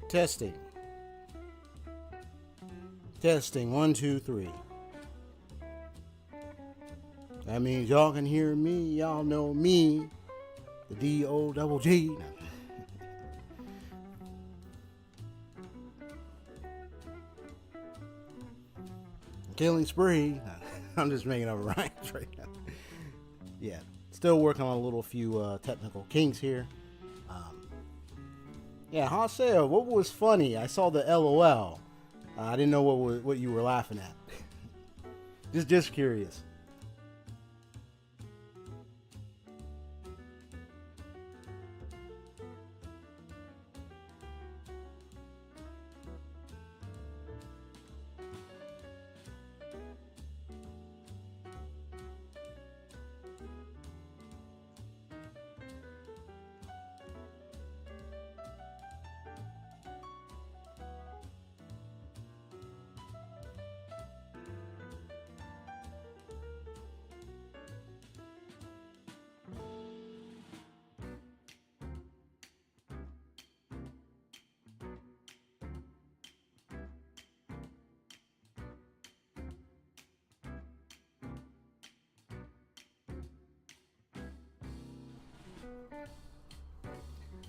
Testing. Testing. 1, 2, 3. That means y'all can hear me. Y'all know me. The D-O-double-G. No. Killing spree. No, I'm just making up rhymes right now. Yeah. Still working on a little few technical kinks here. Yeah, Haseo, what was funny? I saw the LOL. I didn't know what you were laughing at. just curious.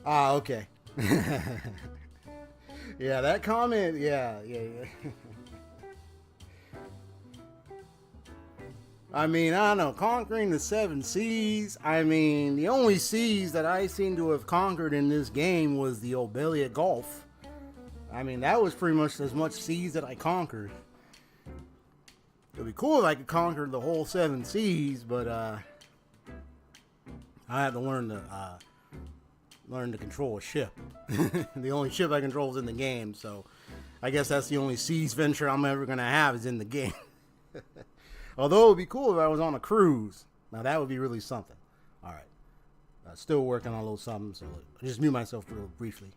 Ah, okay. Yeah, that comment, yeah. I mean, I don't know, conquering the 7 seas. I mean, the only seas that I seem to have conquered in this game was the Obelia Gulf. I mean, that was pretty much as much seas that I conquered. It'd be cool if I could conquer the whole 7 seas, but I have to learn to control a ship. The only ship I control is in the game, so I guess that's the only seas venture I'm ever gonna have is in the game. Although it would be cool if I was on a cruise. Now that would be really something. All right, still working on a little something, so I'll just mute myself real briefly.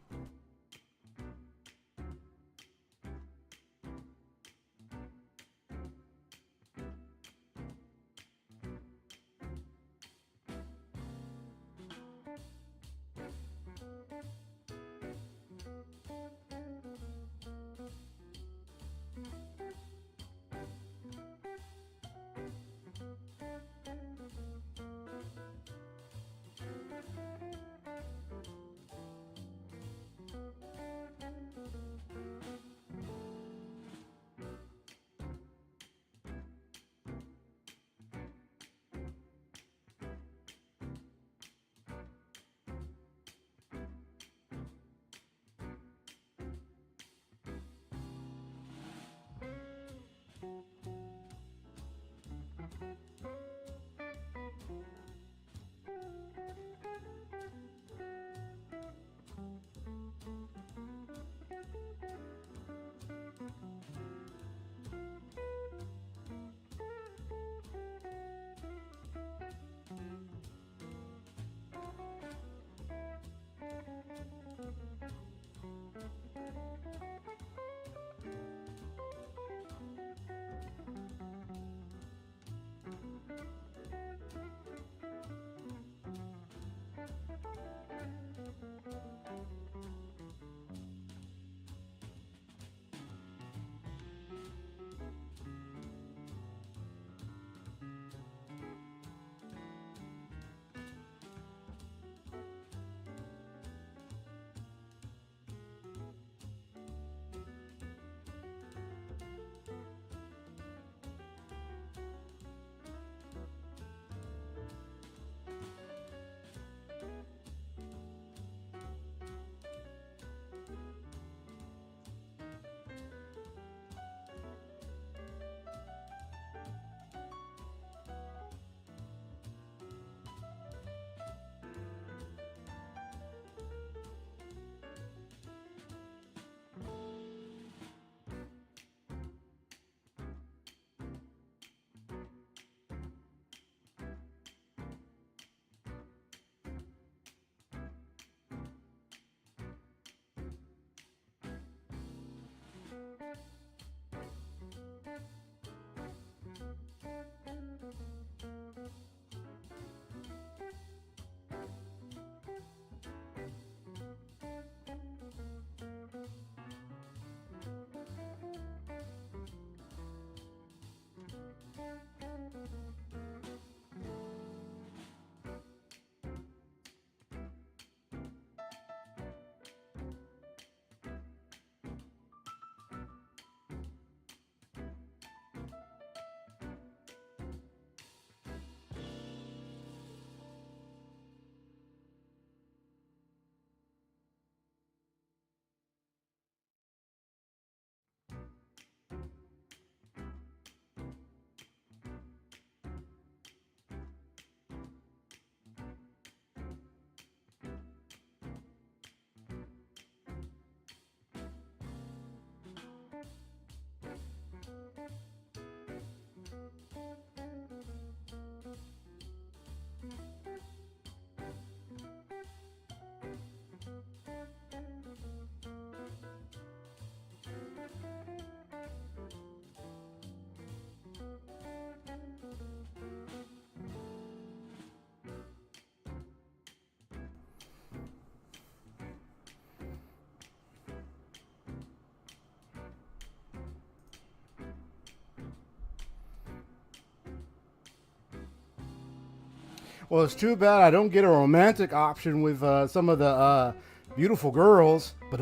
Well, it's too bad I don't get a romantic option with some of the beautiful girls, but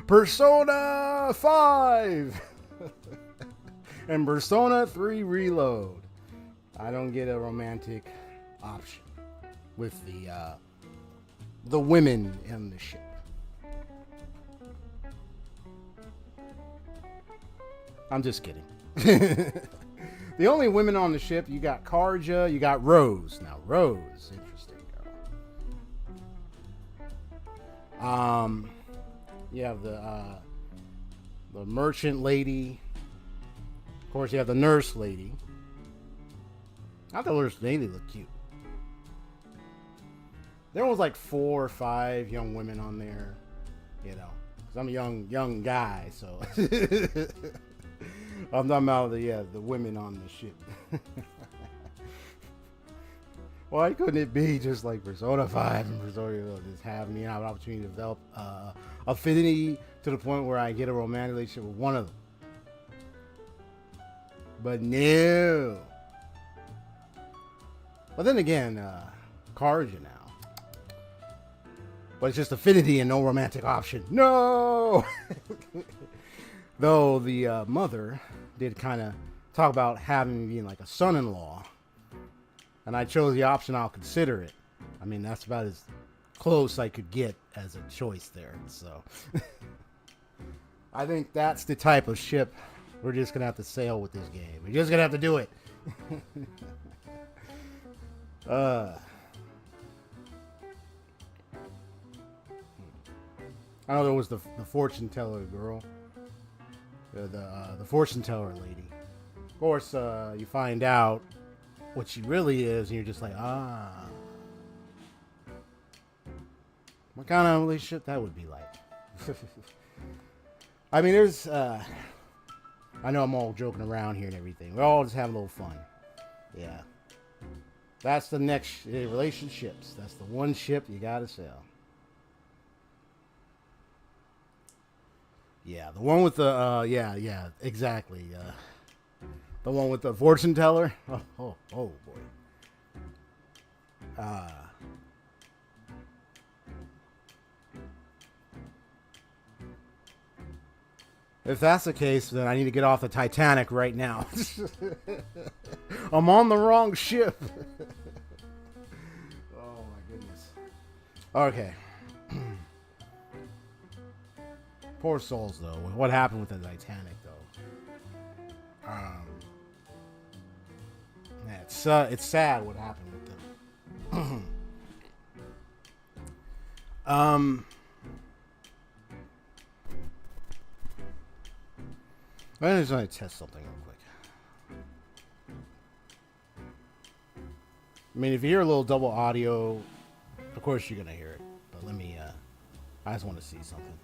Persona 5 and Persona 3 Reload. I don't get a romantic option with the women in the ship. I'm just kidding. The only women on the ship, you got Karja, you got Rose. Now, Rose, interesting girl. You have the merchant lady. Of course, you have the nurse lady. I thought the nurse lady looked cute. There was like 4 or 5 young women on there, you know, because I'm a young guy, so I'm talking about the women on the ship. Why couldn't it be just like Persona 5 and Persona just have me have an opportunity to develop affinity to the point where I get a romantic relationship with one of them? But no. But then again, Karja now. But it's just affinity and no romantic option. No! Though the mother did kind of talk about having me being like a son-in-law. And I chose the option, I'll consider it. I mean, that's about as close I could get as a choice there. So I think that's the type of ship we're just going to have to sail with this game. We're just going to have to do it. I know there was the fortune teller girl. The fortune teller lady. Of course, you find out what she really is, and you're just like, what kind of relationship that would be like. I mean, there's, I know I'm all joking around here and everything. We're all just having a little fun. Yeah. That's the next relationships. That's the one ship you gotta sail. Yeah, the one with the, yeah, exactly. The one with the fortune teller. Oh boy. If that's the case, then I need to get off the Titanic right now. I'm on the wrong ship. Oh my goodness. Okay. Poor souls, though. What happened with the Titanic, though? Yeah, it's sad what happened with them. I just want to test something real quick. I mean, if you hear a little double audio, of course you're gonna hear it. But let me. I just want to see something.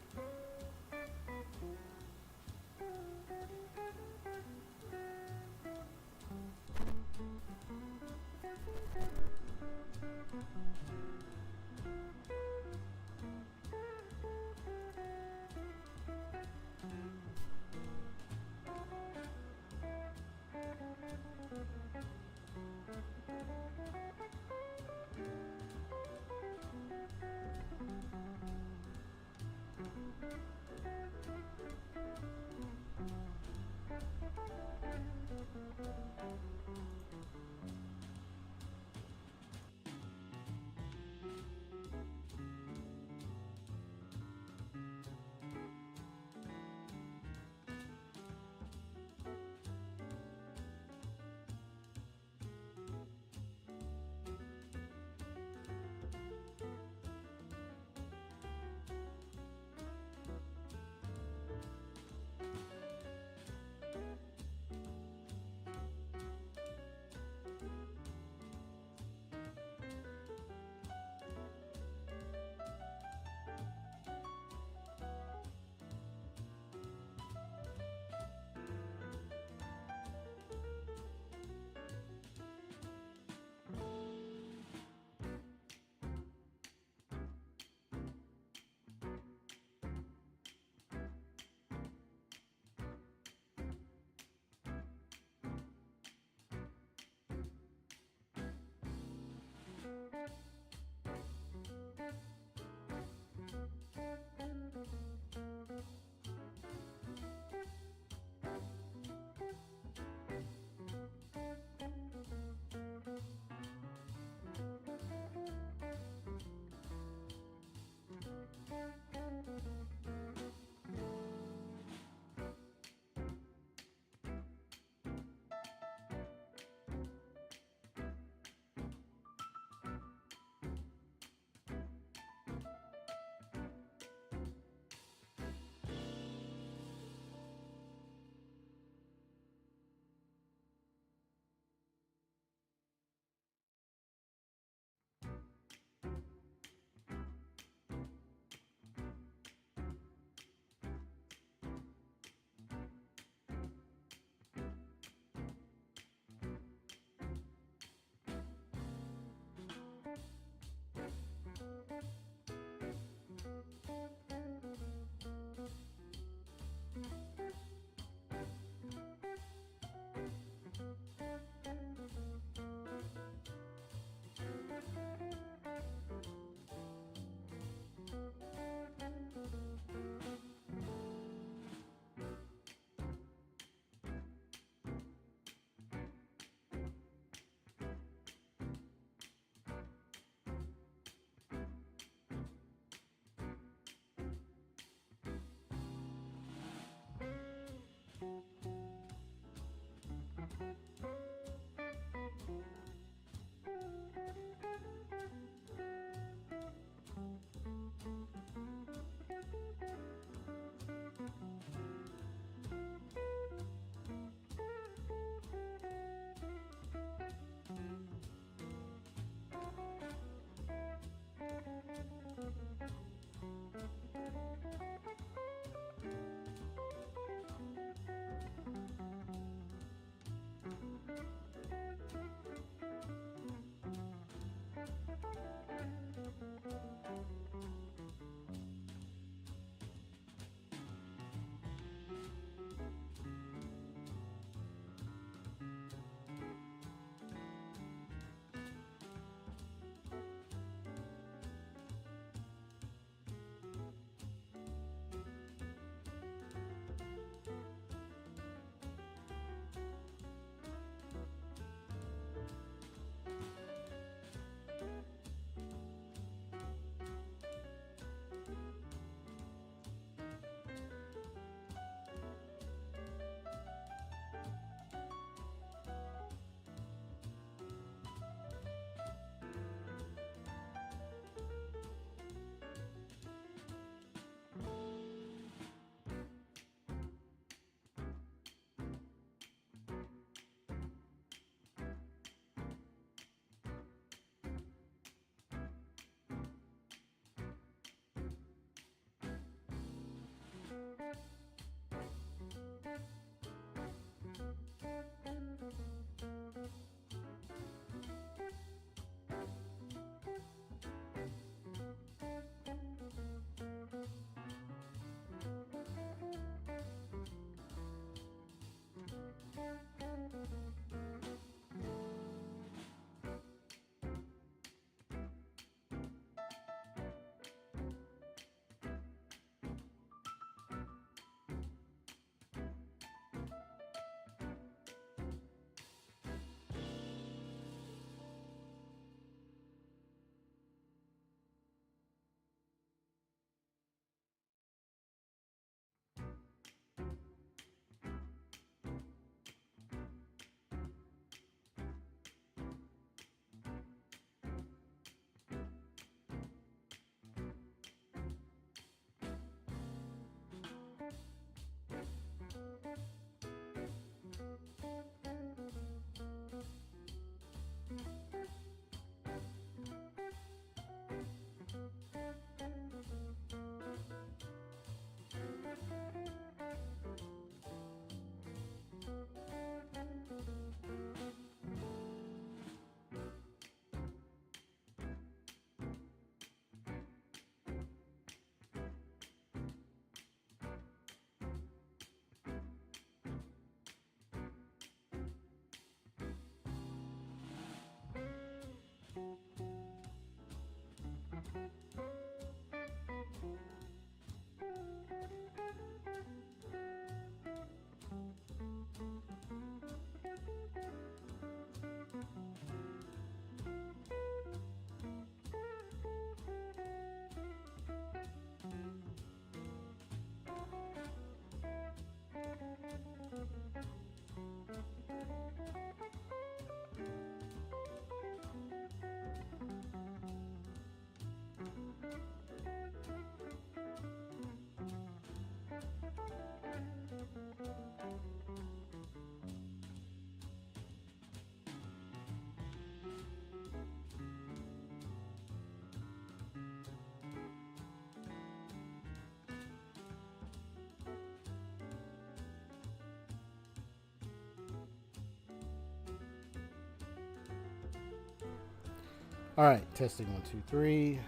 All right, testing 1 2 3.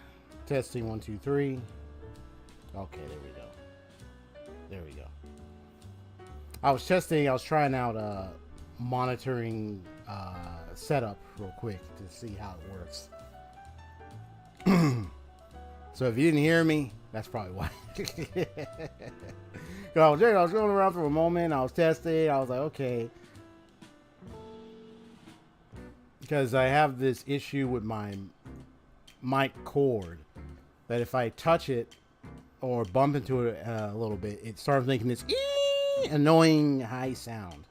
Testing 1 2 3. Okay, there we go. There we go. I was testing. I was trying out monitoring setup real quick to see how it works. So if you didn't hear me, that's probably why. I was going around for a moment. I was testing. I was like, okay. Because I have this issue with my mic cord that if I touch it or bump into it a little bit, it starts making this annoying high sound.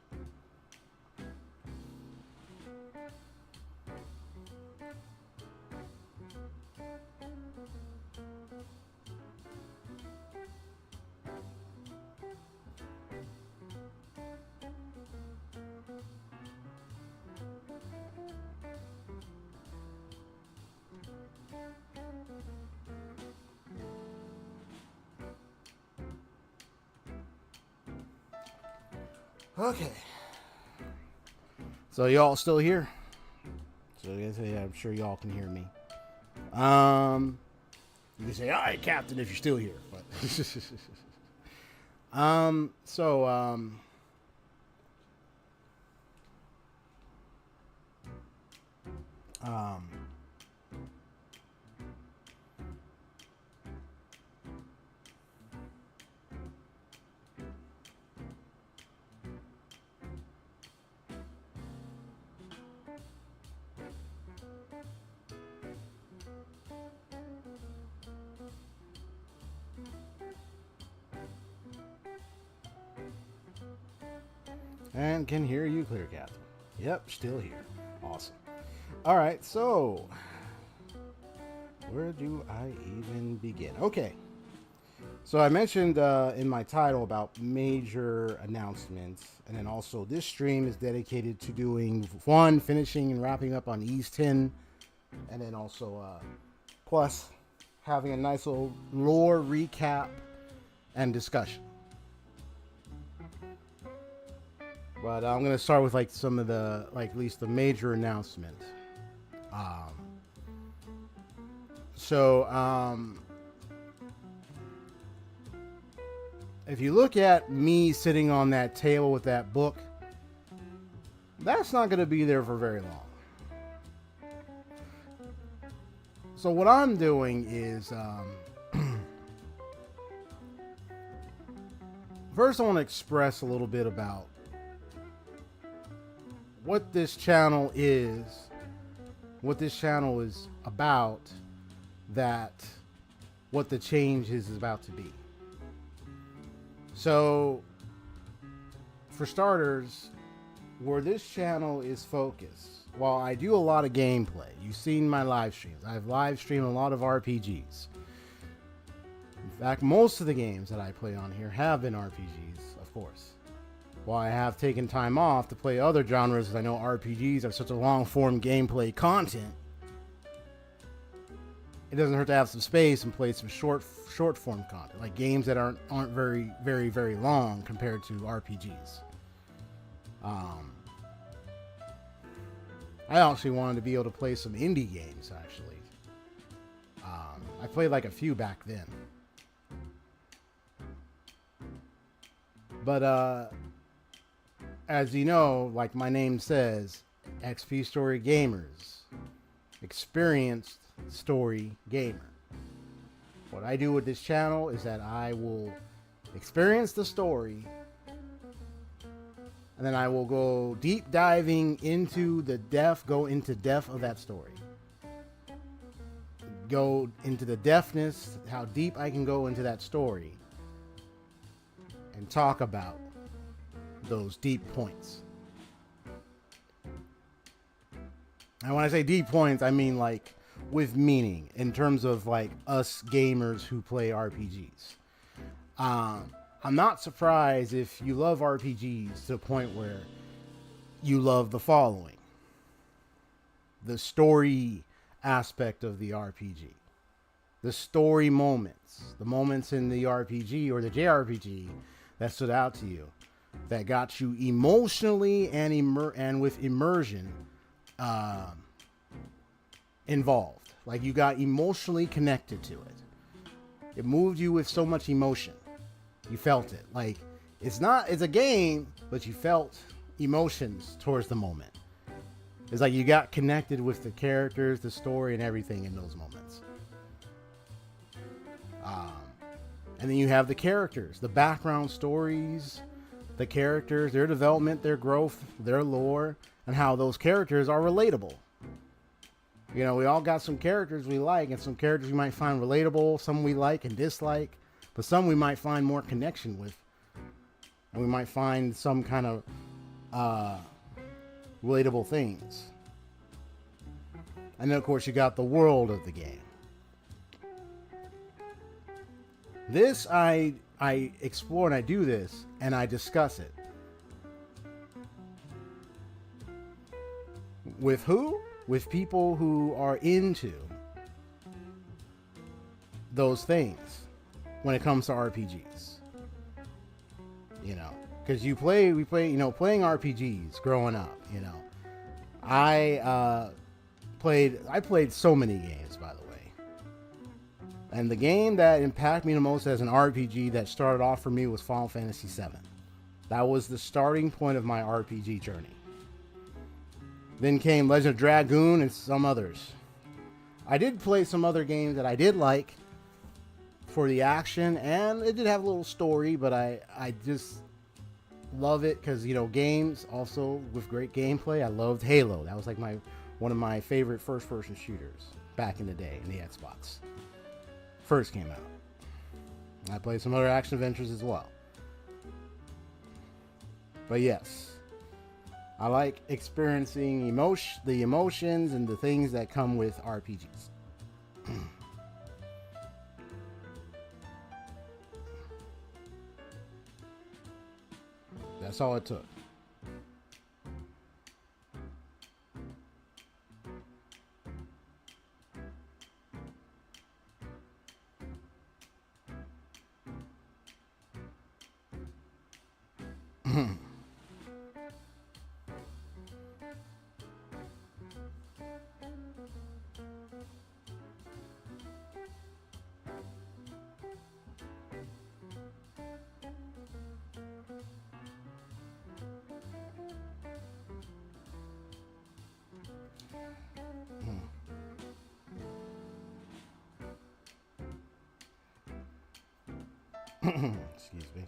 Okay. So y'all still here? So yeah, I'm sure y'all can hear me. You can say, "All right, Captain," if you're still here. But and can hear you clear, Captain. Yep, still here. Awesome. All right, so where do I even begin? Okay. So I mentioned in my title about major announcements, and then also this stream is dedicated to doing finishing and wrapping up on Ys 10, and then also plus having a nice little lore recap and discussion. But I'm gonna start with like some of the at least the major announcements. If you look at me sitting on that table with that book, that's not gonna be there for very long. So what I'm doing is first I want to express a little bit about what this channel is about, that what the change is about to be. So, for starters, where this channel is focused, while I do a lot of gameplay, you've seen my live streams. I've live streamed a lot of RPGs. In fact, most of the games that I play on here have been RPGs, of course. While I have taken time off to play other genres, as I know RPGs are such a long-form gameplay content, it doesn't hurt to have some space and play some short-form content, like games that aren't very, very, very long compared to RPGs. I actually wanted to be able to play some indie games, actually. I played like a few back then. But, as you know, like my name says, XP Story Gamers. Experienced story gamer. What I do with this channel is that I will experience the story, and then I will go deep diving into depth of that story. Go into the depthness, how deep I can go into that story, and talk about those deep points. And when I say deep points, I mean like with meaning, in terms of like us gamers who play RPGs. I'm not surprised if you love RPGs to the point where you love the following: the story aspect of the RPG, the story moments, the moments in the RPG or the JRPG that stood out to you, that got you emotionally and with immersion involved. Like you got emotionally connected to it. It moved you with so much emotion. You felt it. Like it's a game, but you felt emotions towards the moment. It's like you got connected with the characters, the story, and everything in those moments. And then you have the characters, the background stories, the characters, their development, their growth, their lore, and how those characters are relatable. You know, we all got some characters we like, and some characters we might find relatable, some we like and dislike, but some we might find more connection with and we might find some kind of relatable things. And then, of course, you got the world of the game. This, I explore and I do this, and I discuss it. With who? With people who are into those things when it comes to RPGs. You know, because we play, you know, playing RPGs growing up, you know. I played so many games, by the way. And the game that impacted me the most as an RPG that started off for me was Final Fantasy VII. That was the starting point of my RPG journey. Then came Legend of Dragoon and some others. I did play some other games that I did like for the action, and it did have a little story, but I just love it because, you know, games also with great gameplay. I loved Halo. That was like one of my favorite first-person shooters back in the day in the Xbox. First came out. I played some other action adventures as well. But yes, I like experiencing the emotions and the things that come with RPGs. That's all it took. Excuse me.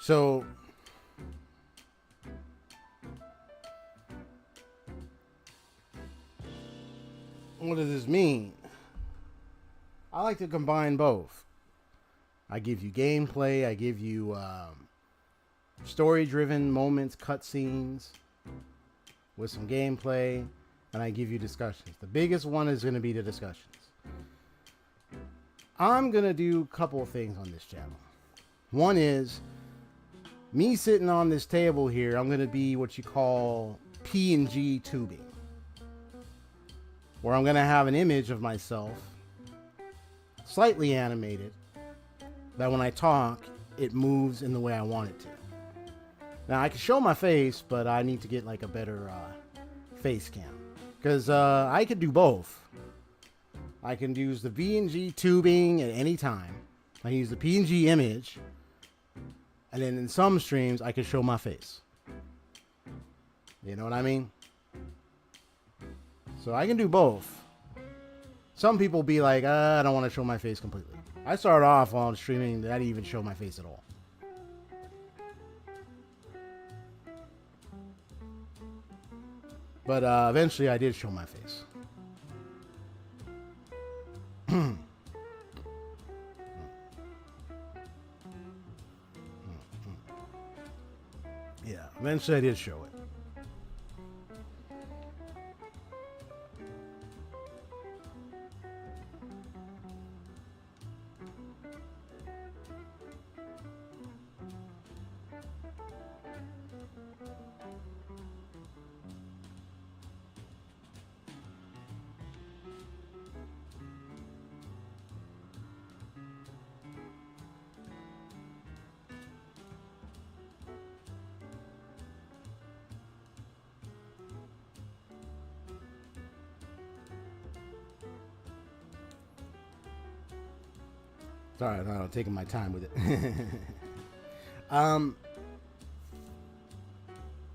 So, what does this mean? I like to combine both. I give you gameplay, I give you story-driven moments, cutscenes with some gameplay, and I give you discussions. The biggest one is going to be the discussions. I'm going to do a couple of things on this channel. One is me sitting on this table here. I'm going to be what you call P&G tubing, where I'm going to have an image of myself slightly animated that when I talk, it moves in the way I want it to. Now, I can show my face, but I need to get like a better face cam, because I could do both. I can use the P&G tubing at any time. I can use the P&G image, and then in some streams, I can show my face. You know what I mean? So I can do both. Some people be like, I don't want to show my face completely. I started off on streaming that I didn't even show my face at all. But eventually I did show my face. Yeah, eventually I did show it. Sorry, I'm taking my time with it.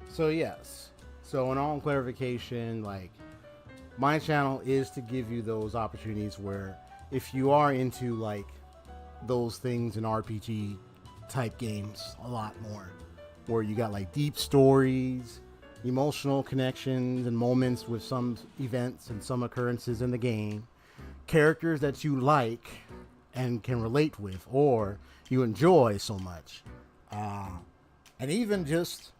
So yes. So in all clarification, like, my channel is to give you those opportunities where if you are into like those things in RPG type games a lot more, where you got like deep stories, emotional connections and moments with some events and some occurrences in the game, characters that you like, and can relate with, or you enjoy so much. And even just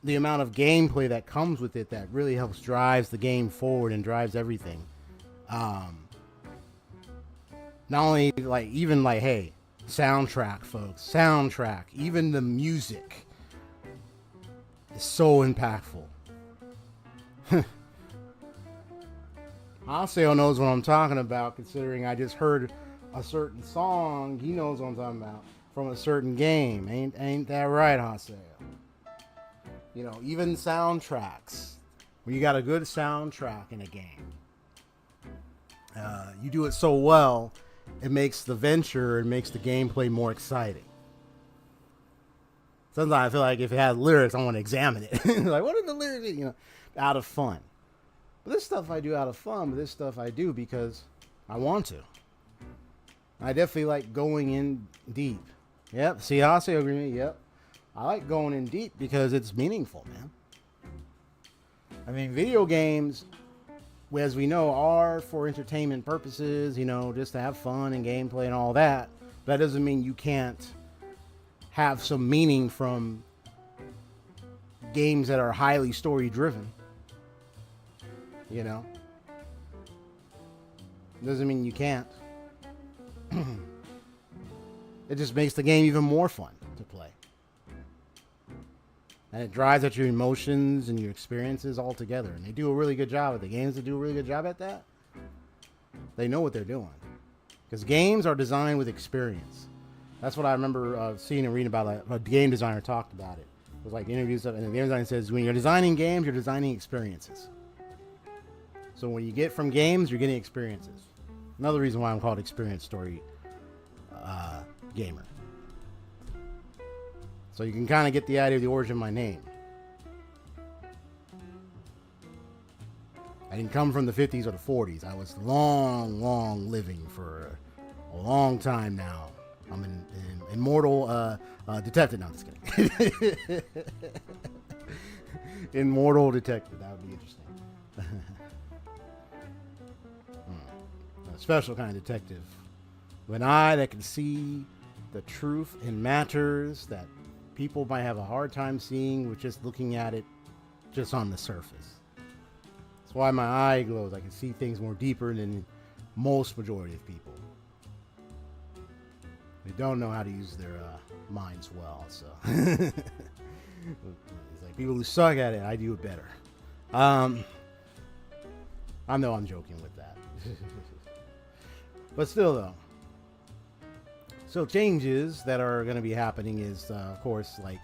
the amount of gameplay that comes with it that really helps drives the game forward and drives everything. Not only like, even like, hey, soundtrack, folks, soundtrack, even the music is so impactful. Haseo knows what I'm talking about, considering I just heard a certain song. He knows what I'm talking about from a certain game. Ain't that right, Haseo? You know, even soundtracks. When you got a good soundtrack in a game, you do it so well, it makes the venture and makes the gameplay more exciting. Sometimes I feel like if it has lyrics, I want to examine it. Like, what are the lyrics? You know, out of fun. But this stuff I do out of fun, but this stuff I do because I want to. I definitely like going in deep. Yep, see, Haseo agreement, yep. I like going in deep because it's meaningful, man. I mean, video games, as we know, are for entertainment purposes, you know, just to have fun and gameplay and all that. That doesn't mean you can't have some meaning from games that are highly story driven. You know? Doesn't mean you can't. It just makes the game even more fun to play. And it drives at your emotions and your experiences all together. And they do a really good job at the games that do a really good job at that. They know what they're doing. Because games are designed with experience. That's what I remember seeing and reading about. Like, a game designer talked about it. It was like interviews, and the game designer says, when you're designing games, you're designing experiences. So when you get from games, you're getting experiences. Another reason why I'm called Experience Story Gamer. So you can kind of get the idea of the origin of my name. I didn't come from the 50s or the 40s. I was long living for a long time now. I'm an immortal detective. No, I'm just kidding. Immortal detective. That would be interesting. A special kind of detective. With an eye that can see the truth in matters that people might have a hard time seeing with just looking at it just on the surface. That's why my eye glows. I can see things more deeper than most majority of people. They don't know how to use their minds well, so it's like people who suck at it, I do it better. I know I'm joking with that. But still, though. So changes that are going to be happening is, of course, like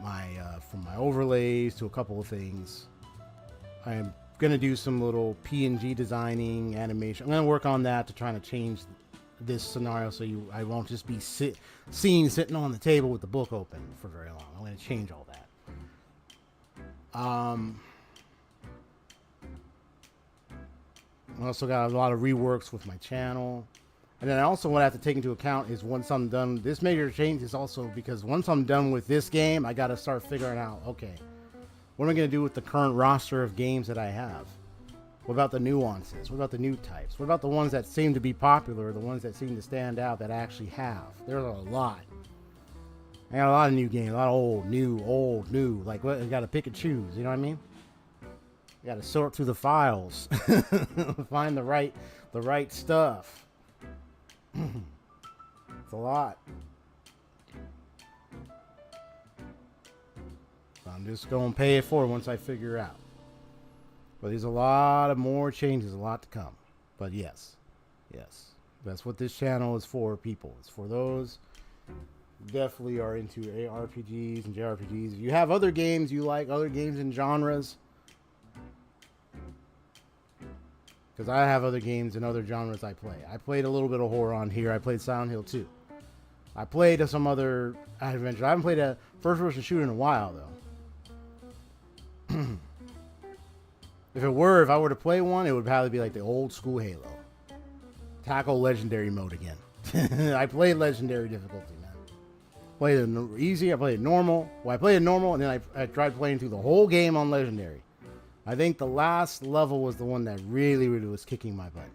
my from my overlays to a couple of things. I am going to do some little PNG designing, animation. I'm going to work on that to try to change this scenario so I won't just be seen sitting on the table with the book open for very long. I'm going to change all that. I also got a lot of reworks with my channel. And then I also what I have to take into account is once I'm done, this major change is also because once I'm done with this game, I got to start figuring out, okay, what am I going to do with the current roster of games that I have? What about the nuances? What about the new types? What about the ones that seem to be popular, the ones that seem to stand out that I actually have? There's a lot. I got a lot of new games, a lot of old, new. Like, what? I got to pick and choose, you know what I mean? You got to sort through the files, find the right stuff. It's a lot. I'm just going to pay it forward once I figure out. But there's a lot of more changes, a lot to come. But yes, that's what this channel is for, people. It's for those who definitely are into ARPGs and jrpgs. If you have other games you like, other games and genres, because I have other games and other genres I play. I played a little bit of horror on here. I played Silent Hill 2. I played some other adventure. I haven't played a first-person shooter in a while, though. If I were to play one, it would probably be like the old school Halo. Tackle Legendary mode again. I played Legendary difficulty, man. Played it easy, I played it normal. Well, I played it normal, and then I tried playing through the whole game on Legendary. I think the last level was the one that really was kicking my butt.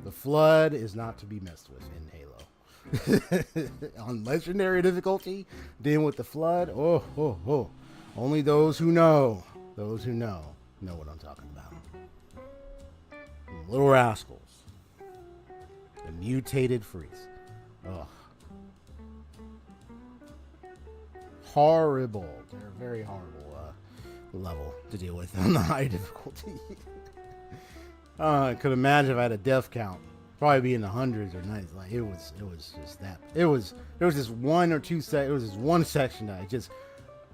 The flood is not to be messed with in Halo. On legendary difficulty, dealing with the flood, only those who know what I'm talking about. Little rascals. The mutated freeze. Ugh. Horrible. They're a very horrible level to deal with on the high difficulty. I could imagine if I had a death count, probably be in the hundreds or nineties. Like it was just that. There was just one or two it was just one section that I just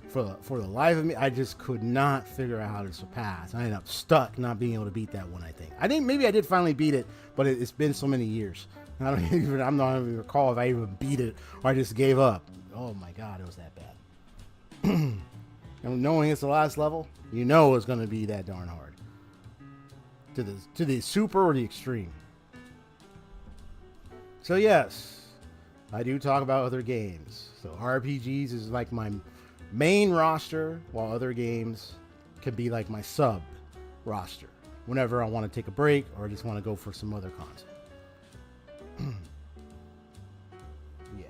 for the life of me, I just could not figure out how to surpass. I ended up stuck not being able to beat that one. I think maybe I did finally beat it, but it's been so many years. I'm not even recall if I even beat it or I just gave up. Oh my god, it was that bad. And knowing it's the last level, you know it's going to be that darn hard. To the super or the extreme. So yes, I do talk about other games. So RPGs is like my main roster, while other games can be like my sub roster whenever I want to take a break or just want to go for some other content. Yeah.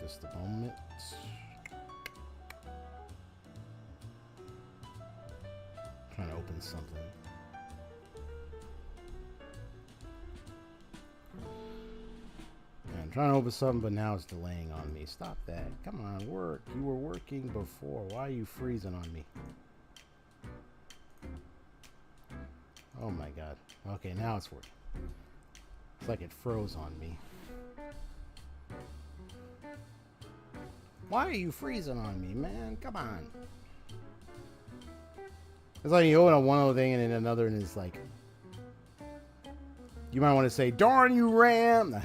Just a moment. Trying to open something. I'm trying to open something, but now it's delaying on me. Stop that. Come on, work. You were working before. Why are you freezing on me? Oh my god. Okay, now it's working. It's like it froze on me. Why are you freezing on me, man? Come on. It's like you open one little thing and then another, and it's like, you might want to say, darn you, RAM.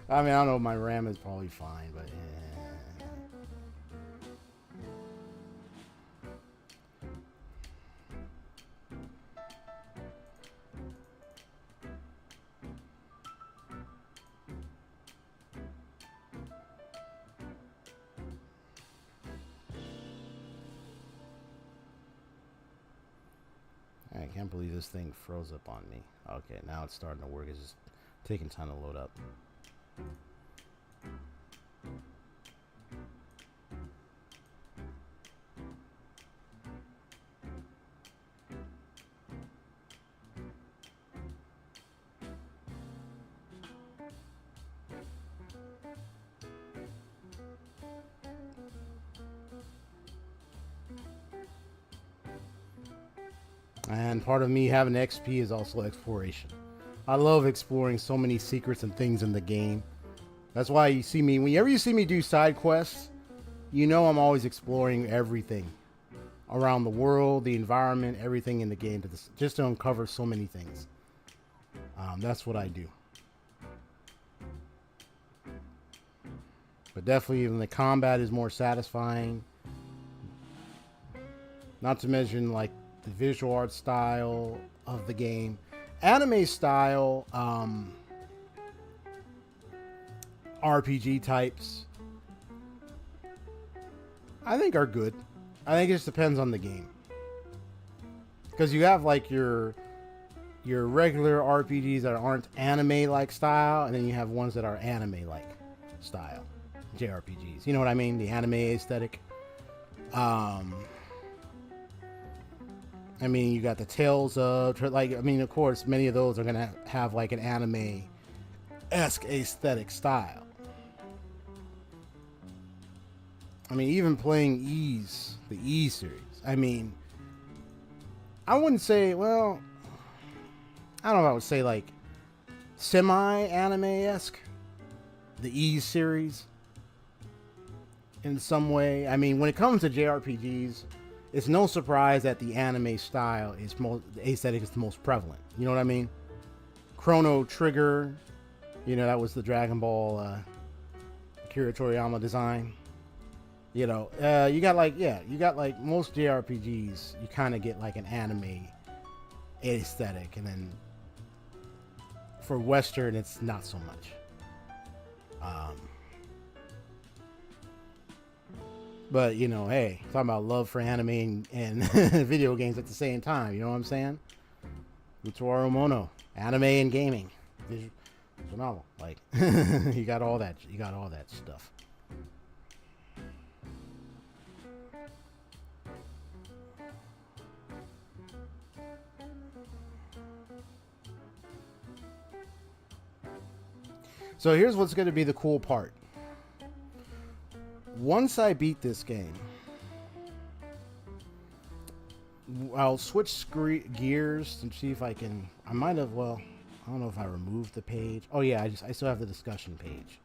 I mean, I don't know. My RAM is probably fine, but I can't believe this thing froze up on me. Okay, now it's starting to work. It's just taking time to load up. And part of me having XP is also exploration. I love exploring so many secrets and things in the game. That's why you see me, whenever you see me do side quests, you know I'm always exploring everything around the world, the environment, everything in the game, just to uncover so many things. That's what I do. But definitely even the combat is more satisfying. Not to mention like the visual art style of the game. Anime style RPG types I think are good. I think it just depends on the game. Because you have like your regular RPGs that aren't anime-like style, and then you have ones that are anime-like style. JRPGs. You know what I mean? The anime aesthetic. I mean, you got the Tales of, like, I mean, of course, many of those are going to have, like, an anime-esque aesthetic style. I mean, even playing Ys, the Ys series, I mean, I wouldn't say, well, I don't know if I would say, like, semi-anime-esque, the Ys series, in some way. I mean, when it comes to JRPGs, it's no surprise that the anime style is the aesthetic is the most prevalent. You know what I mean? Chrono Trigger, you know, that was the Dragon Ball Akira Toriyama design. You know, you got like most JRPGs, you kind of get like an anime aesthetic, and then for Western, it's not so much. But, you know, hey, talking about love for anime and video games at the same time. You know what I'm saying? Utsuwaru Mono, anime and gaming, visual novel. Like, you got all that. You got all that stuff. So here's what's going to be the cool part. Once I beat this game, I'll switch gears and see if I can. I might have. Well, I don't know if I removed the page. Oh yeah, I still have the discussion page.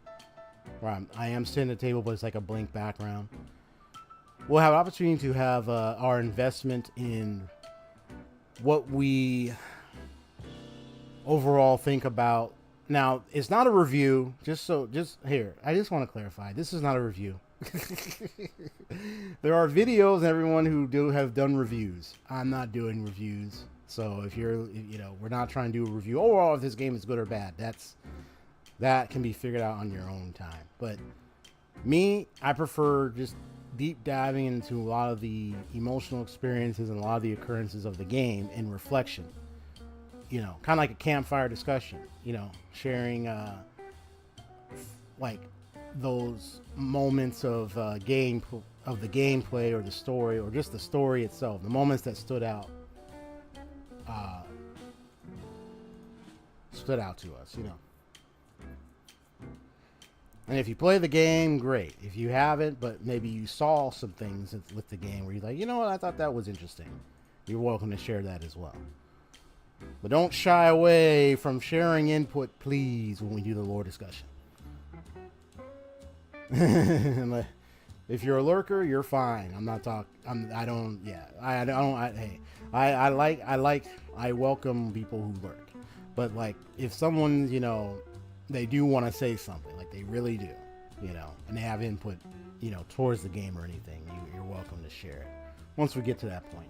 Where I am sitting at the table, but it's like a blank background. We'll have an opportunity to have our investment in what we overall think about. Now, it's not a review. Just here. I just want to clarify. This is not a review. There are videos and everyone who have done reviews. I'm not doing reviews. So if you're, you know, we're not trying to do a review overall if this game is good or bad. That can be figured out on your own time. But me, I prefer just deep diving into a lot of the emotional experiences and a lot of the occurrences of the game in reflection. You know, kind of like a campfire discussion. You know, sharing like those moments of the gameplay or the story or just the story itself, the moments that stood out to us, you know. And if you play the game, great. If you haven't, but maybe you saw some things with the game where you're like, you know what, I thought that was interesting, you're welcome to share that as well. But don't shy away from sharing input, please, when we do the lore discussion. If you're a lurker, you're fine. I'm not talking. I welcome people who lurk. But like, if someone, you know, they do want to say something, like they really do, you know, and they have input, you know, towards the game or anything, you're welcome to share it. Once we get to that point.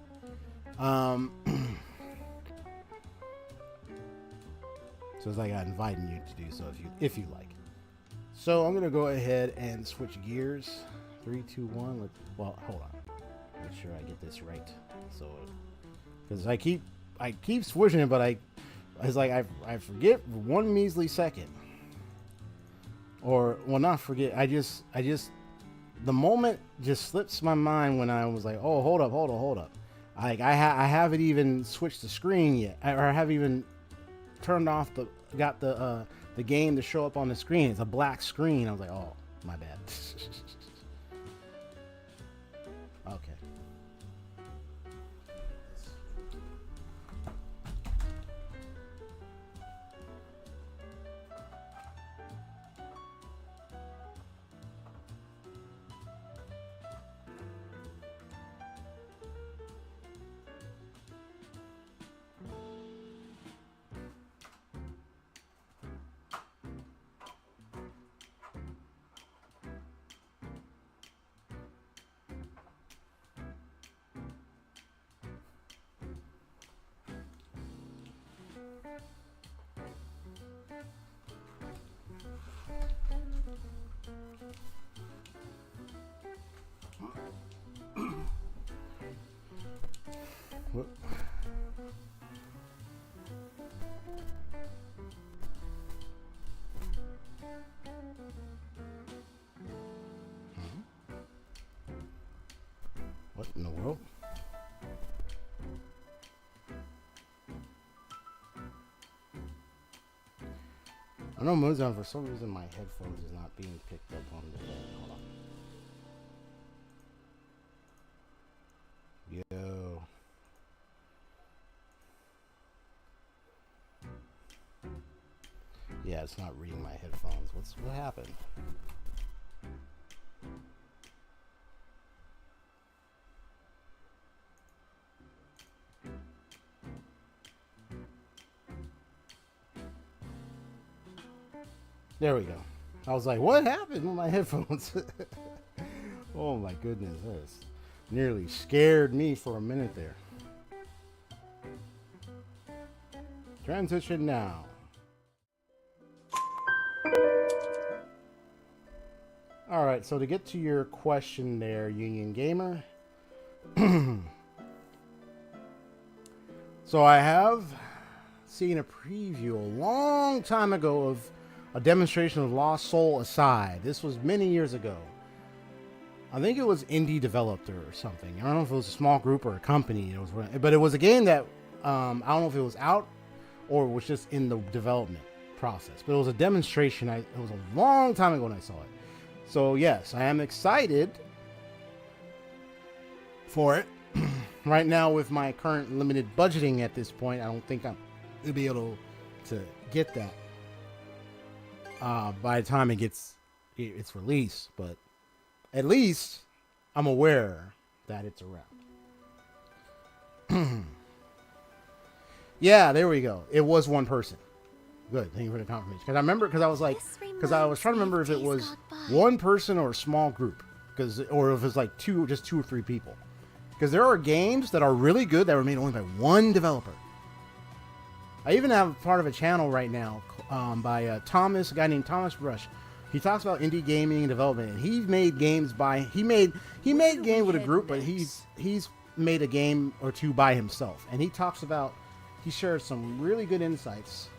So it's like I'm inviting you to do so if you like. So I'm gonna go ahead and switch gears. 3, 2, 1. Well, hold on. Make sure I get this right. So, because I keep switching it, but I forget one measly second. Or well, not forget. I just the moment just slips my mind when I was like, oh, hold up. I haven't even switched the screen yet, or I haven't even turned off the game to show up on the screen. It's a black screen. I was like, oh, my bad. Okay. What? What in the world? I know Mozart, for some reason my headphones is not being picked up on the thing. Hold on. Yo. Yeah, it's not reading my headphones. What happened? There we go. I was like, what happened with my headphones? Oh my goodness, this nearly scared me for a minute there. Transition now. All right, so to get to your question there, Union Gamer. So I have seen a preview a long time ago of a demonstration of Lost Soul Aside. This was many years ago. I think it was indie developer or something. I don't know if it was a small group or a company. But it was a game that I don't know if it was out or it was just in the development process. But it was a demonstration. It was a long time ago when I saw it. So yes, I am excited for it. Right now, with my current limited budgeting at this point, I don't think I'll be able to get that by the time it's released. But at least I'm aware that it's around. Yeah, there we go. It was one person. Good. Thank you for the confirmation. Because I remember, because I was trying to remember if it was one person or a small group, or if it's like just two or three people. Because there are games that are really good that were made only by one developer. I even have part of a channel right now by a guy named Thomas Brush. He talks about indie gaming and development, and he made games he made games with a group, but he's made a game or two by himself. And he shares some really good insights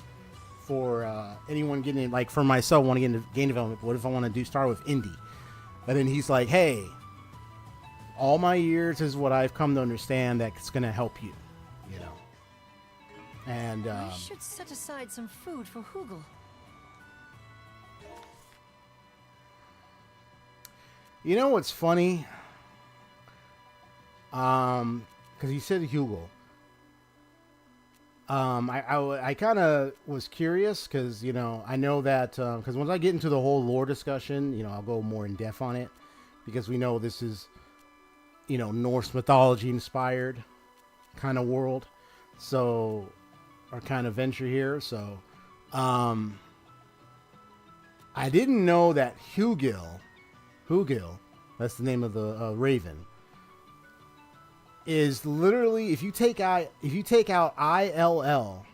for anyone getting in, like for myself, want to get into game development. What if I want to start with indie? And then he's like, hey, all my years is what I've come to understand that's going to help you, you know. And I should set aside some food for Hugel. You know what's funny? Because you said Hugel. I kind of was curious because, you know, I know that because once I get into the whole lore discussion, you know, I'll go more in depth on it because we know this is, you know, Norse mythology inspired kind of world. So, our kind of venture here. So, I didn't know that Hugel, that's the name of the raven, is literally, if you take out ILL,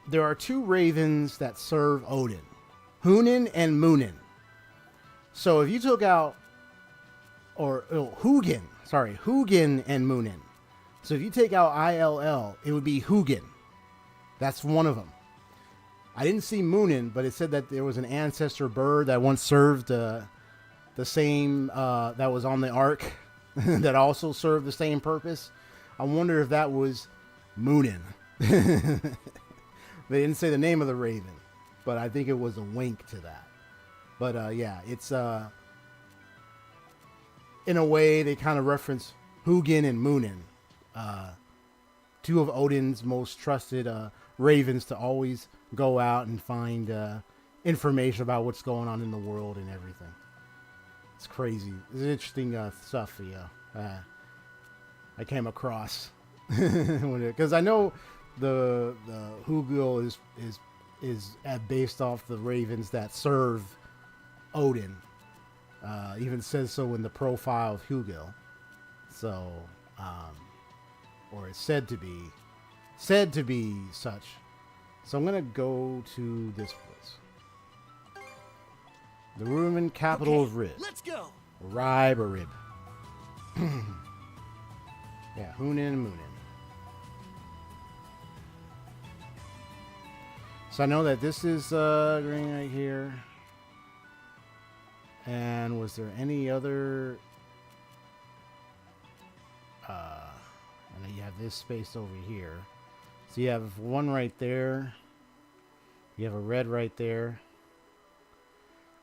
there are two ravens that serve Odin, Hunin and Munin. So if you took out Hugin and Munin. So if you take out ILL, it would be Hugin. That's one of them. I didn't see Munin, but it said that there was an ancestor bird that once served the same that was on the Ark that also served the same purpose. I wonder if that was Munin. They didn't say the name of the raven, but I think it was a wink to that. But yeah, it's in a way they kind of reference Hugin and Munin, two of Odin's most trusted ravens to always go out and find information about what's going on in the world and everything. It's crazy. It's interesting stuff. I came across because I know the Hugel is based off the ravens that serve Odin. Even says so in the profile of Hugel. So, or it's said to be such. So I'm gonna go to this place. The Roman capital of Rib. Let's go. Rib or Rib. Yeah, Hunin and Munin. So I know that this is green right here. And was there any other? I know you have this space over here. So you have one right there. You have a red right there.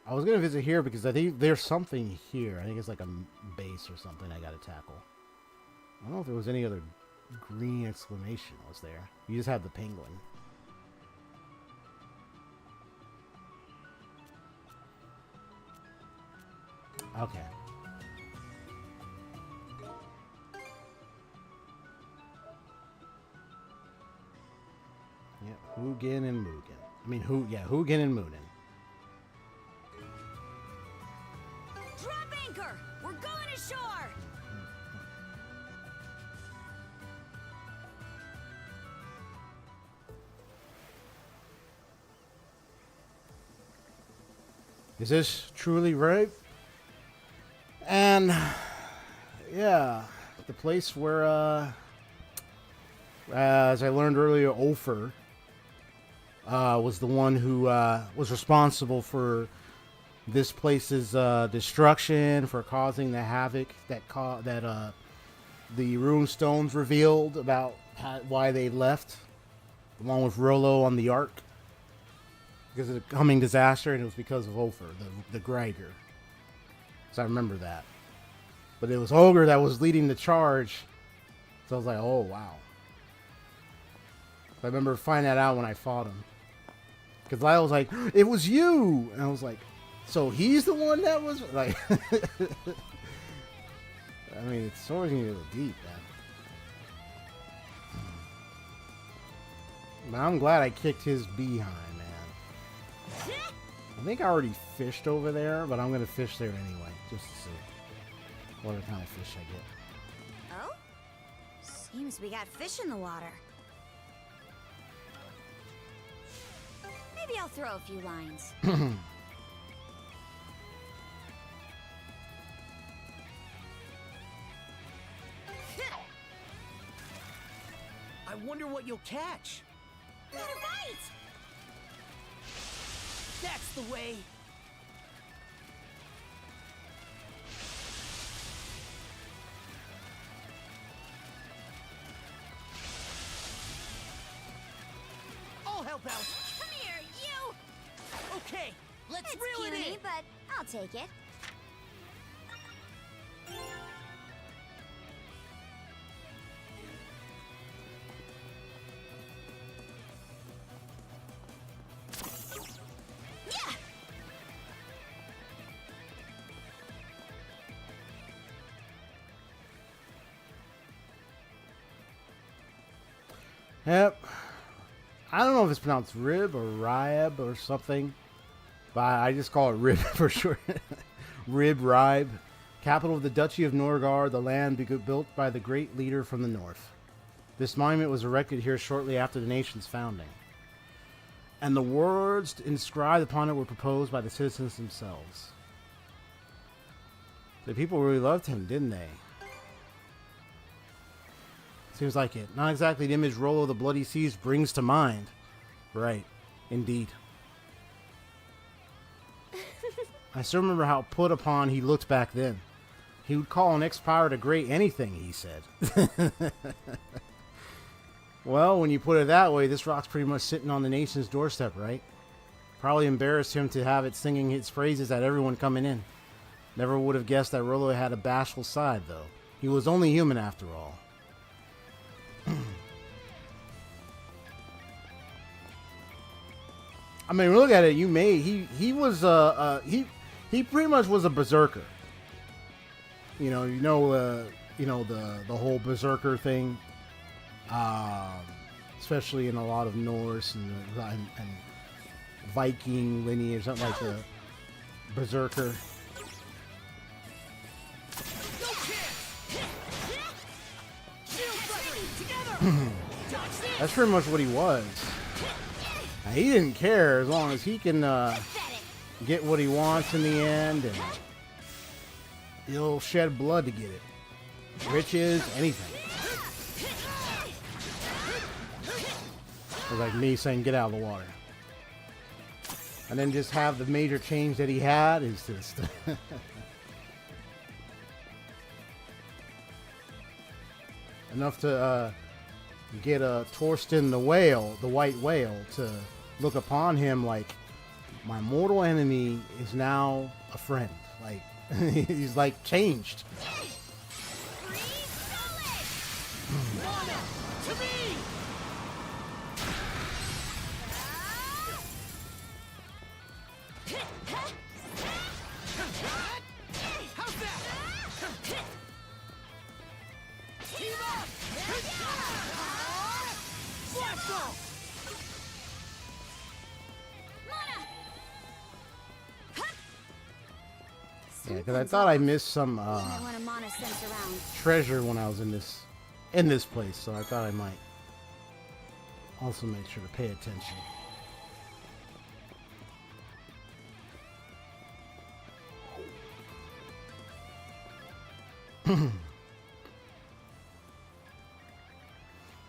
I was going to visit here because I think there's something here. I think it's like a base or something I got to tackle. I don't know if there was any other green exclamation was there. You just have the penguin. Okay. Yeah, Hugin and Mugen. I mean, Hugin and Munin. Drop anchor! We're going ashore! Is this truly right? And yeah, the place where, as I learned earlier, Ofer was the one who was responsible for this place's destruction, for causing the havoc that the rune stones revealed about why they left, along with Rollo on the Ark, because of the coming disaster, and it was because of Ofer, the Griegr. So I remember that. But it was Ogre that was leading the charge, so I was like, oh wow. I remember finding that out when I fought him, because Lyle was like, it was you, and I was like, so he's the one that was like. I mean, it's always going to go deep, man. But I'm glad I kicked his behind, man. I think I already fished over there, but I'm going to fish there anyway, just to see what kind of fish I get. Oh? Seems we got fish in the water. Maybe I'll throw a few lines. I wonder what you'll catch. Got a bite! That's the way. I'll help out. Come here, you! Okay, let's It's reel it puny, in. but I'll take it. Yep. I don't know if it's pronounced Rib or Ryab or something, but I just call it Rib for sure. Rib, Ribe, capital of the Duchy of Norgar, the land built by the great leader from the north. This monument was erected here shortly after the nation's founding, and the words inscribed upon it were proposed by the citizens themselves. The people really loved him, didn't they? Seems like it. Not exactly the image Rollo the Bloody Seas brings to mind. Right. Indeed. I still remember how put upon he looked back then. He would call an ex-pirate a great anything, he said. Well, when you put it that way, this rock's pretty much sitting on the nation's doorstep, right? Probably embarrassed him to have it singing his phrases at everyone coming in. Never would have guessed that Rollo had a bashful side, though. He was only human after all. I mean, look at it. He was he pretty much was a berserker. You know the whole berserker thing, especially in a lot of Norse and Viking lineage, something like the berserker. That's pretty much what he was. Now, he didn't care as long as he can get what he wants in the end, and he'll shed blood to get it. Riches, anything. It's like me saying, get out of the water. And then just have the major change that he had is just... enough to get Torsten the whale, the white whale, to look upon him like, my mortal enemy is now a friend. Like, he's like changed. Yeah, because I thought I missed some treasure when I was in this place, so I thought I might also make sure to pay attention.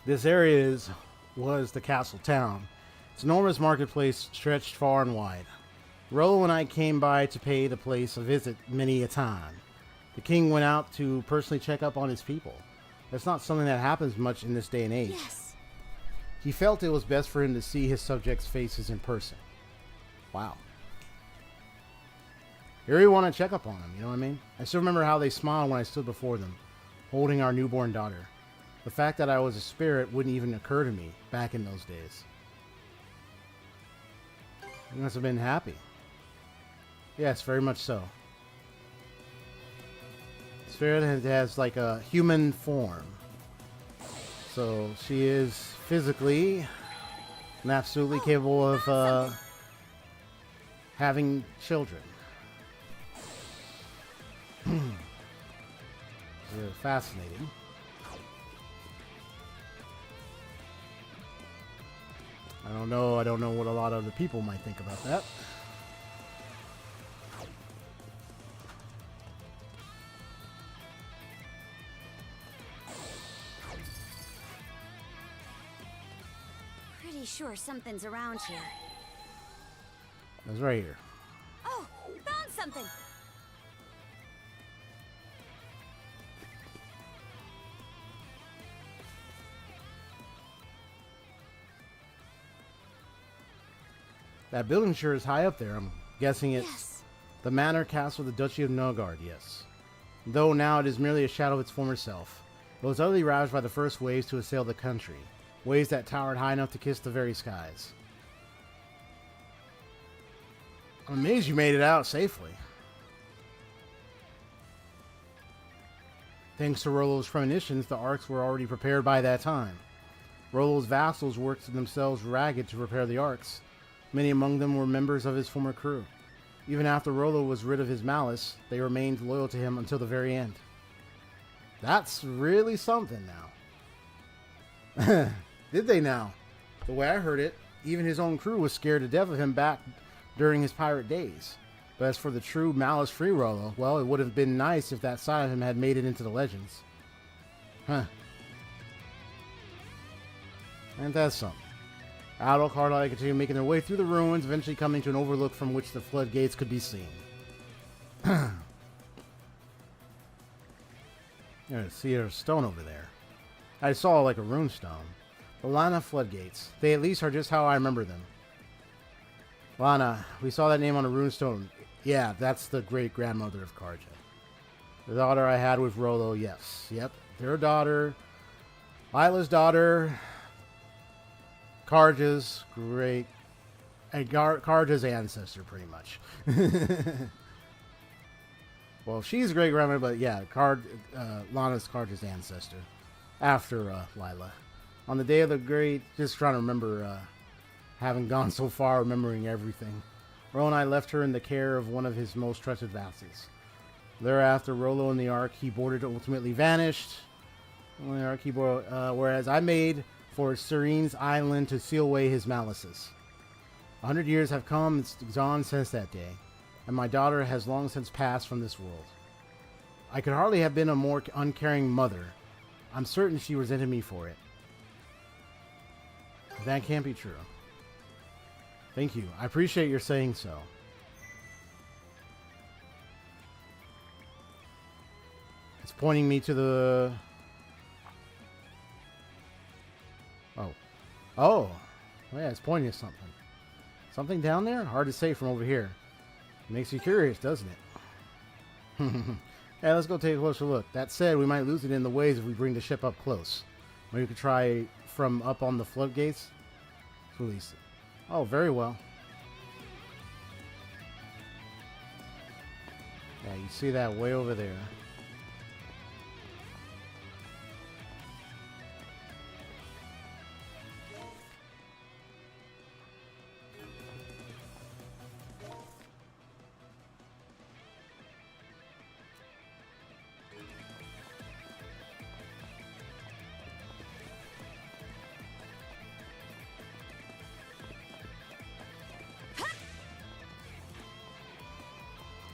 This area was the castle town. Its enormous marketplace stretched far and wide. Rollo and I came by to pay the place a visit many a time. The king went out to personally check up on his people. That's not something that happens much in this day and age. Yes. He felt it was best for him to see his subjects' faces in person. Wow. You really want to check up on them, you know what I mean? I still remember how they smiled when I stood before them, holding our newborn daughter. The fact that I was a spirit wouldn't even occur to me back in those days. You must have been happy. Yes, very much so. Spirit has like a human form. So she is physically and absolutely capable of having children. Fascinating. I don't know what a lot of the people might think about that. Pretty sure something's around here. It's right here. Oh, found something. That building sure is high up there. I'm guessing it's Yes. the manor castle of the Duchy of Novgard, yes. Though now it is merely a shadow of its former self. It was utterly ravaged by the first waves to assail the country. Waves that towered high enough to kiss the very skies. I'm amazed you made it out safely. Thanks to Rollo's premonitions, the arks were already prepared by that time. Rollo's vassals worked themselves ragged to prepare the arks. Many among them were members of his former crew. Even after Rollo was rid of his malice, they remained loyal to him until the very end. That's really something now. Did they now? The way I heard it, even his own crew was scared to death of him back during his pirate days. But as for the true malice-free Rollo, well, it would have been nice if that side of him had made it into the legends. Huh. And that's something. Adol, Karja continued making their way through the ruins, eventually coming to an overlook from which the floodgates could be seen. There's a stone over there. I saw like a rune stone. The Lana floodgates. They at least are just how I remember them. Lana, we saw that name on a rune stone. Yeah, that's the great-grandmother of Karja. The daughter I had with Rollo, yes. Yep, their daughter. Lila's daughter. Karja's great... Karja's ancestor, pretty much. Well, she's great-grandmother, but yeah, Lana's Karja's ancestor. After Lila. On the day of the great... Just trying to remember... having gone so far, remembering everything. Rollo and I left her in the care of one of his most trusted vassals. Thereafter, Rollo and the Ark he boarded ultimately vanished. Whereas I made for Serene's Island to seal away his malices. 100 years have come and gone since that day, and my daughter has long since passed from this world. I could hardly have been a more uncaring mother. I'm certain she resented me for it. That can't be true. Thank you. I appreciate your saying so. It's pointing me to the... Oh. Yeah, it's pointing to something. Something down there? Hard to say from over here. Makes you curious, doesn't it? Yeah, let's go take a closer look. That said, we might lose it in the waves if we bring the ship up close. Maybe we could try from up on the floodgates. Let's release it. Oh, very well. Yeah, you see that way over there.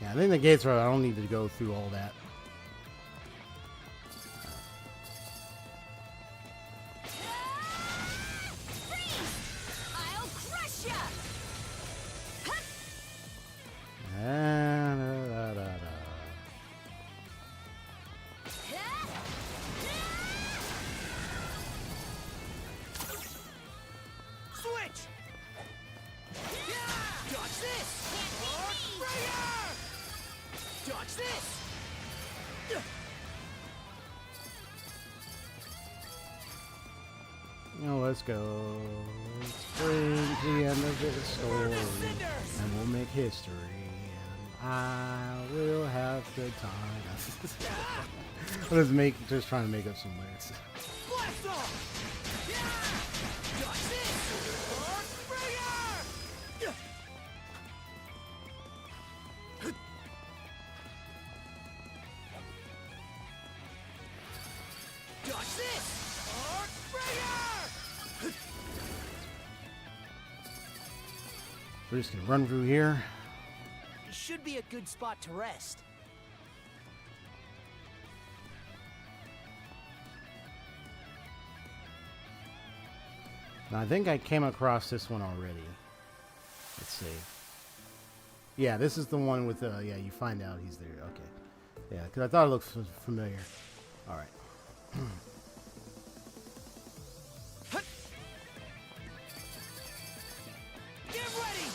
I think the gates are... I don't need to go through all that. Dodge this! Now let's go. Let's bring to the end of this story, and we'll make history. And I will have good time. Just trying to make up some lyrics. Blast off! Yeah! Dodge this! Arc Springer! Dodge this! Arc Springer! We're just gonna run through here. Should be a good spot to rest. Now, I think I came across this one already. Let's see. Yeah, this is the one with yeah, you find out he's there. Okay. Yeah, because I thought it looked familiar. All right. Get ready!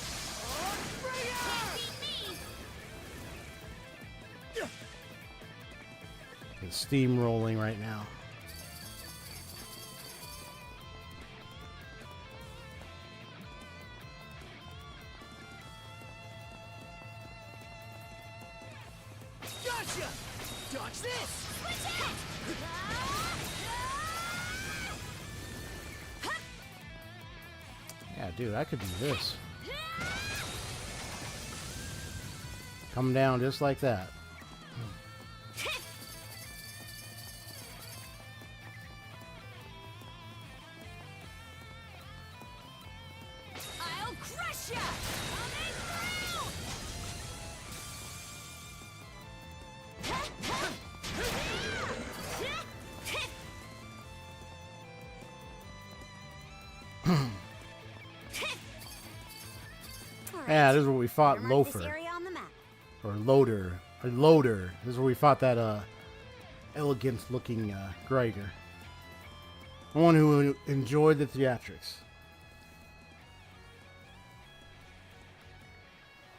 Arc Springer! It's steamrolling right now. Gotcha! Dodge this! Switch it! Yeah, dude, I could do this. Come down just like that. I'll crush ya! Yeah, this is where we fought Mark this Loafer. area on the map. Or Loader. Or Loader. This is where we fought that elegant looking Griegr. One who enjoyed the theatrics.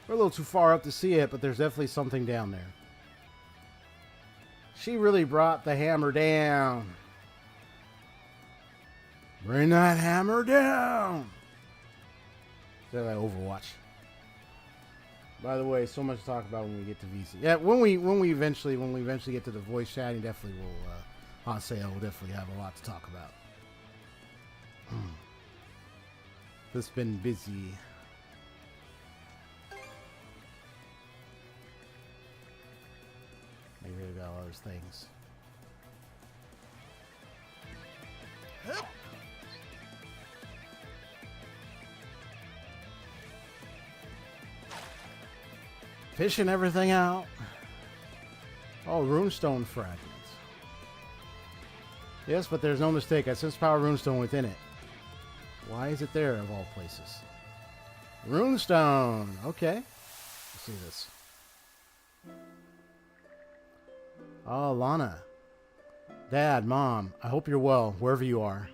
We're a little too far up to see it, but there's definitely something down there. She really brought the hammer down. Bring that hammer down. Is that like Overwatch? By the way, so much to talk about when we get to VC. Yeah, when we eventually get to the voice chatting, definitely will. I'll say I will definitely have a lot to talk about. It's been busy. I really got all those things. Fishing everything out. Oh, runestone fragments. Yes, but there's no mistake. I sense power runestone within it. Why is it there, of all places? Runestone. Okay. Let's see this. Oh, Lana. Dad, Mom, I hope you're well, wherever you are.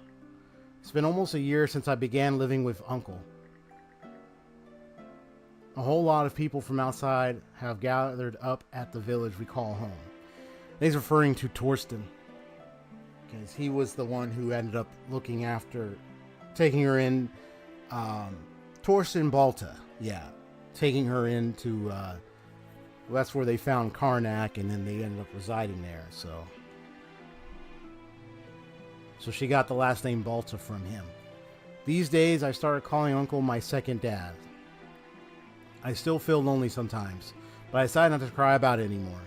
It's been almost a year since I began living with Uncle. A whole lot of people from outside have gathered up at the village we call home. And he's referring to Torsten, because he was the one who ended up looking after, taking her in, Torsten Balta, yeah, taking her into, that's where they found Karnak, and then they ended up residing there, so she got the last name Balta from him. These days, I started calling Uncle my second dad. I still feel lonely sometimes, but I decided not to cry about it anymore.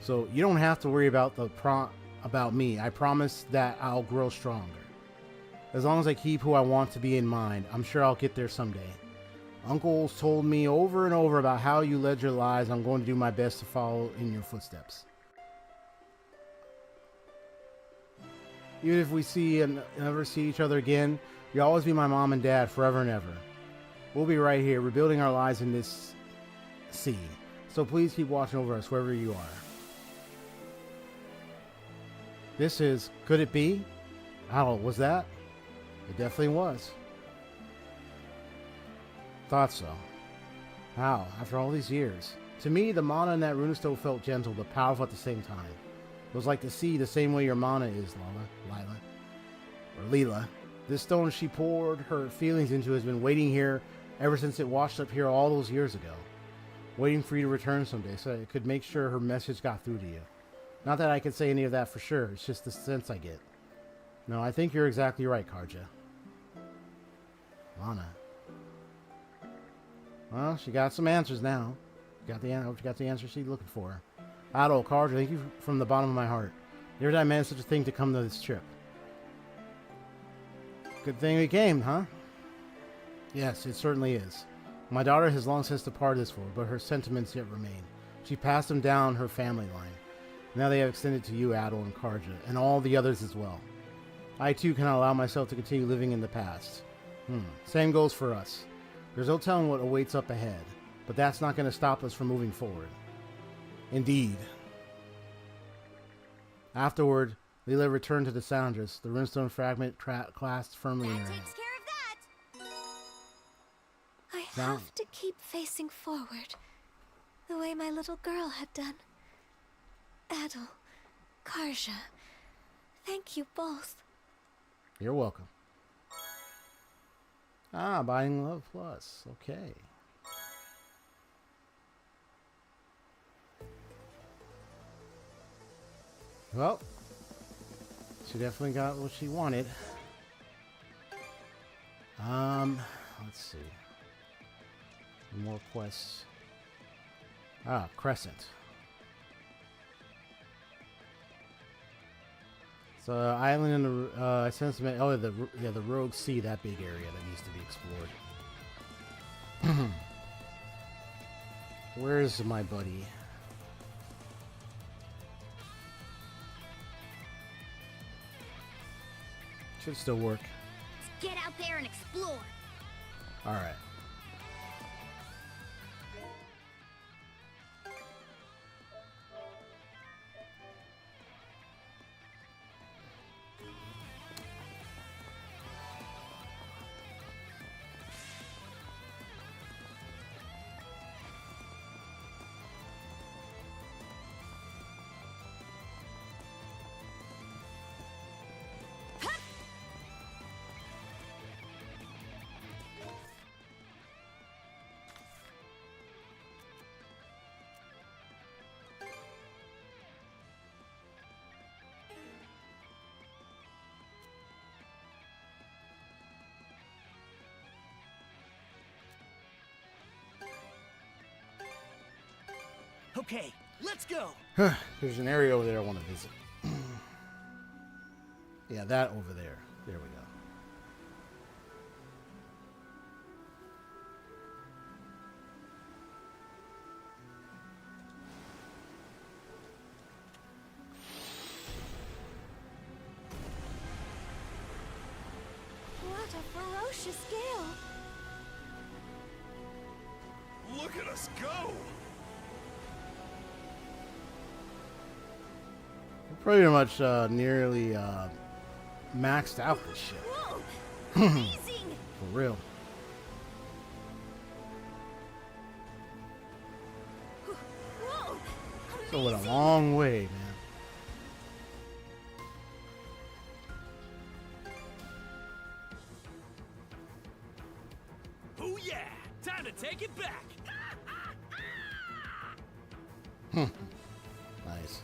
So you don't have to worry about about me. I promise that I'll grow stronger. As long as I keep who I want to be in mind, I'm sure I'll get there someday. Uncle's told me over and over about how you led your lives. I'm going to do my best to follow in your footsteps. Even if we see and never see each other again, you'll always be my mom and dad forever and ever. We'll be right here, rebuilding our lives in this sea. So please keep watching over us wherever you are. This is Could It Be? How was that? It definitely was. Thought so. How? After all these years. To me, the mana in that runestone felt gentle but powerful at the same time. It was like the sea, the same way your mana is, Leela. This stone she poured her feelings into has been waiting here ever since it washed up here all those years ago. Waiting for you to return someday so it could make sure her message got through to you. Not that I could say any of that for sure, it's just the sense I get. No, I think you're exactly right, Karja. Mana. Well, she got some answers now. Hope she got the answer she's looking for. Adol, Karja, thank you from the bottom of my heart. Never did I manage such a thing to come to this trip. Good thing we came, huh? Yes, it certainly is. My daughter has long since departed this world, but her sentiments yet remain. She passed them down her family line. Now they have extended to you, Adol and Karja, and all the others as well. I too cannot allow myself to continue living in the past. Same goes for us. There's no telling what awaits up ahead, but that's not going to stop us from moving forward. Indeed. Afterward, Leela returned to the Soundress, the runestone fragment clasped firmly in her That hand. takes care of that. I have to keep facing forward, the way my little girl had done. Adol, Karja, thank you both. You're welcome. Buying Love Plus. Okay. Well, she definitely got what she wanted. Let's see. More quests. Crescent. So island in the I sense the Rogue Sea, that big area that needs to be explored. Where's my buddy? Should still work. Let's get out there and explore. All right. Okay, let's go. There's an area over there I want to visit. Yeah, that over there. There we go. What a ferocious gale! Look at us go! We're pretty much nearly maxed out this ship. Whoa! Amazing! For real. Whoa! So it went a long way, man. Oh yeah! Time to take it back! Nice.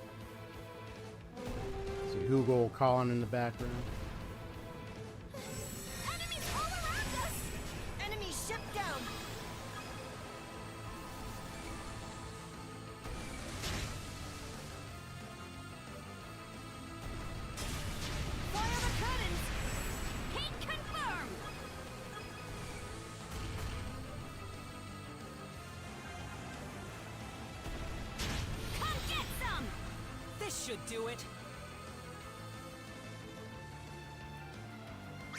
See Hugo calling in the background. Enemies all around us! Enemy ship down! Fire the cannons! Hate confirmed! Come get some! This should do it.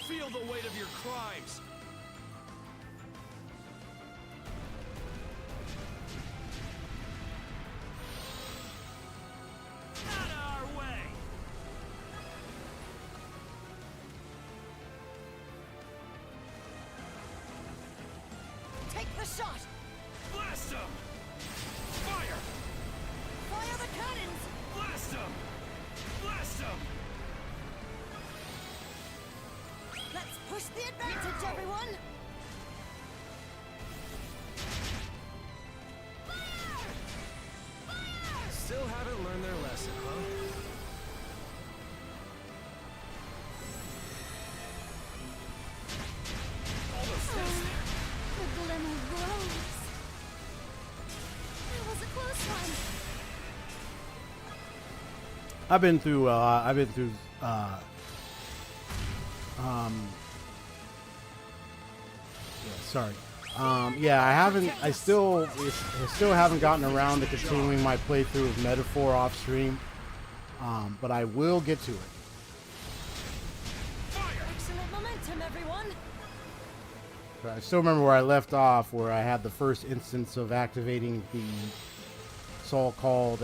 Feel the weight of your crimes! Out of our way! Take the shot! Blast him! haven't learned their lesson, huh? Almost there. The glimmer grows. That was a close one. I've been through yeah, sorry. Yeah, I still haven't gotten around to continuing my playthrough of Metaphor off stream. But I will get to it. Excellent momentum, everyone. But I still remember where I left off, where I had the first instance of activating the so-called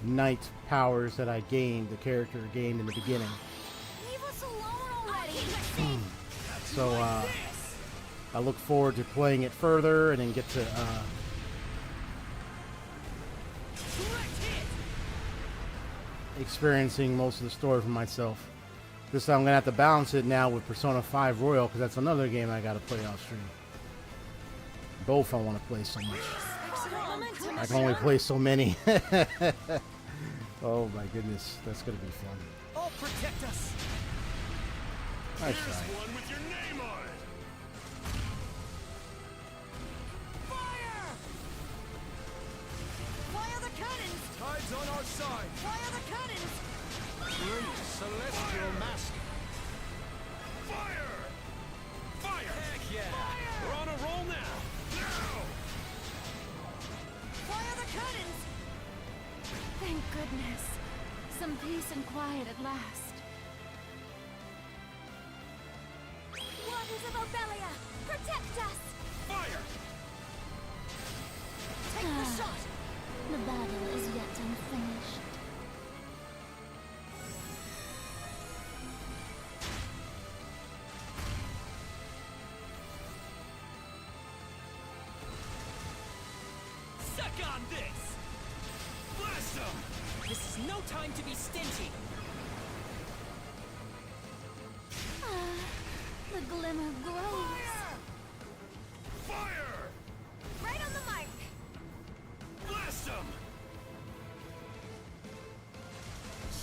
knight powers that I gained, the character gained in the beginning. Leave us alone already. So I look forward to playing it further and then get to experiencing most of the story for myself. This time I'm gonna have to balance it now with Persona 5 Royal, because that's another game I gotta play off stream. Both I want to play so much. Excellent momentum. I can only play so many. Oh my goodness, that's gonna be fun. I'll protect us. Nice Here's try. one with your name on it. Fire! Fire the cannons! Tide's on our side. Fire the cannons! Great celestial master. Fire! Fire! Heck yeah. We're on a roll now. Now! Fire the cannons! Thank goodness. Some peace and quiet at last. Waters of Obelia, protect us! Fire! Take the shot! The battle is yet unfinished. Suck on this. Blast them! This is no time to be stingy. The glimmer grows. Fire! Right on the mark! Blast them!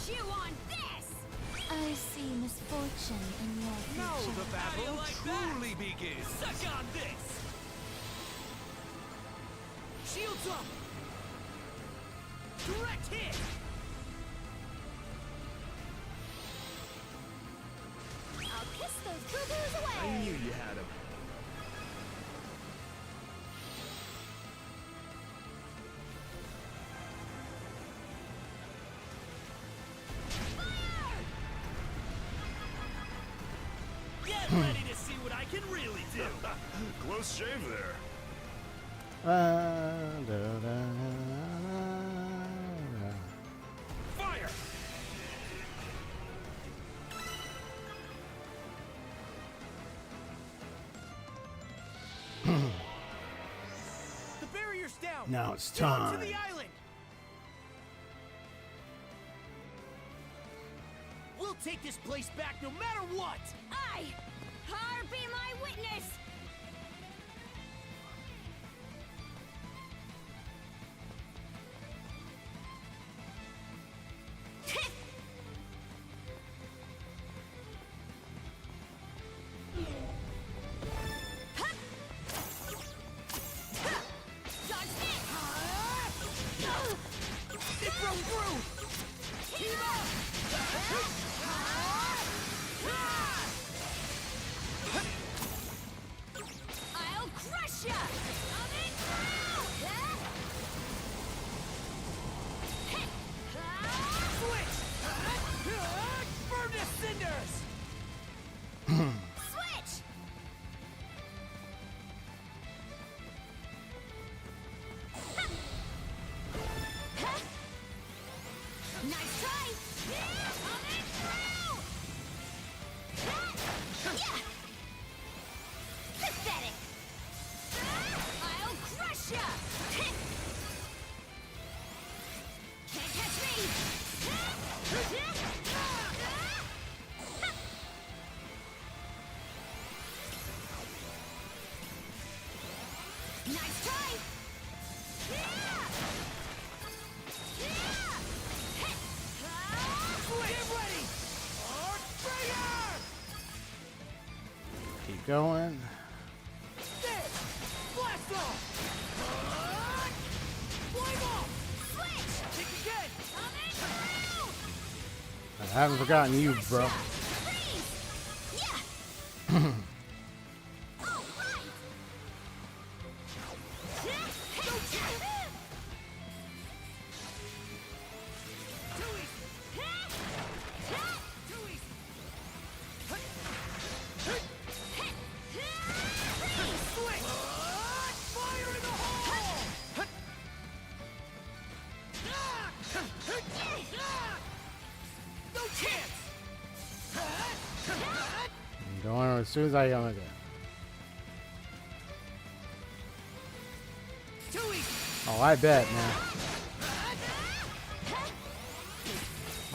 Chew on this! I see misfortune in your Now future. the battle truly begins. Suck on this! Shields up. Direct hit. I'll kiss those boo-boos away! I knew you had him. Get ready to see what I can really do. Close shave there. Da, da, da. Fire! The barrier's down. Now it's Down time. to the island. We'll take this place back no matter what. Aye! Har be my witness! Dodge this! It broke through. Team up! I'll crush ya! Coming through! Switch. Burn to cinders. Switch! Nice try! Coming through! Yeah! Pathetic! I'll crush ya! Can't catch me! Nice try! going. There! Blast off! Flame off! Switch! Kick again! Coming through! I haven't forgotten you, bro. Freeze! Yeah! All right! Too easy! Too easy! Switch! Fire in the hole! No chance! I'm going as soon as I go there. Too easy! Oh, I bet, man.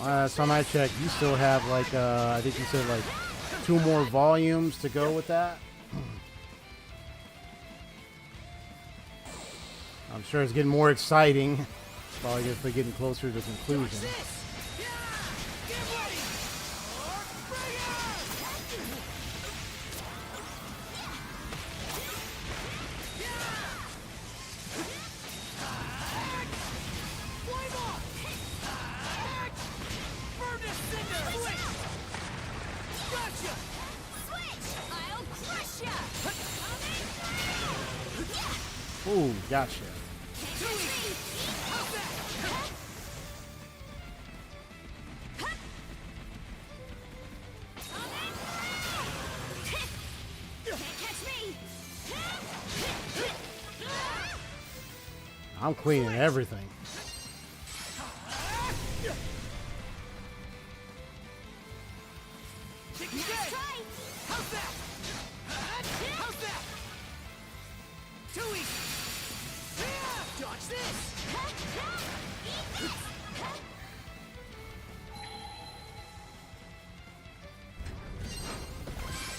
Last time I checked, you still have like, I think you said like 2 more volumes to go with that. I'm sure it's getting more exciting. Probably guess we're getting closer to conclusion. Get ready! Bring it! Flame off! Burn this cinder! Switch! Gotcha! Switch! I'll crush ya! Ooh, gotcha. Too easy! How's that? Can't catch me! I'm cleaning everything. Kick Nice again! try! How's that? How's that? Too easy! Dodge this!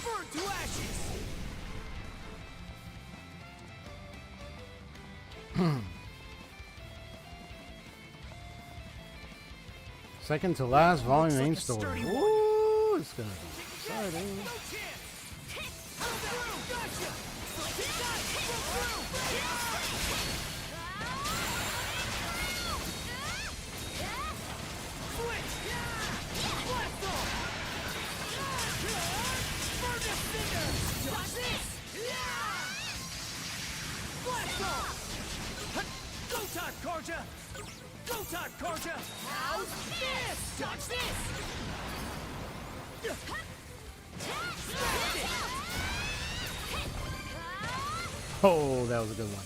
Burn to ashes! Second to last volume main Looks like a story. sturdy one. Ooh, it's gonna be exciting. No chance! How's that? Gotcha! Switch! Blast off! Burn this cinder! Dodge this! Blast off! Go time, Karja! Go time, Karja! How's this? Dodge this! Smash it! Oh, that was a good one.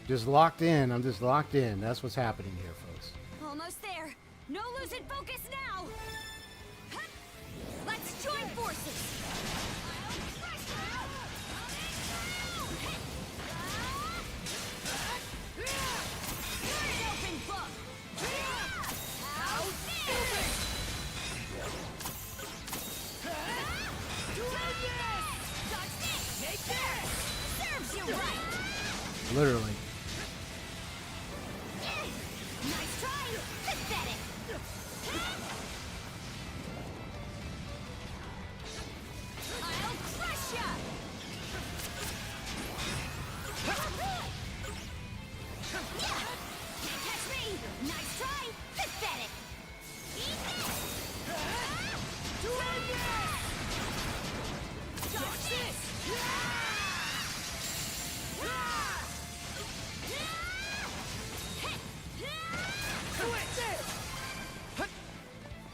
Just locked in. I'm just locked in. That's what's happening here, folks. Almost there. No losing focus now. Let's join forces. You're an open book. How stupid! Dodge this! Take this! Serves you right. Literally. Nice try. Pathetic. I'll crush ya. Can't catch me. Nice try. Pathetic. Eat this. Dodge this.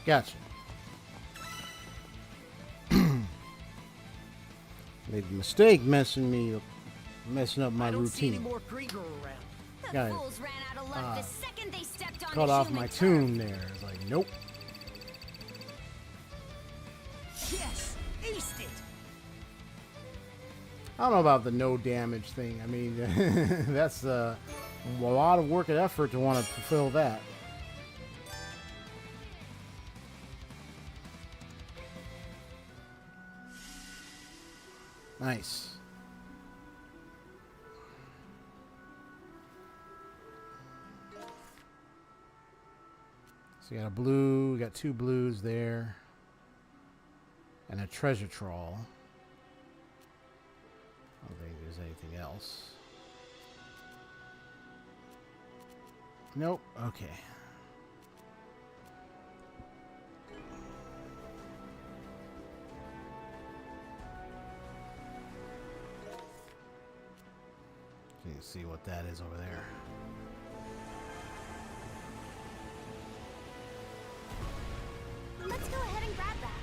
Gotcha. Made a mistake messing up my I don't see any routine. more Griegr around. The Got it. fools ran out of luck the second they stepped on Cut a off human my turf. tune there. It's like, nope. Yes! Aced it! I don't know about the no damage thing. I mean, that's a lot of work and effort to want to fulfill that. Nice. So you got a blue, we got 2 blues there. And a treasure trawl. I don't think there's anything else. Nope. Okay. You can see what that is over there. Let's go ahead and grab that.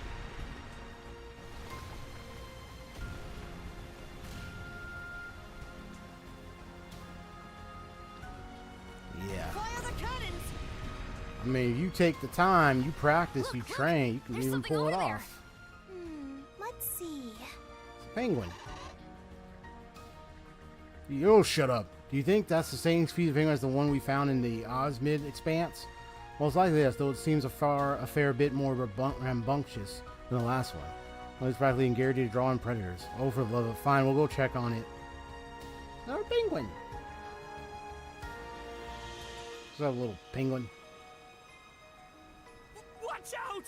Yeah. Fire the cannons! I mean, if you take the time, you practice, you Look, train, you can there's even something pull it over there. off. Let's see. Penguin. You'll shut up. Do you think that's the same species of penguin as the one we found in the Osmid expanse? Well, it's likely yes, though it seems a fair bit more rambunctious than the last one. Well, it's practically guaranteed to draw in predators. Oh, for the love of fine, we'll go check on it. Another penguin. What's up, little penguin? Watch out!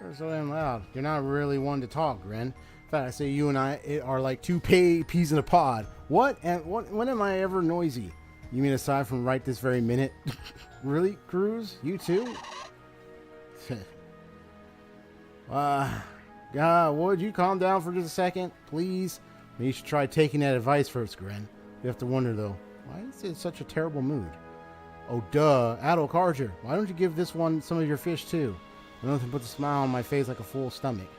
You're so damn loud. You're not really one to talk, Gren. In fact, I say you and I are like two peas in a pod. What? And when am I ever noisy? You mean aside from right this very minute? Really, Cruz? You too? God, would you calm down for just a second, please? Maybe you should try taking that advice first, Gren. You have to wonder, though, why is it in such a terrible mood? Oh, duh. Adol Karja, why don't you give this one some of your fish, too? Nothing puts a smile on my face like a full stomach.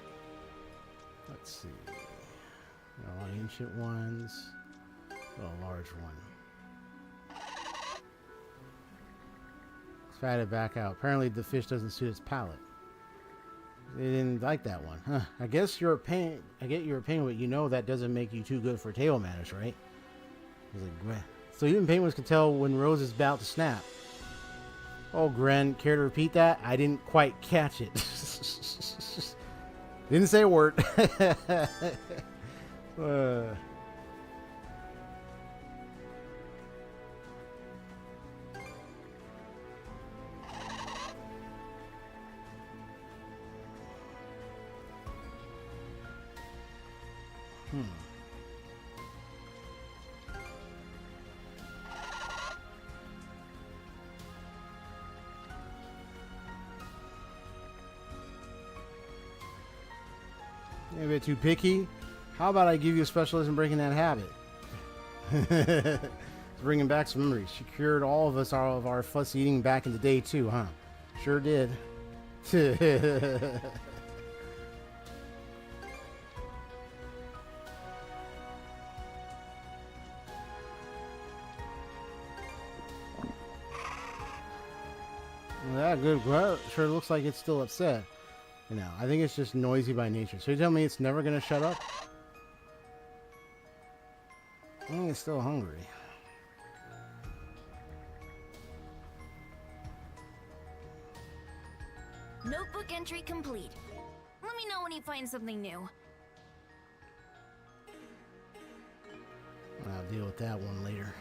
Let's see. A lot of ancient ones. A large one. Let's fat it back out. Apparently the fish doesn't suit its palate. They didn't like that one. Huh. I guess you're a pain. I get your opinion, but you know that doesn't make you too good for table manners, right? He's like, Gren. So even penguins can tell when Rose is about to snap. Oh, Gren, care to repeat that? I didn't quite catch it. Didn't say a word. You're a bit too picky. How about I give you a specialist in breaking that habit? Bringing back some memories. She cured all of us of our fuss eating back in the day too, huh? Sure did. Well, that good. Well, sure looks like it's still upset. You know, I think it's just noisy by nature. So you tell me it's never going to shut up? I think it's still hungry. Notebook entry complete. Let me know when you find something new. I'll deal with that one later.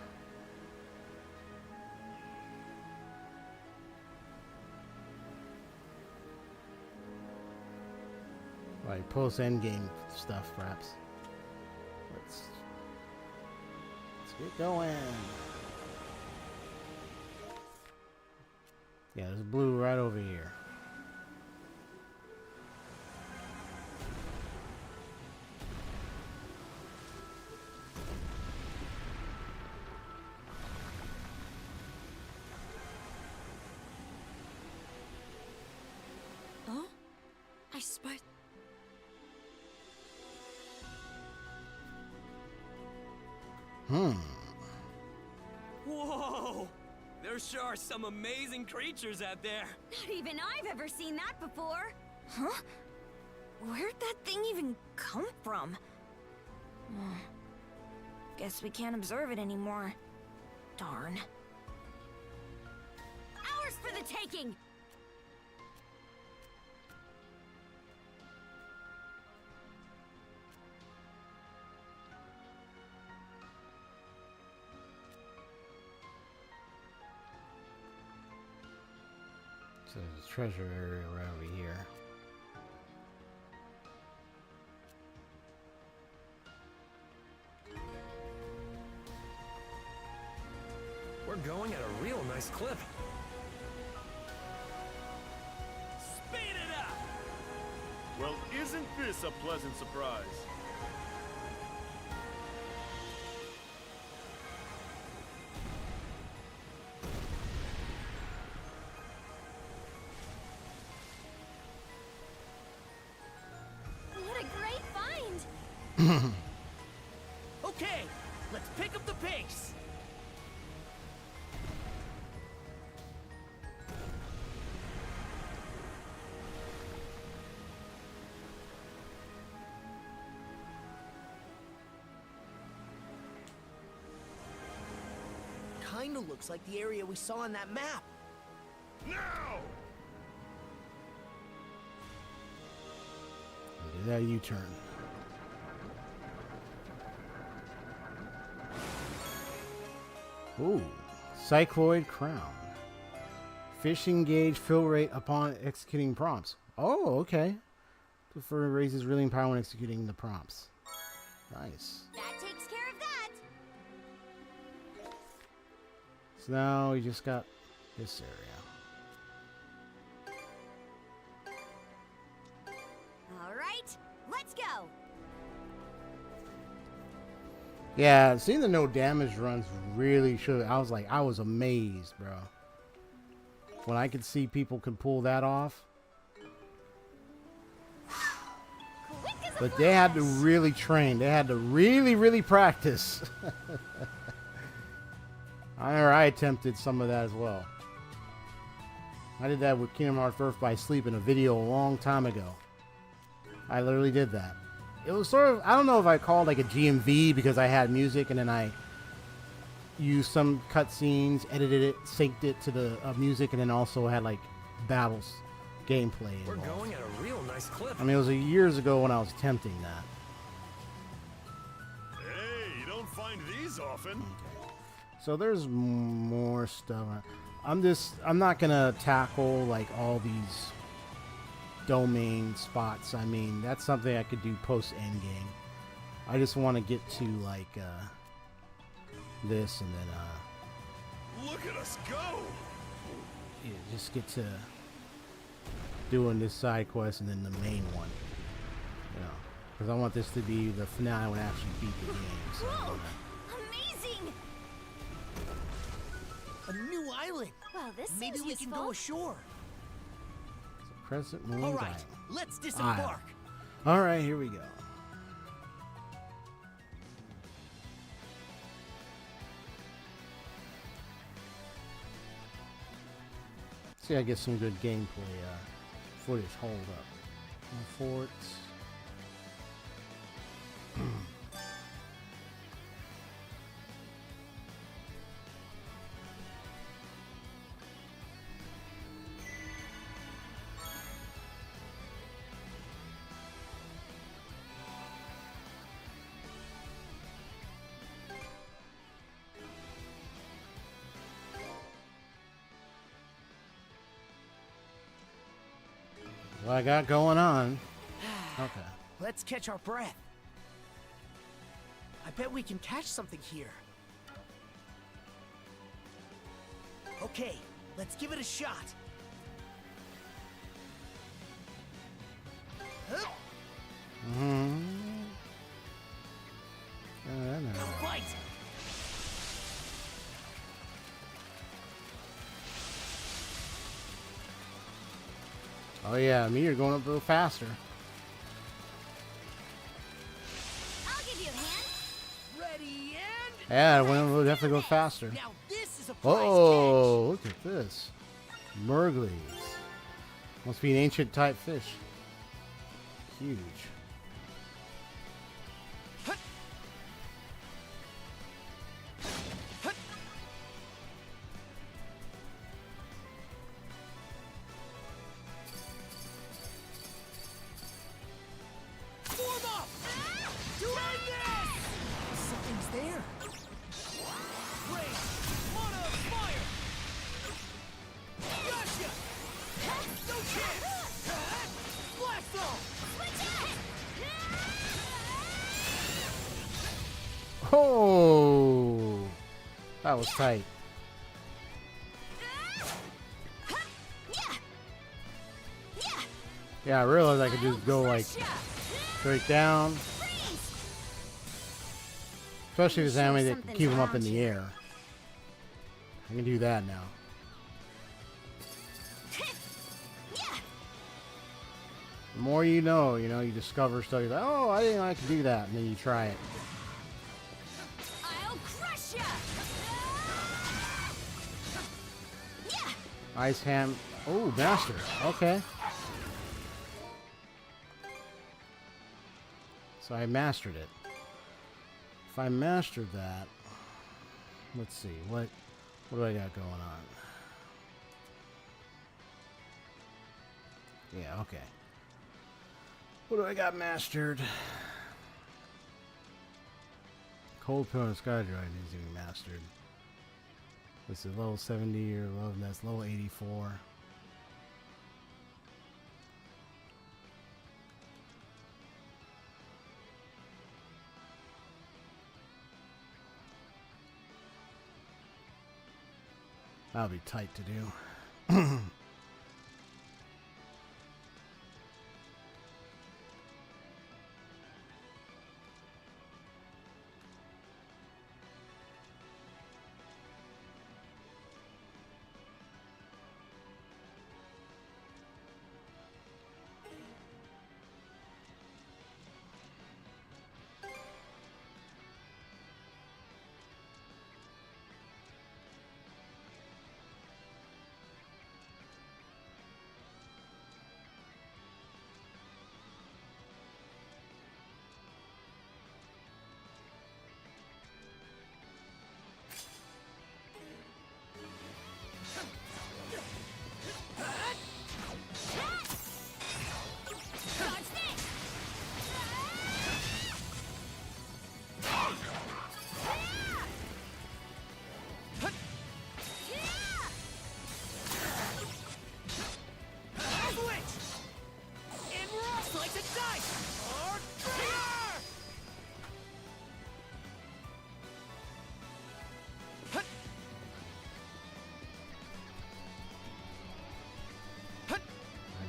Like post-endgame stuff, perhaps. Let's get going. Yeah, there's blue right over here. Oh? I spot. Whoa! There sure are some amazing creatures out there. Not even I've ever seen that before. Huh? Where'd that thing even come from? Guess we can't observe it anymore. Darn. Ours for the taking! So there's a treasure area right over here. We're going at a real nice clip. Speed it up! Well, isn't this a pleasant surprise? What a great find! Okay, let's pick up the pace. Kinda looks like the area we saw on that map. Now! Do that U-turn. Ooh, cycloid crown. Fishing gauge fill rate upon executing prompts. Oh, okay. Prefer raises reeling power when executing the prompts. Nice. That takes care of that! So now we just got this area. Alright, let's go! Yeah, seeing the no damage runs really should. I was amazed, bro. When I could see people could pull that off. Quick as a But they had to flash. really train. They had to really, really practice. I attempted some of that as well. I did that with Kingdom Hearts Birth by Sleep in a video a long time ago. I literally did that. It was sort of, I don't know if I called like a GMV because I had music and then I used some cutscenes, edited it, synced it to the music, and then also had like battles, gameplay We're involved. going at a real nice clip. I mean, it was years ago when I was attempting that. Hey, you don't find these often. So there's more stuff. I'm not gonna tackle like all these domain spots. I mean, that's something I could do post endgame. I just want to get to like this and then Look at us go! yeah, just get to doing this side quest and then the main one. You know, because I want this to be the finale when I actually beat the game. So I Whoa! wanna- Amazing! A new island. Well, this Maybe seems we can useful. go ashore. Crescent Moon All right, Diamond. let's disembark. All right, here we go. See, I get some good gameplay footage. Hold up. Forts. What I got going on. Okay. Let's catch our breath. I bet we can catch something here. Okay, let's give it a shot. Huh? Fight! Oh yeah, me, you're going up a little faster. I'll give you a hand. Ready and Yeah, we'll definitely go faster. now this is a prize Oh, look at this. Mergleys. Must be an ancient type fish. Huge. catch. Form up! Doing this! Something's there. Rain! Mana of fire! Gotcha! Oh, that was tight. Yeah, I realized I could just go like straight down. Especially if it's enemy that can keep them up in the air. I can do that now. The more you know, you discover stuff. You're like, oh, I didn't know I could do that. And then you try it. I'll crush ya! Ice ham. Oh, master. Okay. So I mastered it. If I mastered that, let's see. What do I got going on? Yeah, okay. What do I got mastered? Cold Pill and Skydrive needs to be mastered. This is level 70 or level, that's level 84. That'll be tight to do.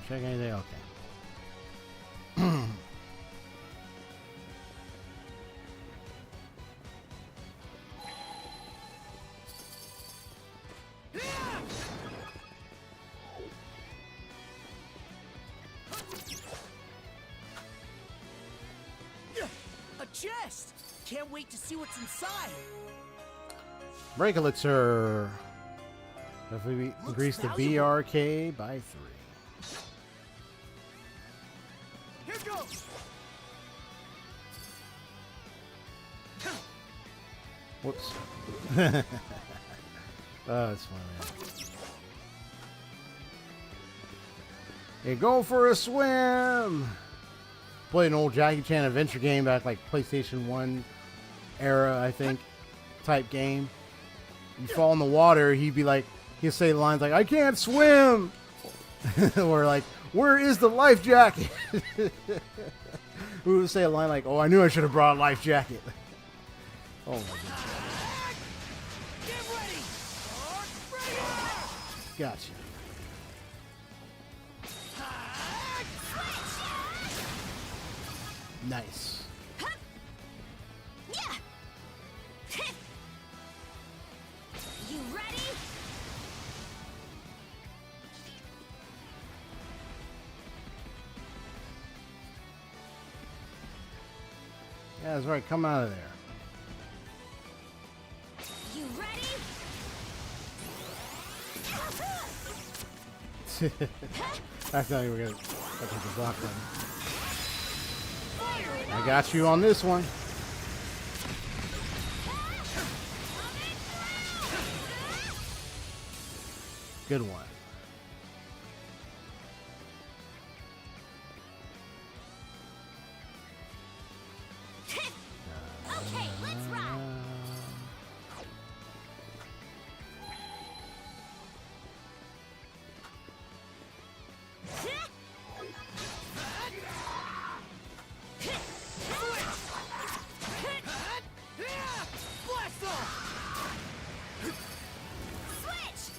Check anything? Okay. A chest! Can't wait to see what's inside. Break elixir. If we increase the BRK by 3. Here goes! Whoops. Oh, that's funny, man. Hey, go for a swim! Played an old Jackie Chan adventure game back like PlayStation 1 era, I think, type game. You fall in the water, he'd say lines like, I can't swim! Or like, where is the life jacket? We would say a line like, oh, I knew I should have brought a life jacket. Oh my goodness. Get ready! Gotcha. Nice. You ready? Yeah, that's right. Come out of there. You ready? That's not even gonna touch the block button. I got you on this one. Good one. Okay, let's rock. Switch!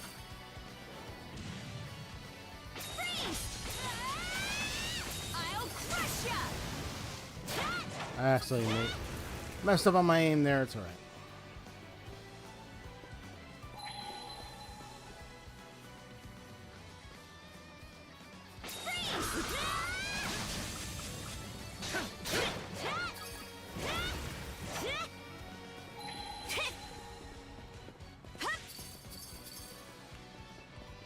Freeze! I'll crush ya! I actually messed up on my aim there. It's alright.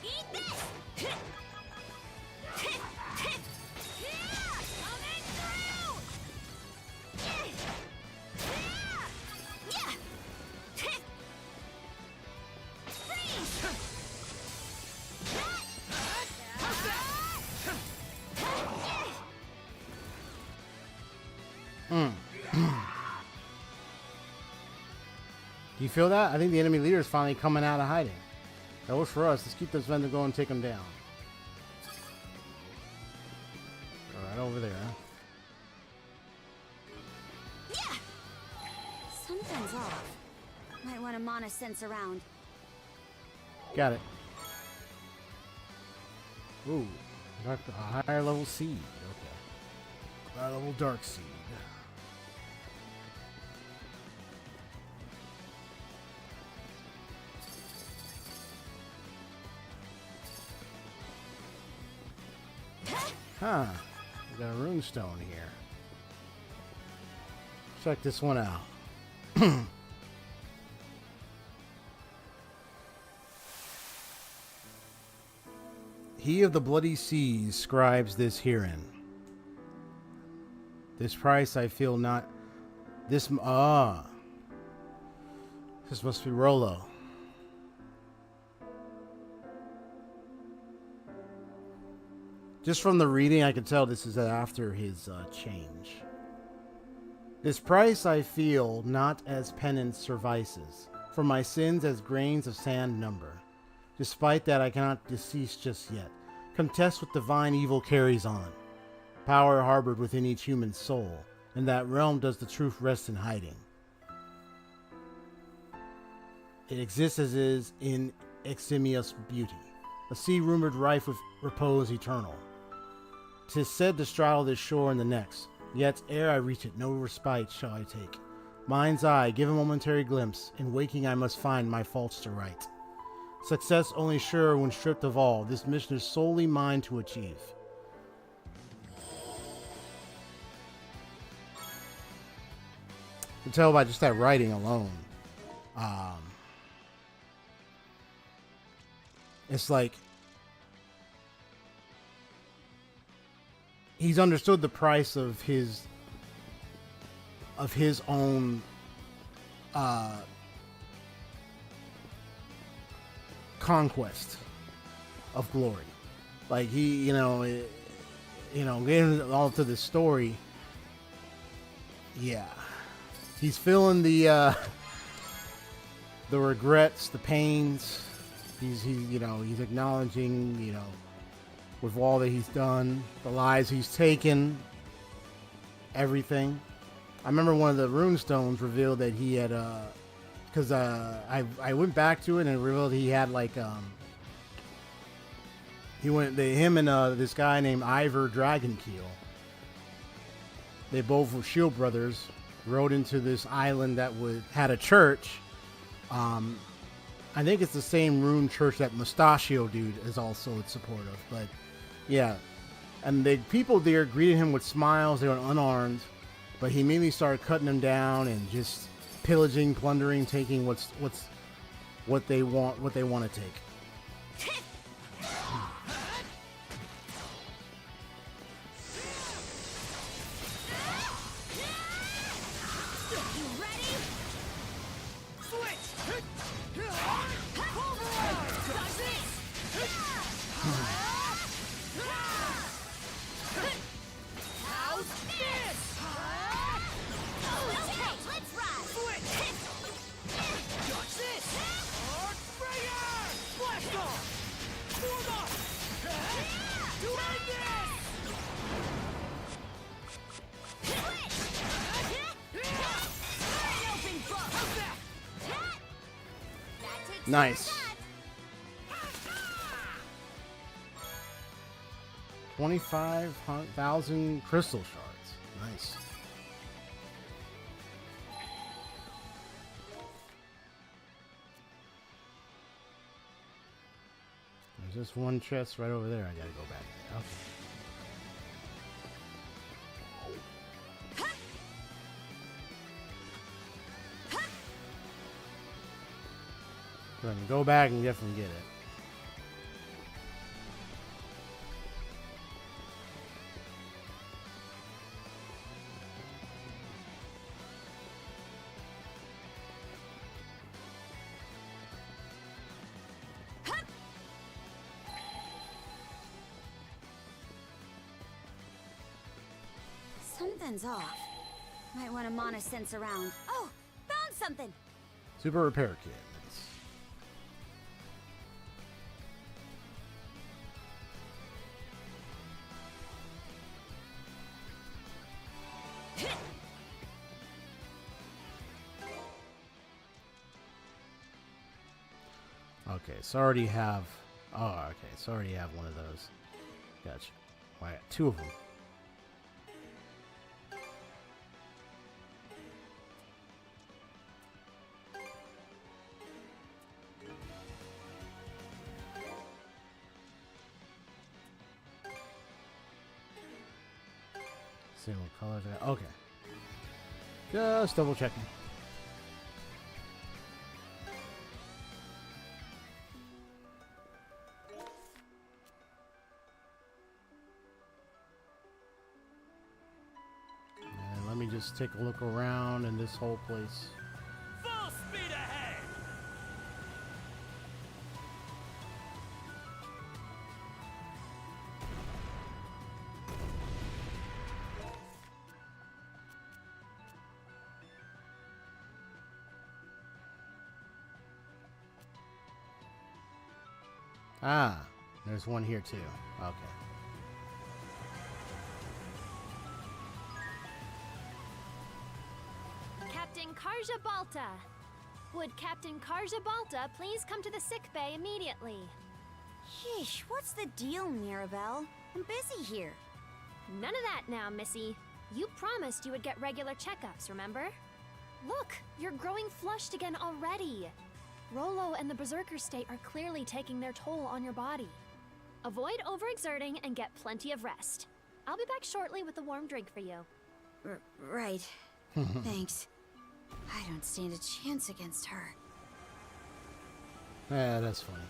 Eat this! Coming through! Do you feel that? I think the enemy leader is finally coming out of hiding. That works for us. Let's keep this vendor going and take him down. All right, over there. Yeah. Something's off. Might want to mana sense around. Got it. Ooh, a higher level seed. Okay. Higher level dark seed. Huh. We got a rune stone here. Check this one out. He of the bloody seas scribes this herein. This price I feel not. This This must be Rollo. Just from the reading, I can tell this is after his change. This price I feel not as penance suffices, for my sins as grains of sand number. Despite that, I cannot decease just yet. Contest with divine evil carries on. Power harbored within each human soul. In that realm does the truth rest in hiding. It exists as is in eximious beauty. A sea rumored rife with repose eternal. 'Tis said to straddle this shore and the next. Yet ere I reach it, no respite shall I take. Mind's eye, give a momentary glimpse. In waking I must find my faults to right. Success only sure when stripped of all. This mission is solely mine to achieve. You can tell by just that writing alone. It's like he's understood the price of his own conquest of glory. Like he, getting all to the story. Yeah, he's feeling the regrets, the pains. He's acknowledging, with all that he's done, the lives he's taken, everything. I remember one of the runestones revealed that he had, because I went back to it and it revealed he had him and this guy named Ivor Dragonkeel. They both were shield brothers, rode into this island that had a church. I think it's the same rune church that Mustachio dude is also in support of, but yeah. And the people there greeted him with smiles. They were unarmed, but he immediately started cutting them down and just pillaging, plundering, taking what they want to take. Nice. 25,000 crystal shards. Nice. There's just one chest right over there. I gotta go back. Okay. So I can go back and definitely get it. Something's off. Might want to mana sense around. Oh, found something. Super repair kit. Nice. Okay, so I already have. Oh, okay, so I already have one of those. Gotcha. Well, I got two of them. See what colors I got. Okay. Just double checking. And let me just take a look around in this whole place. Full speed ahead! Ah, there's one here too. Okay. Captain Karja Balta. Would Captain Karja Balta please come to the sick bay immediately? Yeesh, what's the deal, Mirabelle? I'm busy here. None of that now, Missy. You promised you would get regular checkups, remember? Look, you're growing flushed again already. Rolo and the Berserker state are clearly taking their toll on your body. Avoid overexerting and get plenty of rest. I'll be back shortly with a warm drink for you. Right. Thanks. I don't stand a chance against her. Yeah, that's funny.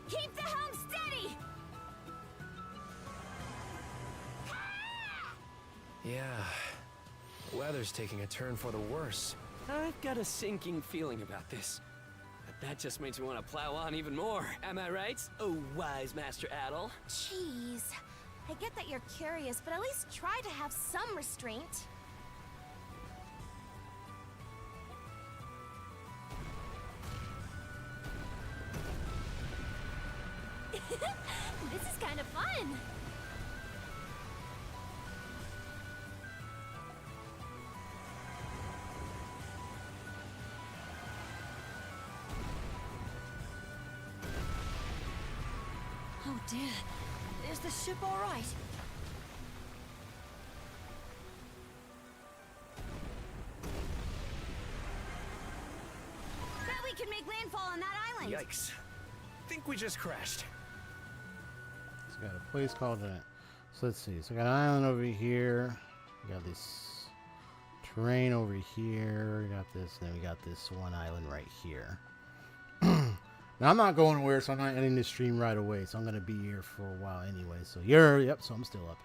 Keep the helm steady! Yeah, weather's taking a turn for the worse. I've got a sinking feeling about this. But that just makes me want to plow on even more. Am I right? Oh, wise Master Adol. Jeez. I get that you're curious, but at least try to have some restraint. This is kind of fun. Oh dear. Is the ship all right? Bet we can make landfall on that island. Yikes. Think we just crashed. It's got a place called that. So let's see. So I got an island over here. We got this terrain over here. We got this. Then we got this one island right here. Now I'm not going anywhere, so I'm not ending this stream right away. So I'm gonna be here for a while anyway. So yep. So I'm still up.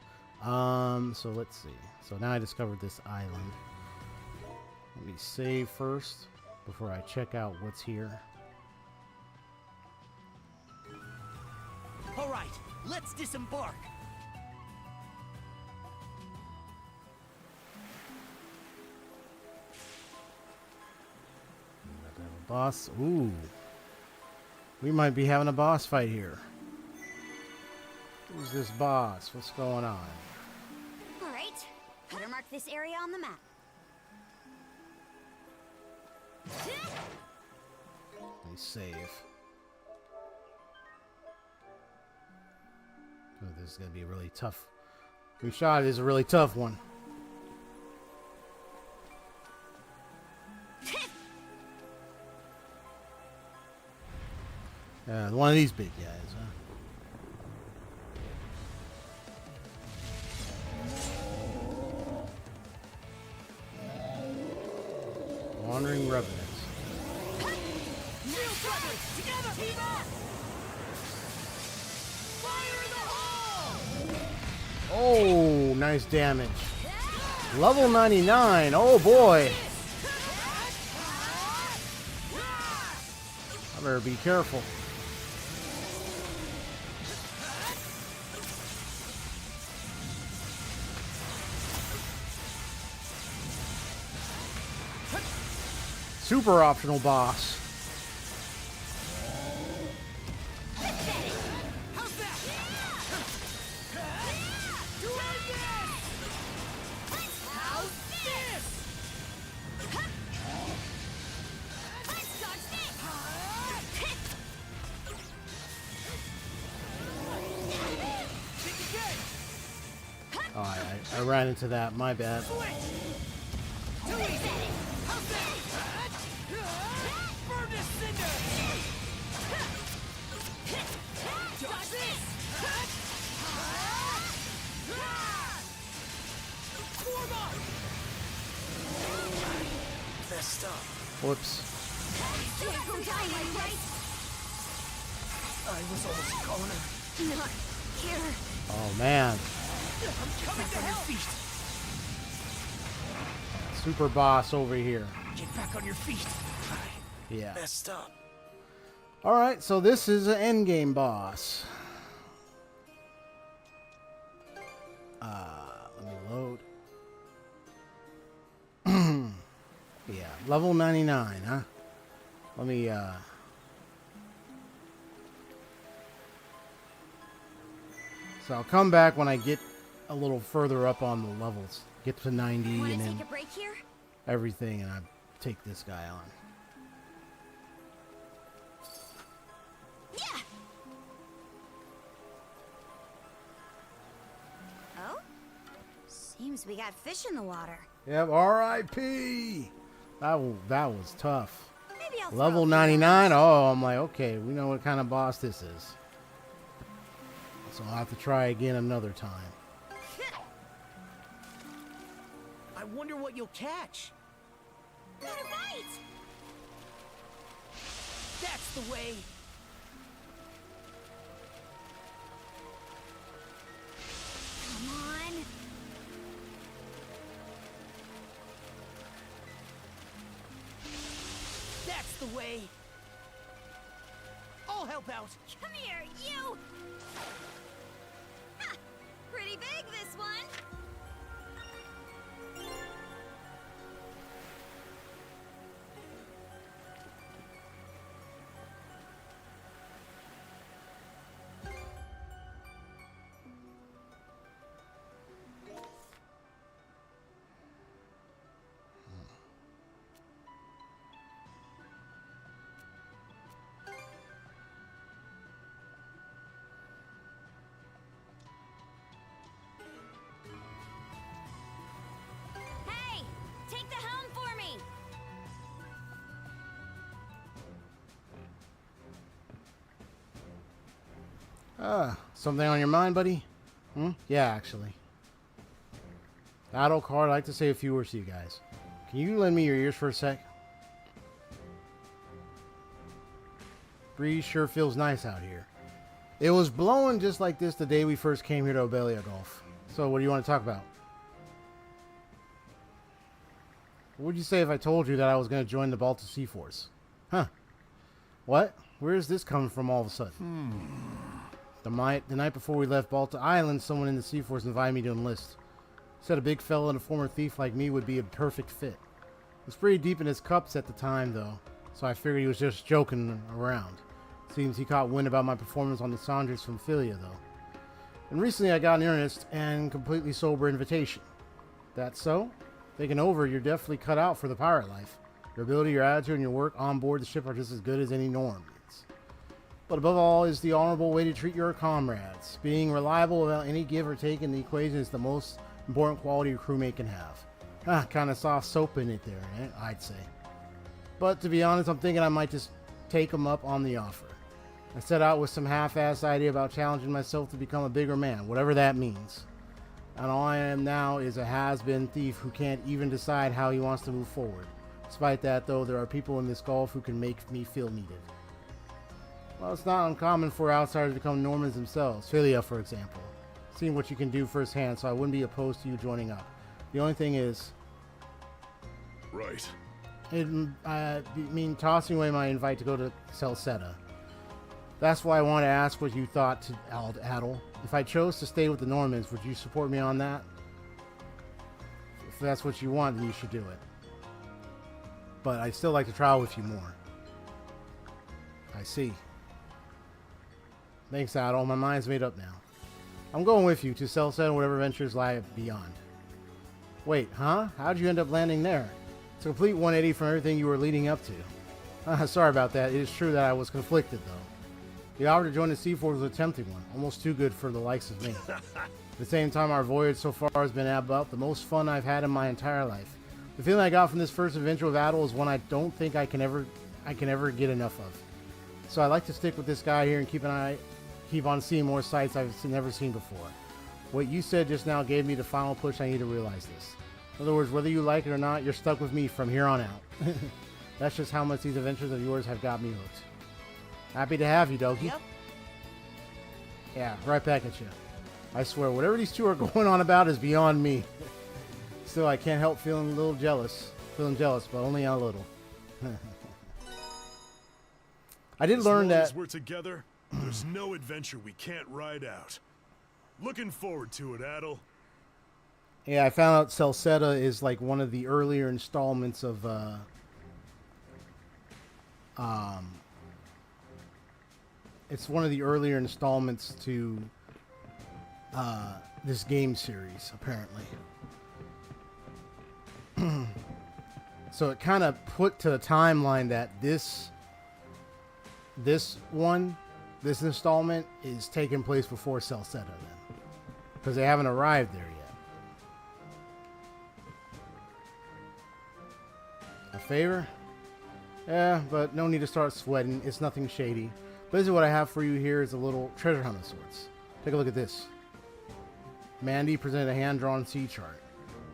So let's see. So now I discovered this island. Let me save first before I check out what's here. All right, let's disembark. Boss. Ooh. We might be having a boss fight here. Who's this boss? What's going on? Alright, better mark this area on the map. Let me save. Oh, this is going to be a really tough. We shot is a really tough one. One of these big guys, huh? Wandering revenants. Together, team up! Fire in the hole! Oh, nice damage. Level 99. Oh boy. I better be careful. Super optional boss. Oh, I ran into that. My bad. Whoops. I was almost a goner. Not here. Oh man. I'm coming to help. Super boss over here. Get back on your feet. Yeah. Messed up. Alright, so this is an endgame boss. Let me load. Yeah, level 99, huh? Let me, So I'll come back when I get a little further up on the levels. Get to 90 Wanna and take then a break here? everything, and I take this guy on. Yeah. Oh? Seems we got fish in the water. Yep, R.I.P. That was tough. Maybe I'll throw Level a few 99. ones. Oh, I'm like, okay, we know what kind of boss this is. So I'll have to try again another time. I wonder what you'll catch. Got a bite! That's the way. Come on. That's the way. I'll help out. Come here, you! Ha! Pretty big, this one. Hey! Take the helm for me! Something on your mind, buddy? Yeah, actually. Adol Card, I'd like to say a few words to you guys. Can you lend me your ears for a sec? Breeze sure feels nice out here. It was blowing just like this the day we first came here to Obelia Gulf. So what do you want to talk about? What would you say if I told you that I was going to join the Baltic Sea Force? Huh. What? Where is this coming from all of a sudden? The night before we left Baltic Island, someone in the Sea Force invited me to enlist. Said a big fella and a former thief like me would be a perfect fit. It was pretty deep in his cups at the time, though, so I figured he was just joking around. Seems he caught wind about my performance on the Saunders from Philia, though. And recently I got an earnest and completely sober invitation. That so? Thinking over, you're definitely cut out for the pirate life. Your ability, your attitude, and your work on board the ship are just as good as any Normans. But above all is the honorable way to treat your comrades. Being reliable without any give or take in the equation is the most important quality a crewmate can have. Kind of soft soap in it there, eh? I'd say. But to be honest, I'm thinking I might just take him up on the offer. I set out with some half-assed idea about challenging myself to become a bigger man, whatever that means. And all I am now is a has-been thief who can't even decide how he wants to move forward. Despite that, though, there are people in this Gulf who can make me feel needed. Well, it's not uncommon for outsiders to become Normans themselves. Philia, for example. Seeing what you can do firsthand, so I wouldn't be opposed to you joining up. The only thing is... Right. I mean, tossing away my invite to go to Celceta. That's why I want to ask what you thought to Adol. If I chose to stay with the Normans, would you support me on that? If that's what you want, then you should do it. But I'd still like to travel with you more. I see. Thanks, Adol. My mind's made up now. I'm going with you to Celceta and whatever ventures lie beyond. Wait, huh? How'd you end up landing there? It's a complete 180 from everything you were leading up to. Sorry about that. It is true that I was conflicted, though. The offer to join the Sea Force was a tempting one, almost too good for the likes of me. At the same time, our voyage so far has been about the most fun I've had in my entire life. The feeling I got from this first adventure with Adol is one I don't think I can ever get enough of. So I like to stick with this guy here and keep on seeing more sights I've never seen before. What you said just now gave me the final push I need to realize this. In other words, whether you like it or not, you're stuck with me from here on out. That's just how much these adventures of yours have got me hooked. Happy to have you, Doki. Yep. Yeah, right back at you. I swear, whatever these two are going on about is beyond me. Still, I can't help feeling a little jealous. Feeling jealous, but only a little. I did learn that... As we're together, there's no adventure we can't ride out. Looking forward to it, Adol. Yeah, I found out Celceta is like one of the earlier installments of it's one of the earlier installments to this game series, apparently. So it kind of put to the timeline that this installment is taking place before Celceta then, because they haven't arrived there yet. A favor? Yeah, but no need to start sweating. It's nothing shady. Basically what I have for you here is a little treasure hunt of sorts. Take a look at this. Mandy presented a hand-drawn sea chart.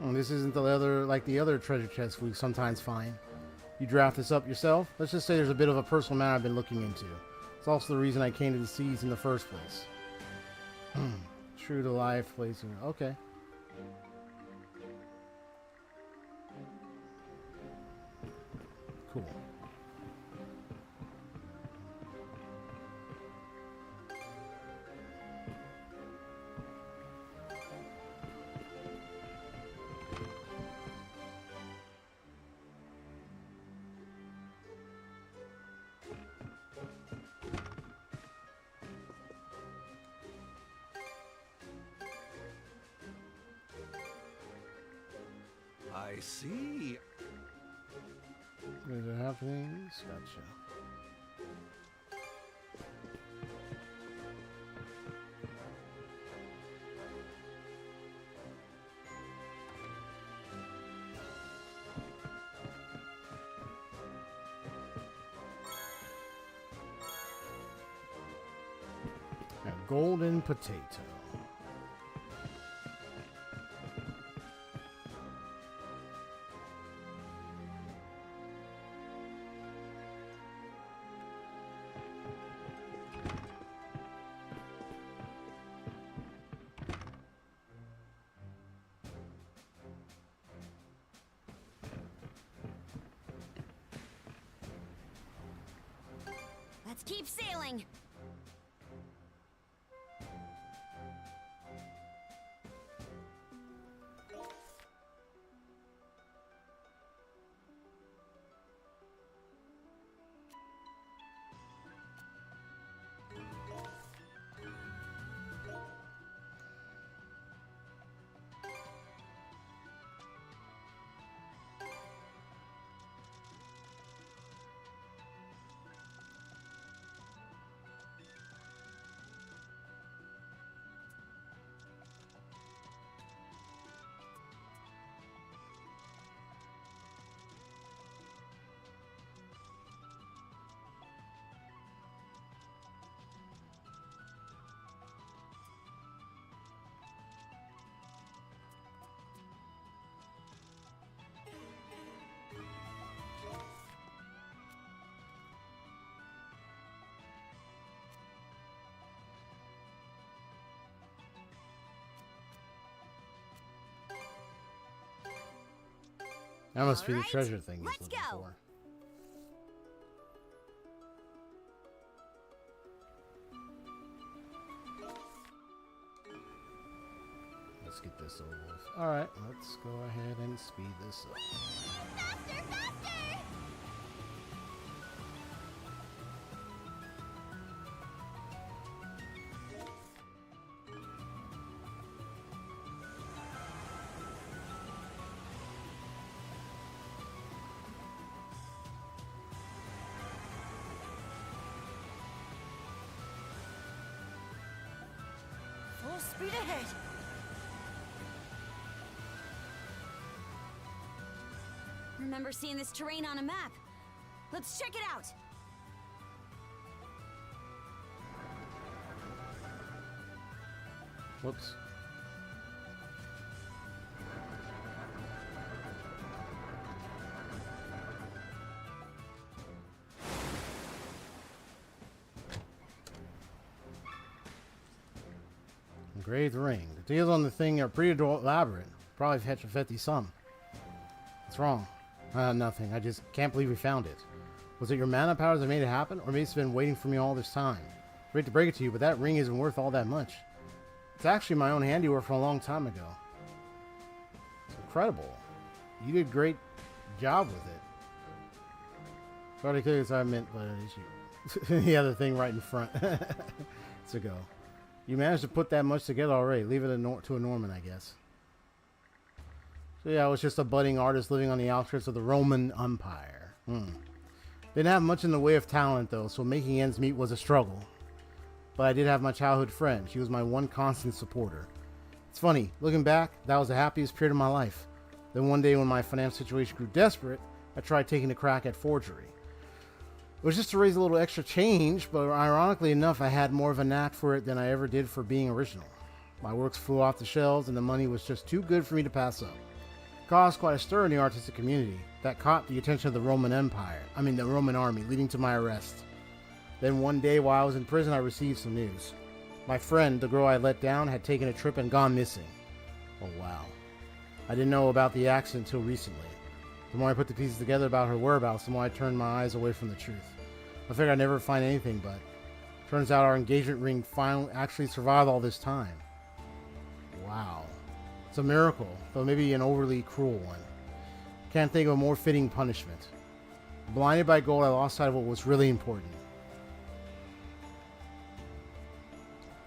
This isn't the other treasure chests we sometimes find. You draft this up yourself? Let's just say there's a bit of a personal matter I've been looking into. It's also the reason I came to the seas in the first place. True to life, place. Okay. Cool. I see. Is it happening? Gotcha. A golden potato. Let's keep sailing. That must be the Alright, treasure thing he's let's looking go. for. Let's get this over with. Alright, let's go ahead and speed this up. Faster, faster! Full speed ahead. Remember seeing this terrain on a map. Let's check it out. Whoops. Engraved ring. The details on the thing are pretty elaborate. Probably fetch a 50 some. What's wrong? Nothing. I just can't believe we found it. Was it your mana powers that made it happen? Or maybe it's been waiting for me all this time? Great to break it to you, but that ring isn't worth all that much. It's actually my own handiwork from a long time ago. It's incredible. You did a great job with it. Sorry to kill you as I meant, but the other thing right in front. It's a go. You managed to put that much together already. Leave it to a Norman, I guess. So yeah, I was just a budding artist living on the outskirts of the Roman Empire. Didn't have much in the way of talent, though, so making ends meet was a struggle. But I did have my childhood friend. She was my one constant supporter. It's funny, looking back, that was the happiest period of my life. Then one day when my financial situation grew desperate, I tried taking a crack at forgery. It was just to raise a little extra change, but ironically enough, I had more of a knack for it than I ever did for being original. My works flew off the shelves, and the money was just too good for me to pass up. It caused quite a stir in the artistic community that caught the attention of the Roman army, leading to my arrest. Then one day while I was in prison, I received some news. My friend, the girl I let down, had taken a trip and gone missing. Oh wow. I didn't know about the accident until recently. The more I put the pieces together about her whereabouts, the more I turned my eyes away from the truth. I figured I'd never find anything, but turns out our engagement ring finally actually survived all this time. Wow. It's a miracle, though maybe an overly cruel one. Can't think of a more fitting punishment. Blinded by gold, I lost sight of what was really important.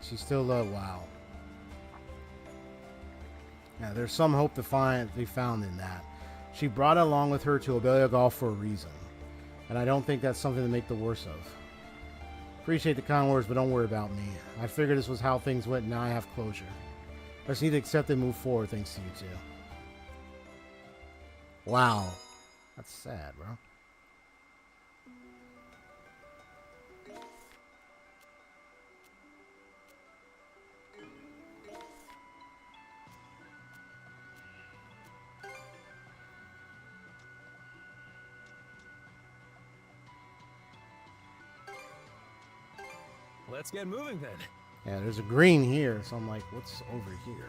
She's still wow. Yeah, there's some hope to be found in that. She brought it along with her to Obelia Gulf for a reason, and I don't think that's something to make the worse of. Appreciate the kind words, but don't worry about me. I figured this was how things went, and now I have closure. I just need to accept and move forward thanks to you two. Wow. That's sad, bro. Let's get moving then. Yeah, there's a green here, so I'm like, what's over here?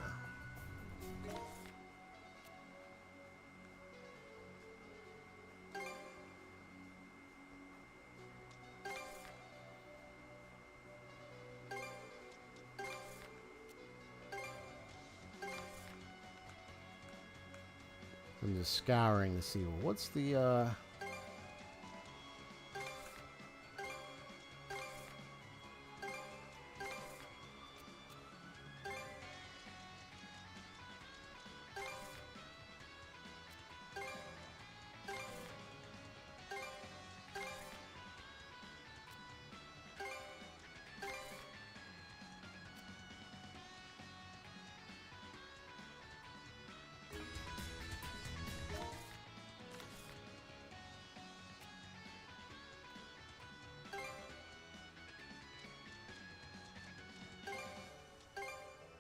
I'm just scouring to see what's the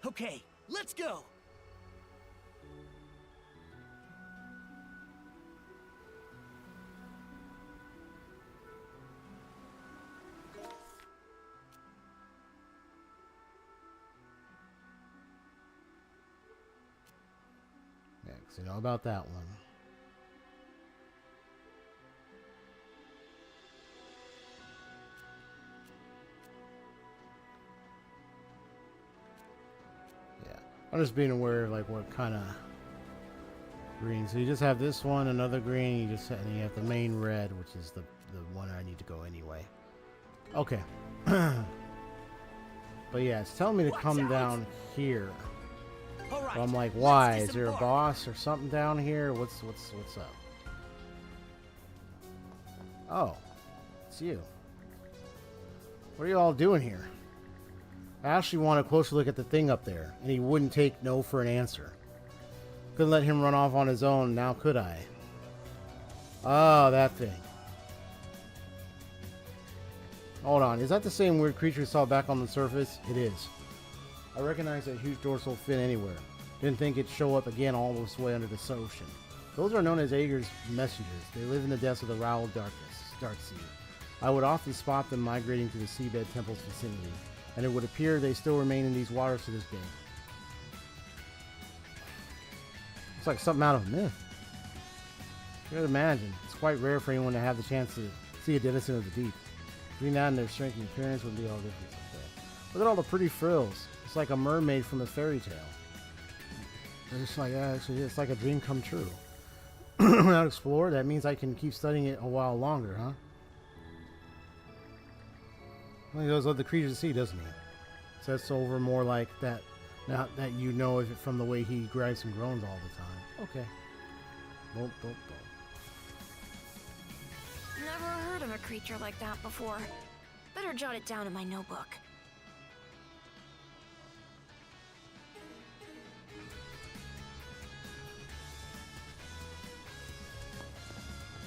Okay, let's go! Yeah, 'cause you know about that one. I'm just being aware of like what kind of green. So you just have this one, another green. You have the main red, which is the one I need to go anyway. Okay. But yeah, it's telling me to come down here. All right, So I'm like, why? let's Is there a disembark. boss or something down here? What's up? Oh, it's you. What are you all doing here? I actually want a closer look at the thing up there, and he wouldn't take no for an answer. Couldn't let him run off on his own, now could I? Oh, that thing. Hold on, is that the same weird creature we saw back on the surface? It is. I recognize that huge dorsal fin anywhere. Didn't think it'd show up again all this way under the ocean. Those are known as Ager's messengers. They live in the depths of the Raoul Dark Sea. I would often spot them migrating to the seabed temple's vicinity, and it would appear they still remain in these waters to this day. It's like something out of a myth. You could imagine. It's quite rare for anyone to have the chance to see a denizen of the deep. Between that and their striking appearance would be all different someday. Look at all the pretty frills. It's like a mermaid from a fairy tale. It's just like, actually, it's like a dream come true. When I explore, that means I can keep studying it a while longer, huh? Well, he knows what the creatures see, doesn't he? So that's over more like that. Not that you know it from the way he grunts and groans all the time. Okay. Boom, boom, boom. Never heard of a creature like that before. Better jot it down in my notebook.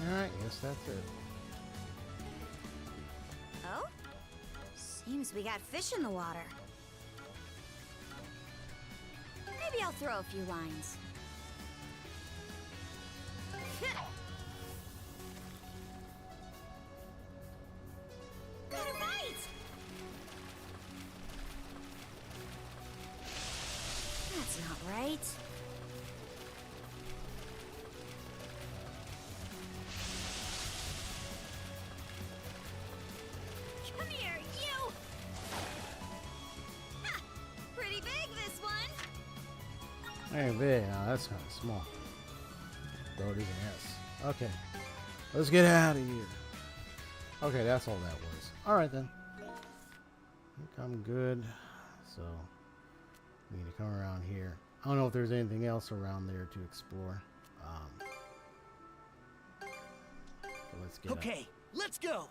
Alright, guess that's it. Oh? Seems we got fish in the water. Maybe I'll throw a few lines. Got it right! That's not right. Come here, you! Ha! Pretty big, this one! Hey, big. Oh, that's kind of small. Though it is an S. Okay. Let's get out of here. Okay, that's all that was. Alright then. I think I'm good. So, we need to come around here. I don't know if there's anything else around there to explore. So let's get Okay, up. let's go.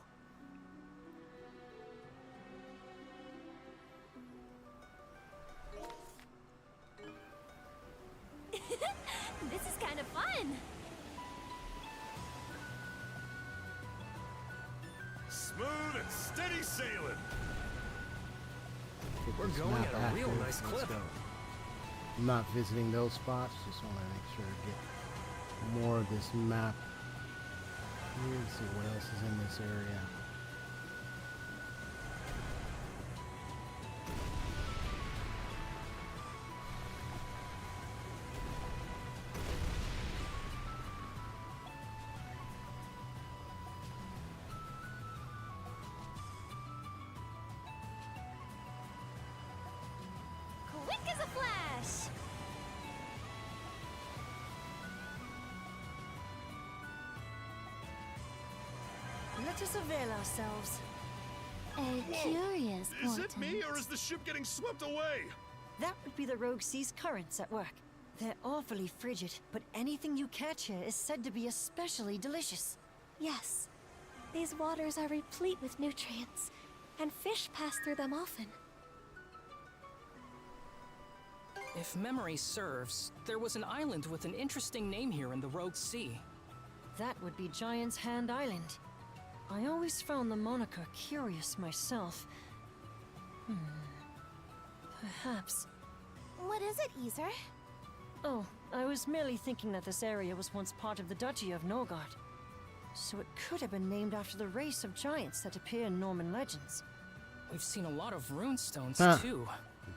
This is kind of fun. Smooth and steady sailing. Get We're this going map at a active. real nice Let's clip. go. I'm not visiting those spots. Just want to make sure to get more of this map. Let's see what else is in this area. Quick as a flash. Let us avail ourselves. A curious Is it me, or is the ship getting swept away? That would be the rogue sea's currents at work. They're awfully frigid, but anything you catch here is said to be especially delicious. Yes. These waters are replete with nutrients, and fish pass through them often. If memory serves, there was an island with an interesting name here in the Rogue Sea. That would be Giant's Hand Island. I always found the moniker curious myself. Perhaps. What is it, Ys? Oh, I was merely thinking that this area was once part of the Duchy of Norgard. So it could have been named after the race of giants that appear in Norman legends. We've seen a lot of rune stones, Huh. too.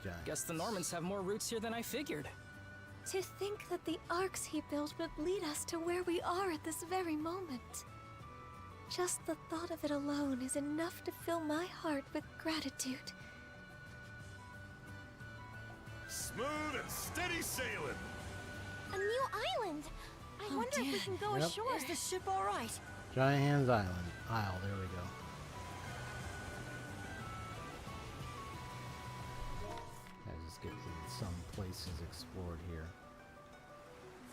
Giants. Guess the Normans have more roots here than I figured. To think that the arcs he built would lead us to where we are at this very moment. Just the thought of it alone is enough to fill my heart with gratitude. Smooth Smooth and steady sailing. A new island! I wonder if we can go Yep. ashore. Is the ship all right? Giant Hands Island. Isle, there we go. Let's just get some places explored here.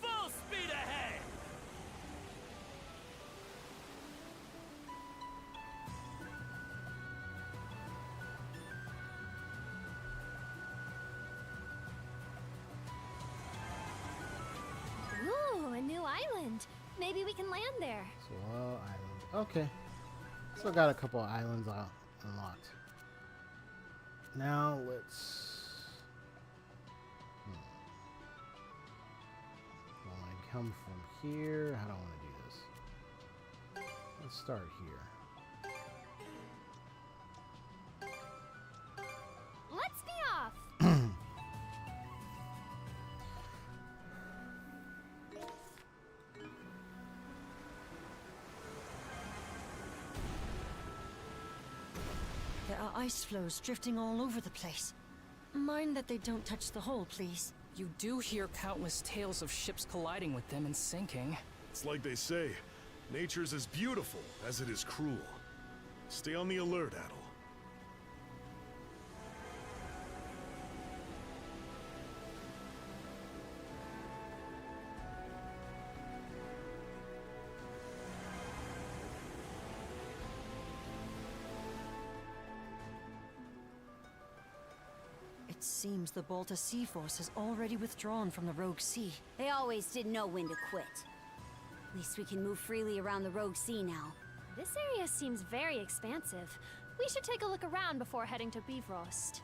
Full speed ahead! Ooh, a new island. Maybe we can land there. Swallow Island. Okay. Still got a couple of islands unlocked. Now let's. I want to come from here. How do I want to do this? Let's start here. Let's be off! There are ice floes drifting all over the place. Mind that they don't touch the hull, please. You do hear countless tales of ships colliding with them and sinking. It's like they say, nature's as beautiful as it is cruel. Stay on the alert, Adol. It seems the Balta Sea Force has already withdrawn from the Rogue Sea. They always did know when to quit. At least we can move freely around the Rogue Sea now. This area seems very expansive. We should take a look around before heading to Bifrost.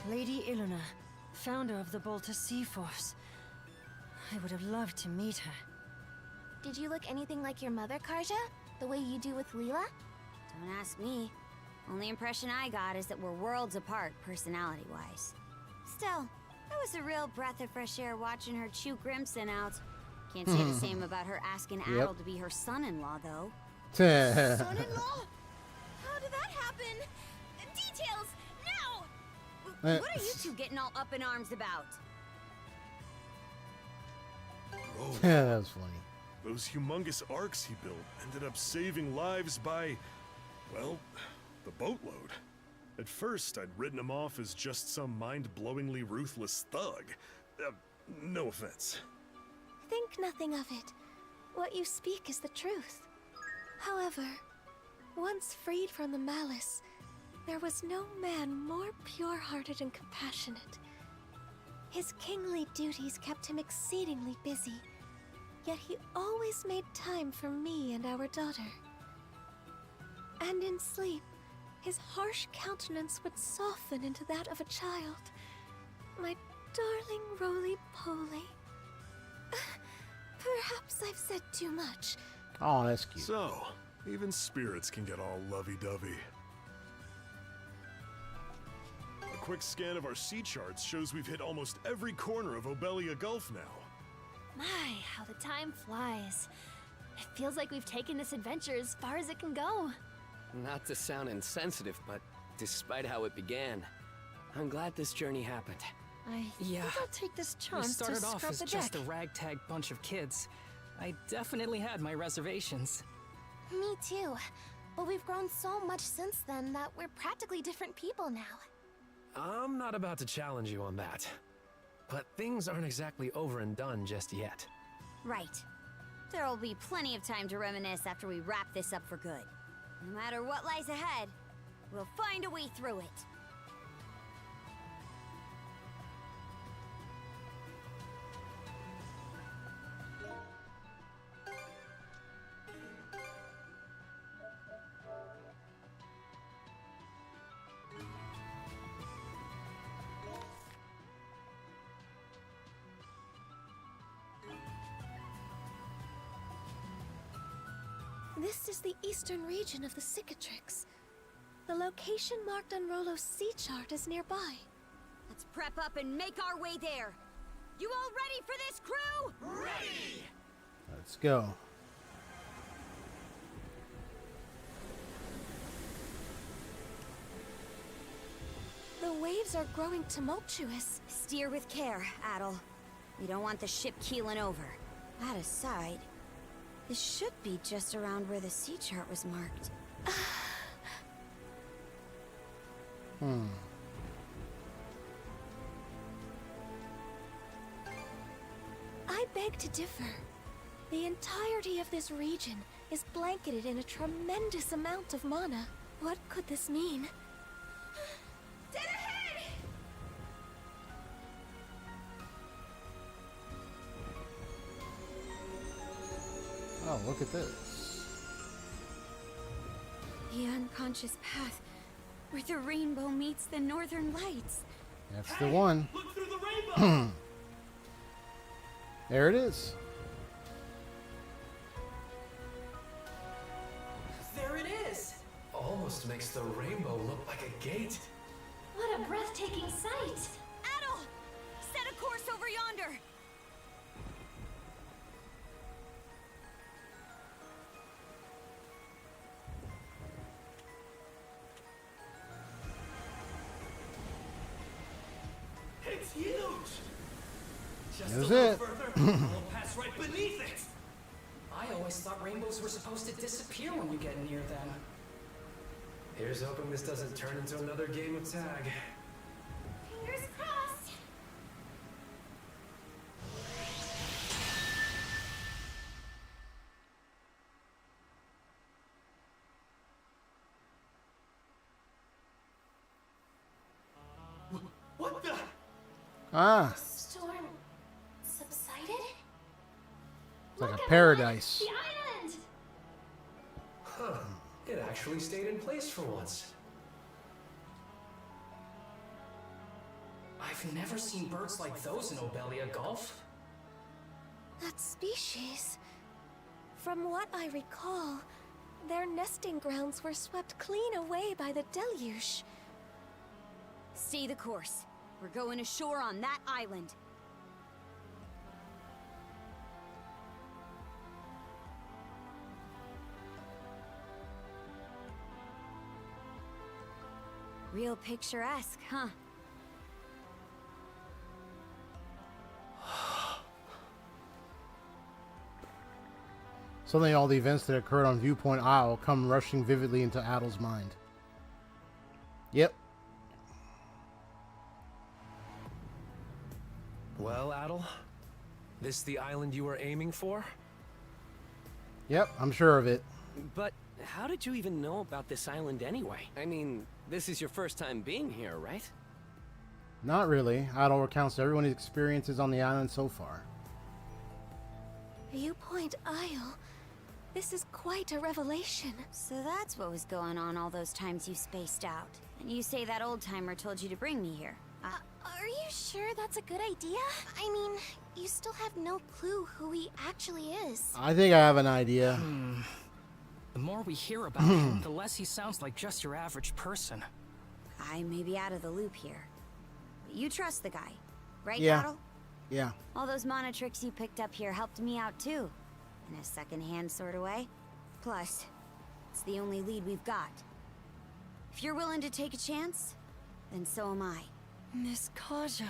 Lady Iluna, founder of the Balta Sea Force. I would have loved to meet her. Did you look anything like your mother, Karja? The way you do with Leela? Don't ask me. Only impression I got is that we're worlds apart, personality-wise. Still, that was a real breath of fresh air watching her chew Grimson out. Can't say the same about her asking Adol to be her son-in-law, though. Son-in-law? How did that happen? Details, now! What are you two getting all up in arms about? Yeah, that was funny. Those humongous arcs he built ended up saving lives by, well, the boatload. At first, I'd written him off as just some mind-blowingly ruthless thug. No offense. Think nothing of it. What you speak is the truth. However, once freed from the malice, there was no man more pure-hearted and compassionate. His kingly duties kept him exceedingly busy, yet he always made time for me and our daughter. And in sleep, his harsh countenance would soften into that of a child. My darling roly-poly. Perhaps I've said too much. Oh, that's cute. So, even spirits can get all lovey-dovey. A quick scan of our sea charts shows we've hit almost every corner of Obelia Gulf now. My, how the time flies. It feels like we've taken this adventure as far as it can go. Not to sound insensitive, but despite how it began, I'm glad this journey happened. I Yeah. think I'll take this We chance to started off scrub as the just deck. a ragtag bunch of kids. I definitely had my reservations. Me too. But we've grown so much since then that we're practically different people now. I'm not about to challenge you on that. But things aren't exactly over and done just yet. Right. There'll be plenty of time to reminisce after we wrap this up for good. No matter what lies ahead, we'll find a way through it. This is the eastern region of the Cicatrix. The location marked on Rolo's sea chart is nearby. Let's prep up and make our way there. You all ready for this, crew? Ready! Let's go. are growing tumultuous. Steer with care, Adol. We don't want the ship keeling over. That aside, this should be just around where the sea chart was marked. I beg to differ. The entirety of this region is blanketed in a tremendous amount of mana. What could this mean? Dead ahead! Oh, look at this. The unconscious path where the rainbow meets the northern lights. That's the one. Look through the rainbow! There it is. There it is! Almost makes the rainbow look like a gate. What a breathtaking sight! Adol! Set a course over yonder! It's huge! Just There's a little it. further, we'll pass right beneath it! I always thought rainbows were supposed to disappear when you get near them. Here's hoping this doesn't turn into another game of tag. Fingers crossed! What the? Ah, Storm subsided? it's like Look, a everyone! paradise. The island! Huh. It actually stayed in place for once. I've never seen birds like those in Obelia Gulf. That species. From what I recall, their nesting grounds were swept clean away by the deluge. Stay the course. We're going ashore on that island. Real picturesque, huh? Suddenly all the events that occurred on Viewpoint Isle come rushing vividly into Adol's mind. Yep. Well, Adol, this the island you were aiming for? Yep, I'm sure of it. But how did you even know about this island anyway? I mean, this is your first time being here, right? Not really. Adol recounts everyone's experiences on the island so far. Viewpoint Isle. This is quite a revelation. So that's what was going on all those times you spaced out. And you say that old-timer told you to bring me here. Are you sure that's a good idea? I mean, you still have no clue who he actually is. I think I have an idea. The more we hear about him, the less he sounds like just your average person. I may be out of the loop here. But you trust the guy, right, Yeah. Adol? Yeah. All those mana tricks you picked up here helped me out too. In a second-hand sort of way. Plus, it's the only lead we've got. If you're willing to take a chance, then so am I. Miss Karja.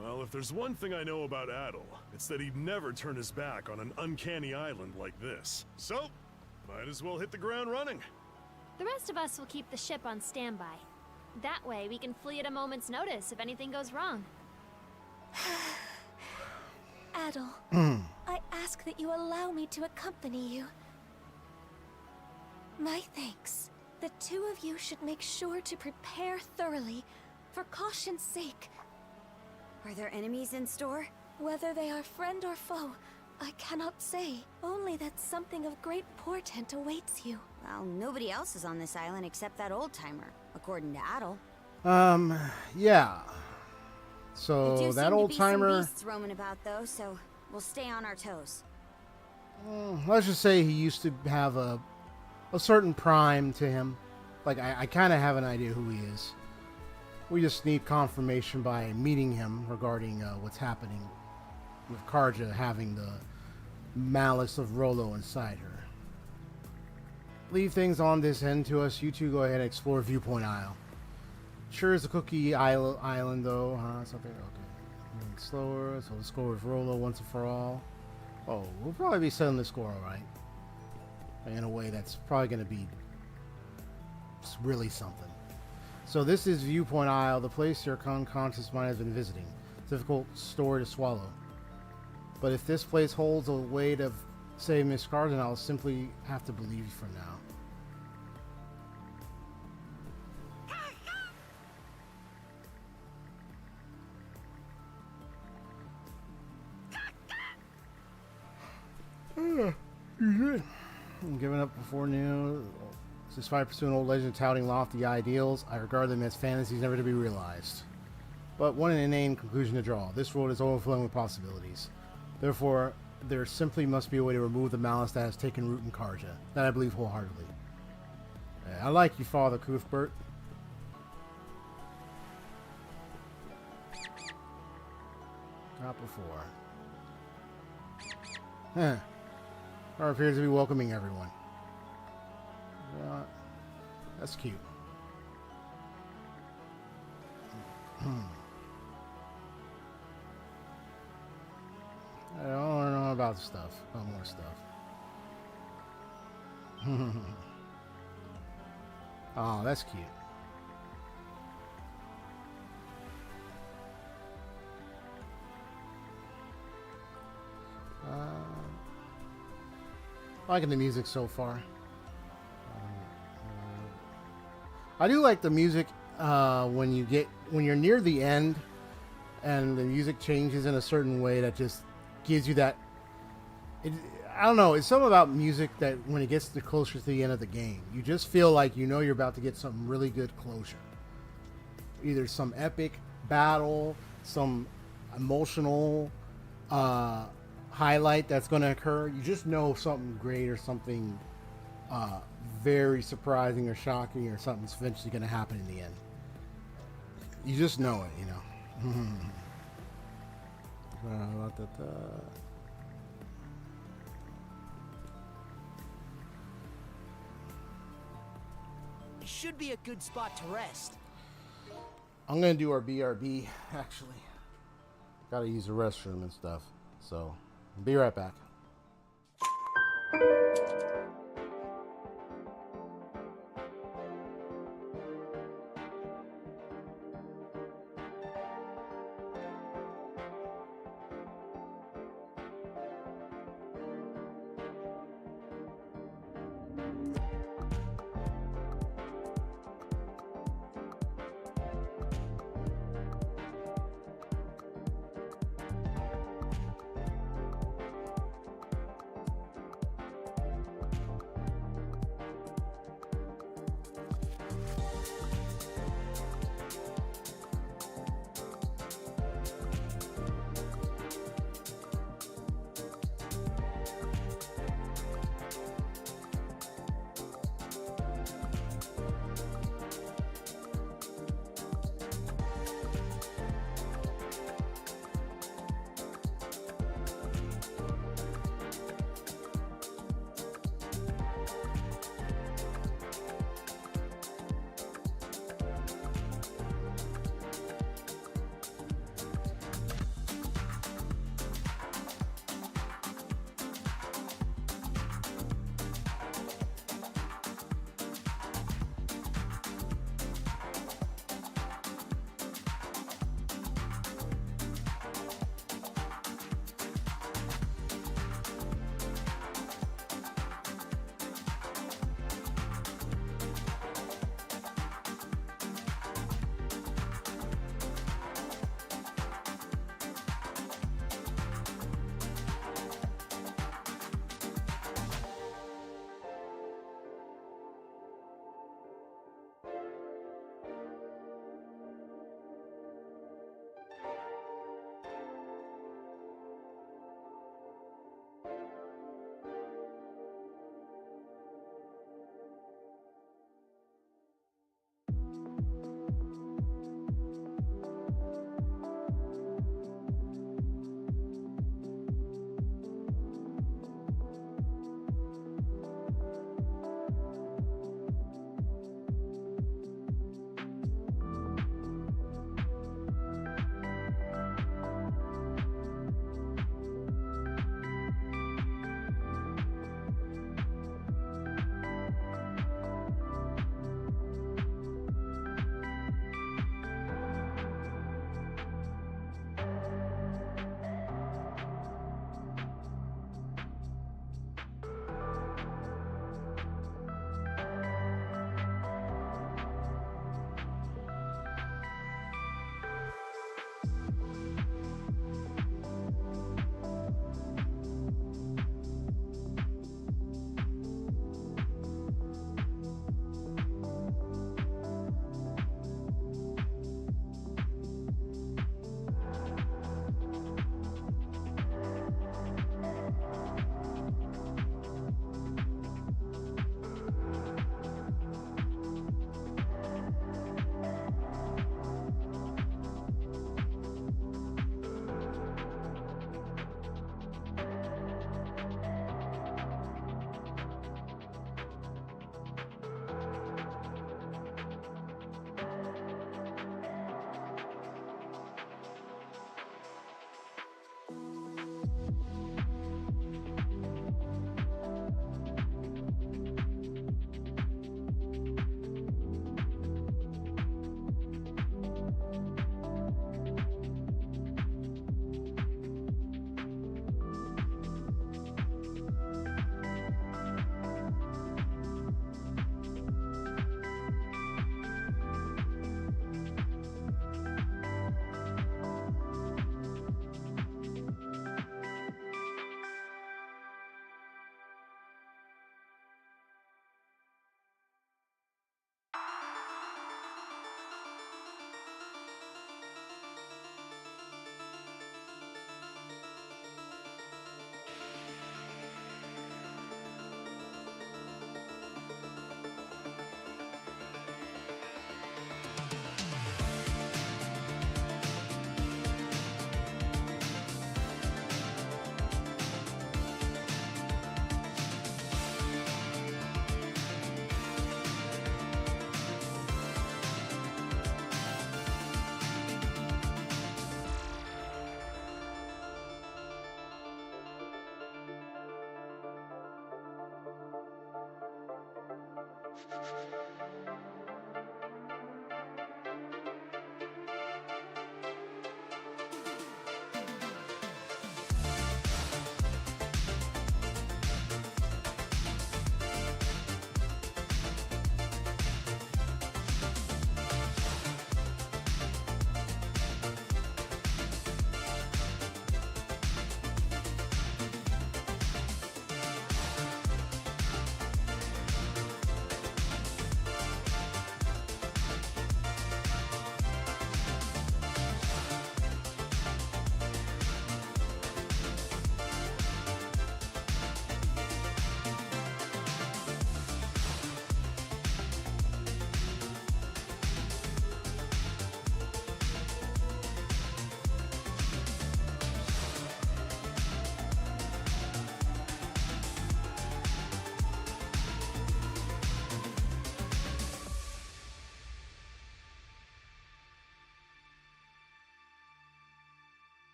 Well, if there's one thing I know about Adol, it's that he'd never turn his back on an uncanny island like this. So, might as well hit the ground running. The rest of us will keep the ship on standby. That way, we can flee at a moment's notice if anything goes wrong. Adol, I ask that you allow me to accompany you. My thanks. The two of you should make sure to prepare thoroughly, for caution's sake. Are there enemies in store? Whether they are friend or foe, I cannot say. Only that something of great portent awaits you. Well, nobody else is on this island except that old-timer, according to Adol. Yeah. There So do that seem old to be some timer, beasts roaming about, though, so we'll stay on our toes. let's just say he used to have a certain prime to him. Like, I kind of have an idea who he is. We just need confirmation by meeting him regarding what's happening with Karja having the malice of Rollo inside her. Leave things on this end to us. You two go ahead and explore Viewpoint Isle. Sure is a cookie island though, huh? Something okay. Moving slower, so the score is Rolo once and for all. Oh, we'll probably be settling the score alright. In a way that's probably going to be really something. So this is Viewpoint Isle, the place your unconscious mind has been visiting. Difficult story to swallow. But if this place holds a weight of, say, Miss Karja, I'll simply have to believe you for now. I'm giving up before noon. Despite pursuing old legends touting lofty ideals, I regard them as fantasies never to be realized. But one inane conclusion to draw. This world is overflowing with possibilities. Therefore, there simply must be a way to remove the malice that has taken root in Karja. That I believe wholeheartedly. I like you, Father Cuthbert. Not before. Huh. Or appears to be welcoming everyone. That's cute. I don't know about stuff. About more stuff. Oh, that's cute. Liking the music so far. I do like the music when you're near the end and the music changes in a certain way that just gives you that. I don't know. It's something about music that when it gets closer to the end of the game, you just feel like you know you're about to get some really good closure. Either some epic battle, some emotional highlight that's going to occur. You just know something great or something very surprising or shocking or something's eventually going to happen in the end. You just know it, you know. It should be a good spot to rest. I'm going to do our BRB, actually. Got to use the restroom and stuff. So, be right back.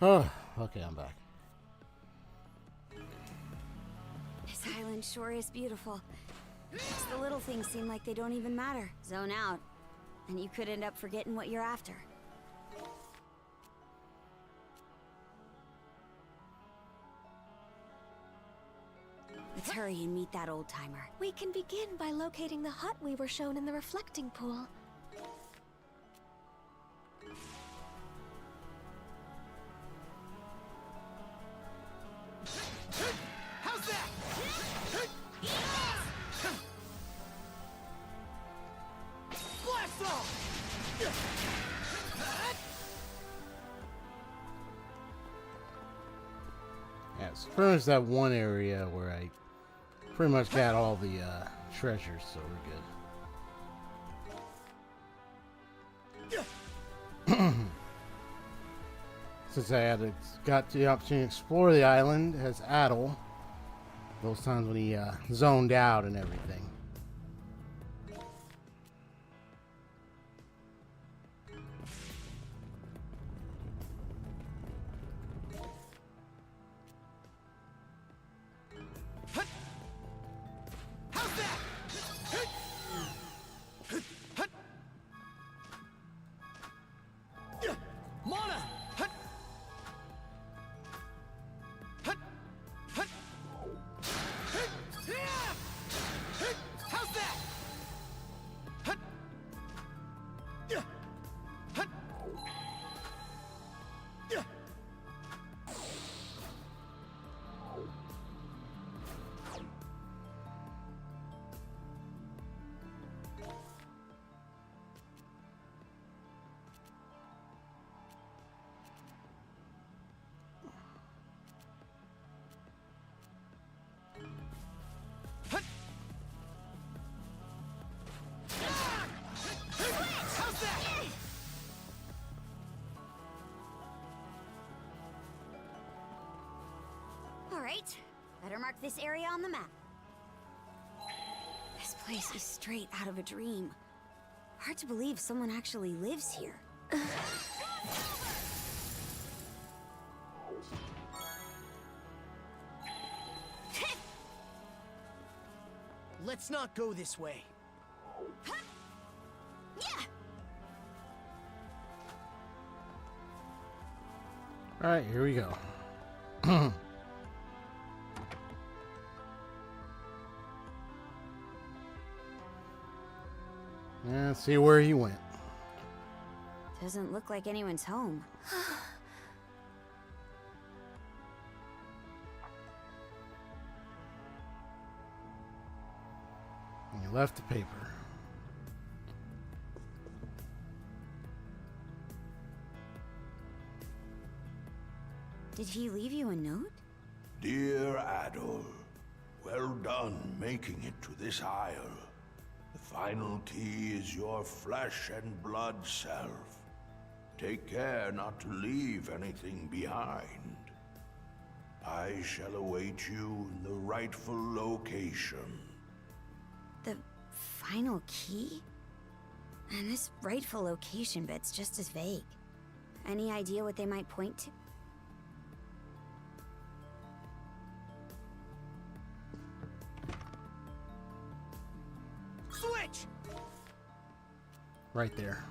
Oh, okay, I'm back. This island sure is beautiful. Just the little things seem like they don't even matter. Zone out, and you could end up forgetting what you're after. Let's hurry and meet that old-timer. We can begin by locating the hut we were shown in the reflecting pool. How's that? Blast off! Yeah, it's pretty much that one area where I pretty much got all the treasures, so we're good. Since I got the opportunity to explore the island as Adol, those times when he zoned out and everything. Alright, better mark this area on the map. This place is straight out of a dream. Hard to believe someone actually lives here. Let's not go this way. Yeah. Alright, here we go. Yeah, see where he went. Doesn't look like anyone's home. And he left the paper. Did he leave you a note? Dear Adol, well done making it to this isle. The final key is your flesh and blood self. Take care not to leave anything behind. I shall await you in the rightful location. The final key? And this rightful location bit's just as vague. Any idea what they might point to? Switch! Right there.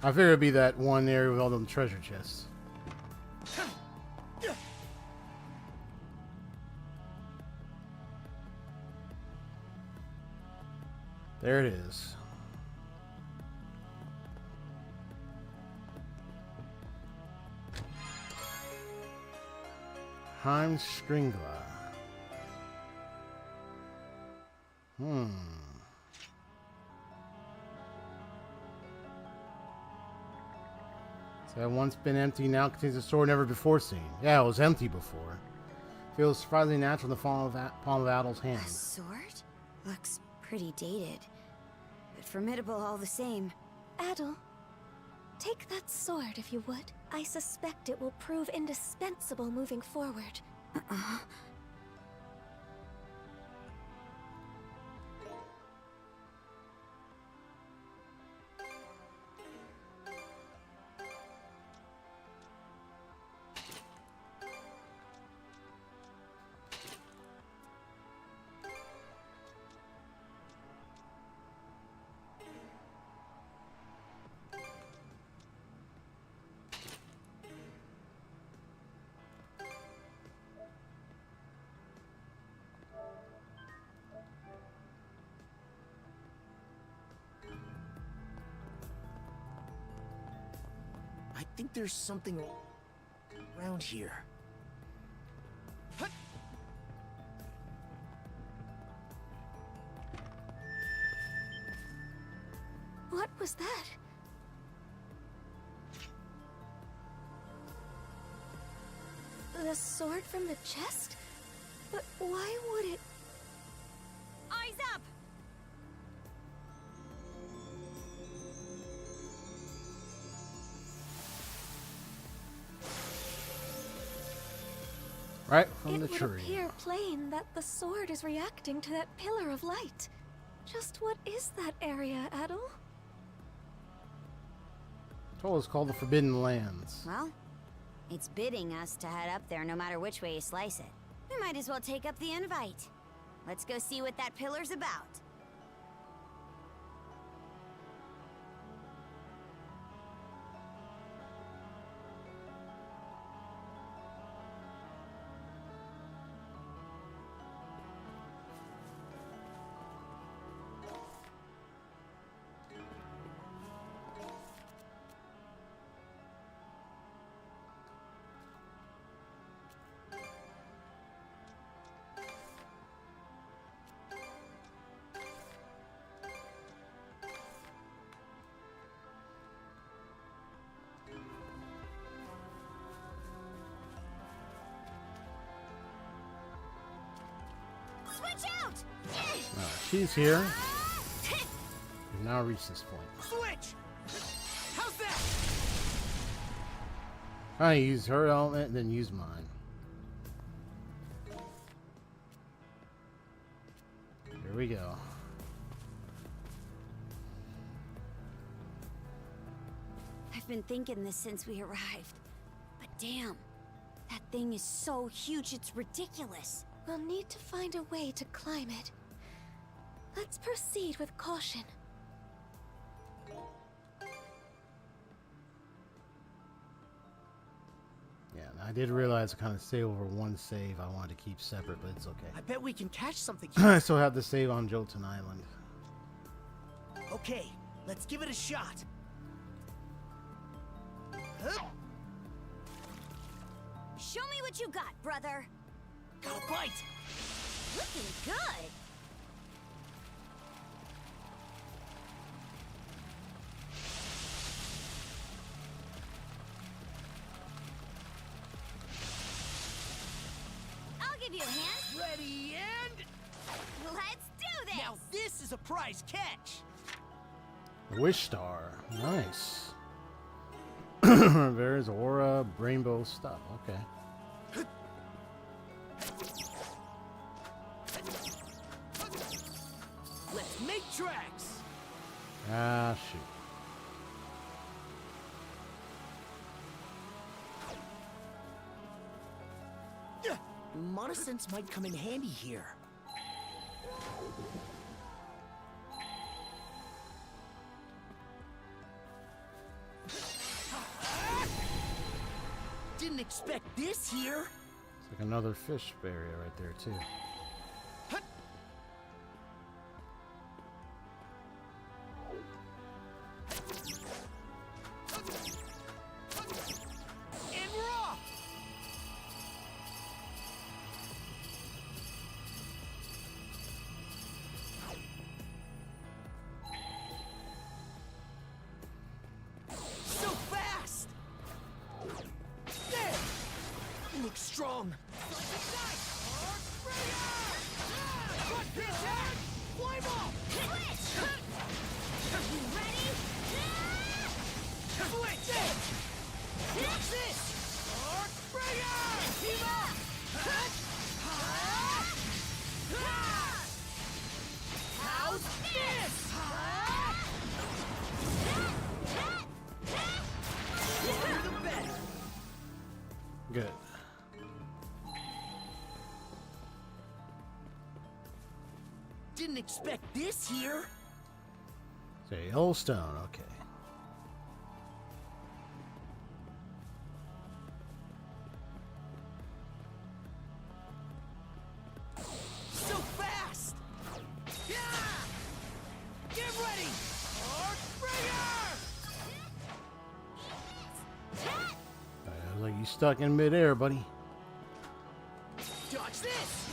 I figured it'd be that one area with all them treasure chests. There it is. Heimskringla. So that once been empty, now contains a sword never before seen. Yeah, it was empty before. Feels surprisingly natural in the palm of Adol's hand. A sword? Looks pretty dated, but formidable all the same. Adol, take that sword if you would. I suspect it will prove indispensable moving forward. think there's something around here. What was that? The sword from the chest? But why would it... Eyes up! Right from the It would tree. appear plain that the sword is reacting to that pillar of light. Just what is that area, Adol? Told it's called the Forbidden Lands. Well, it's bidding us to head up there no matter which way you slice it. We might as well take up the invite. Let's go see what that pillar's about. Switch out! She's here. We've now reached this point. Switch! How's that? I use her element, then use mine. Here we go. I've been thinking this since we arrived. But damn, that thing is so huge it's ridiculous. We'll need to find a way to climb it. Let's proceed with caution. Yeah, I did realize I kind of stay over one save I wanted to keep separate, but it's okay. I bet we can catch something I here. still have to save on Jotun Island. Okay, let's give it a shot. Huh? Show me what you got, brother. Got a bite. Looking good. I'll give you a hand. Ready and... Let's do this. Now this is a prize catch. Wish Star. Nice. There's aura, rainbow stuff. Okay. Let's make tracks. Ah, shoot. Monosense might come in handy here. Didn't expect this here. It's like another fish area right there, too. And we're off. So fast. There. You look strong. Flame off. You ready? Switch it. Watch this. Arc Bringer. Team up. How's this? Sooner the better. Good. Didn't expect this here. Say, old stone. Okay. So fast. Yeah. Get ready. Arc Bringer. like you stuck in midair, buddy. Dodge this!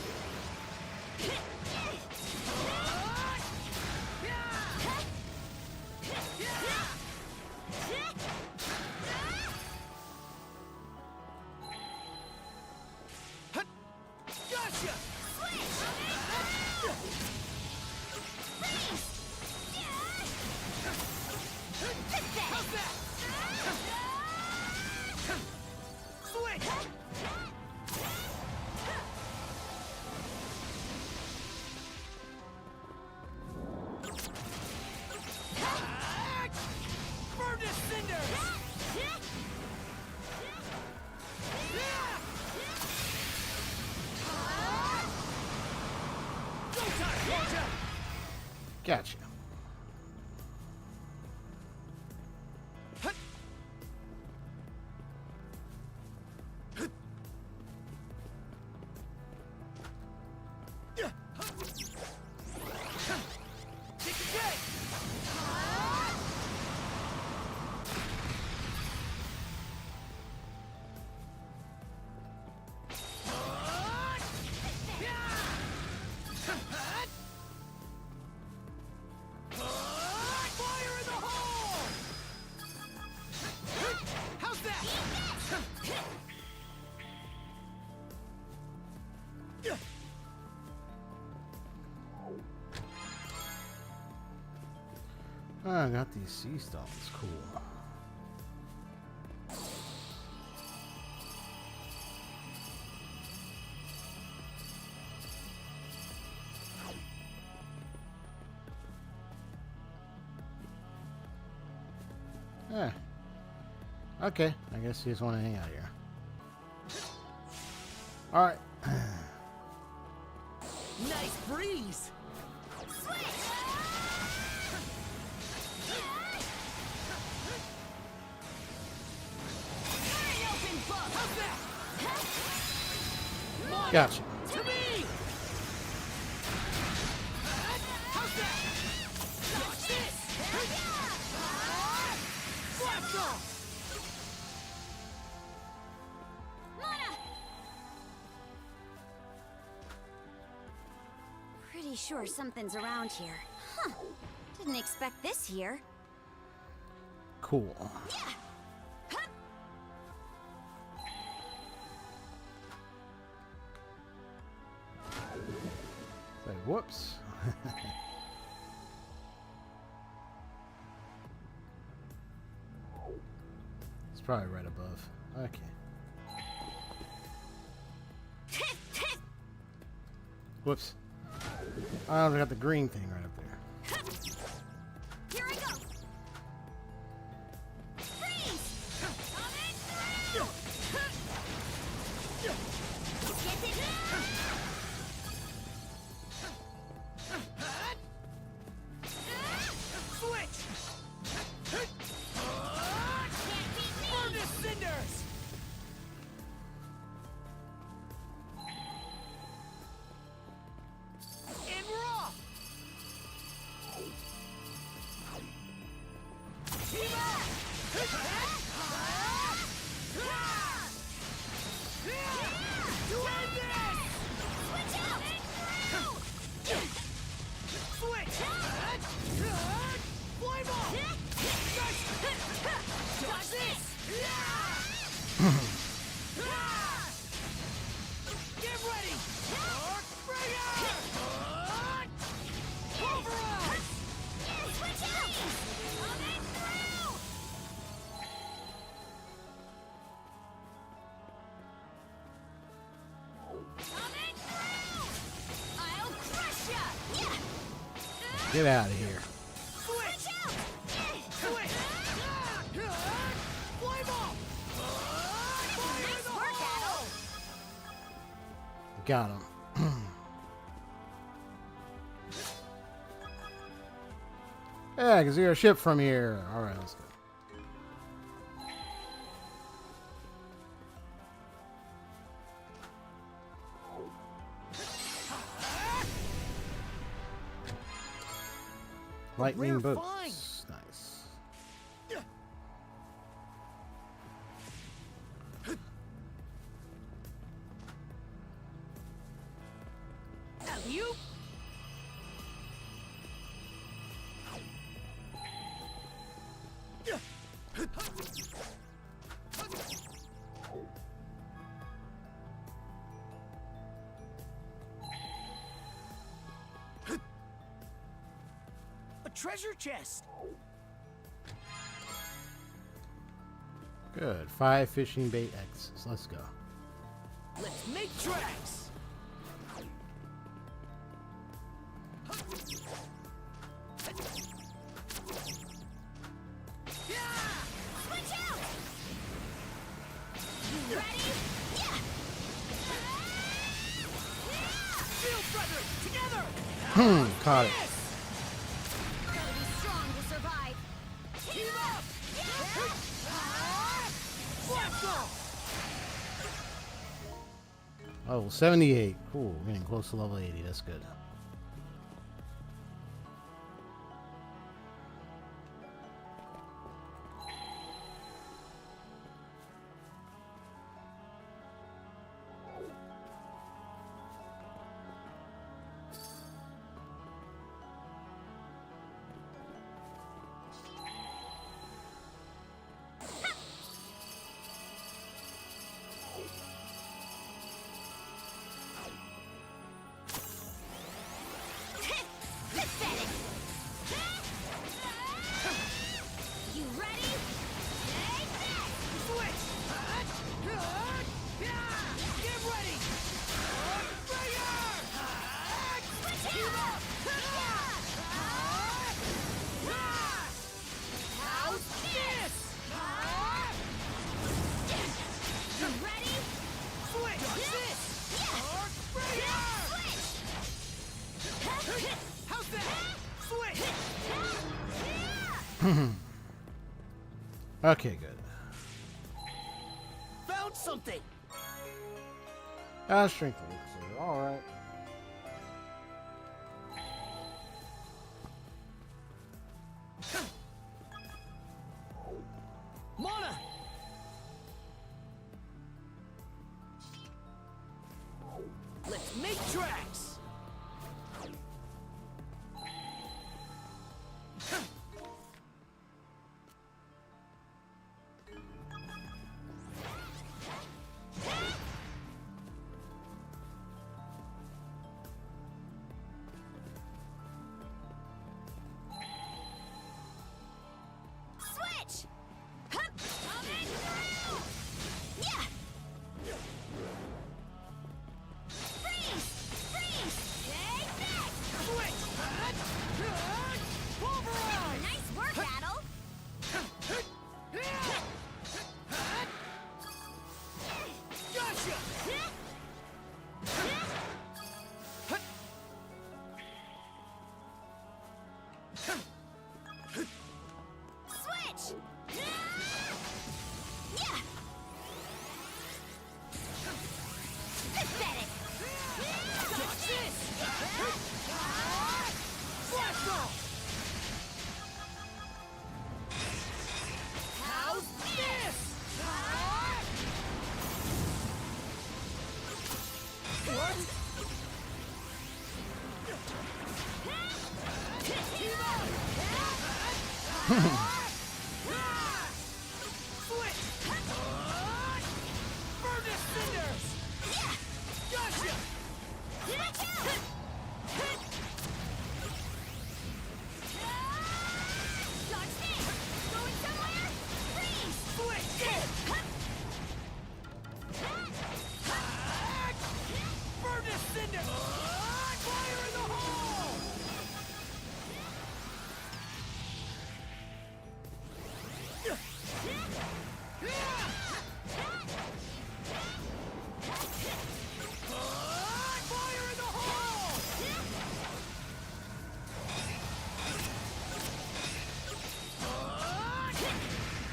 Gotcha! How's that? Switch! Burn to cinders! Go time, Karja! Gotcha. Fire in the hole! How's that? Oh, I got these sea stones. Cool. Yeah. Okay. I guess you just want to hang out here. All right. Nice breeze! How's that? Gotcha. To me! How's that? Watch this! Blast off! Pretty sure something's around here. Huh. Didn't expect this here. Cool. Say whoops. It's probably right above. Okay. Whoops. I got the green thing right up there. Here I go. Freeze! Coming through! Get it? Switch! Can't beat me! Burn to cinders! And we're off! Team up! To end this! Switch out! Switch! Flame off! Dodge this! Get ready! Griegr! Pulverize! Switch out! Coming through! Coming through! I'll crush ya! Yeah! Get out of here. Switch! Switch! Flame off! Fire in Nice the work, hole! Got him. Yeah, I can see our ship from here. All right, let's go. Lightning Rare boats. find. Nice. treasure chest. Good. 5 fishing bait X's. Let's go. Let's make tracks. Switch out! You ready? Yeah! Shield brother, together! Caught it. Gotta be strong to survive. Team up! Blast off! Level 78. Cool. We're getting close to level 80. That's good. Pathetic. You ready? Take this! Switch! Get ready! Griegr! Team up! How's this? You ready? Switch! This! Switch! How's that? Switch! Okay, good. Found something! Strength elixir. Alright. Mana! Let's make tracks! Switch! Hup! Coming through! Yeah! Freeze! Freeze! Take this! Switch! Pulverize! Nice work, Adol! Gotcha! Switch! Yeah! Pathetic! Watch this! Blast off! How's this? What? Team up! Switch! Furnace cinders! Yeah! Gotcha! Switch out! Dodge this! Going somewhere? Freeze! Switch! Furnace cinders! Fire in the hole! Fire in the hole!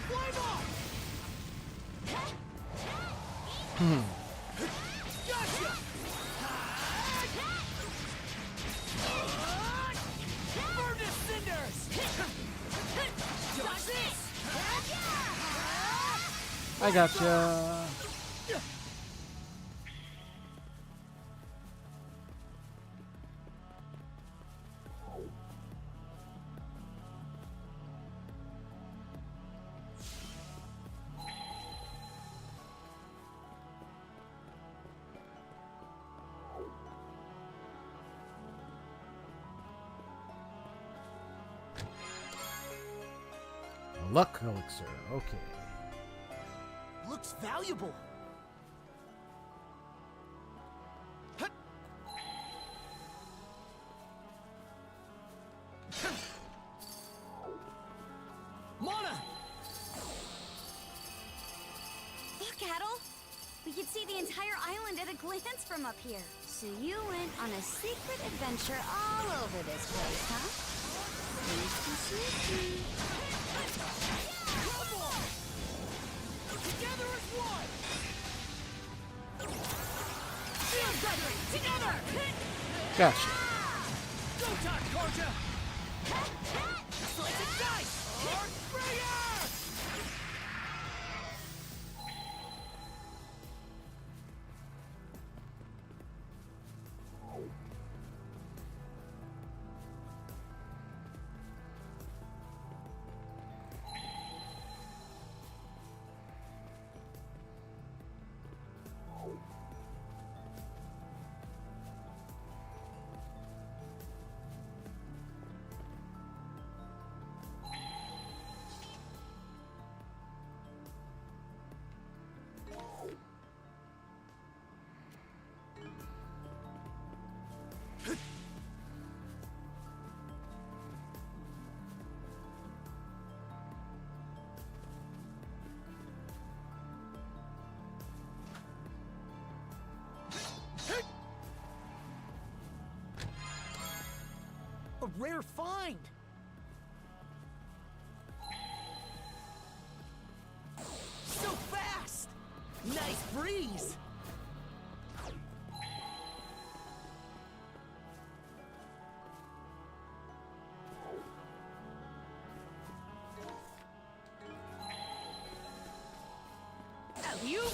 Flame off! Gotcha! Furnace cinders! Dodge this! I gotcha. Luck elixir. Okay. Looks valuable. Hut. Mana! Look, Adol! We can see the entire island at a glance from up here. So you went on a secret adventure all over this place, huh? Sneaky. Come on! Together as one! Shield gathering! Together! Gotcha. Go time, Karja! Slice and dice! Griegr! A rare find! So fast! Nice breeze! Alley-oop!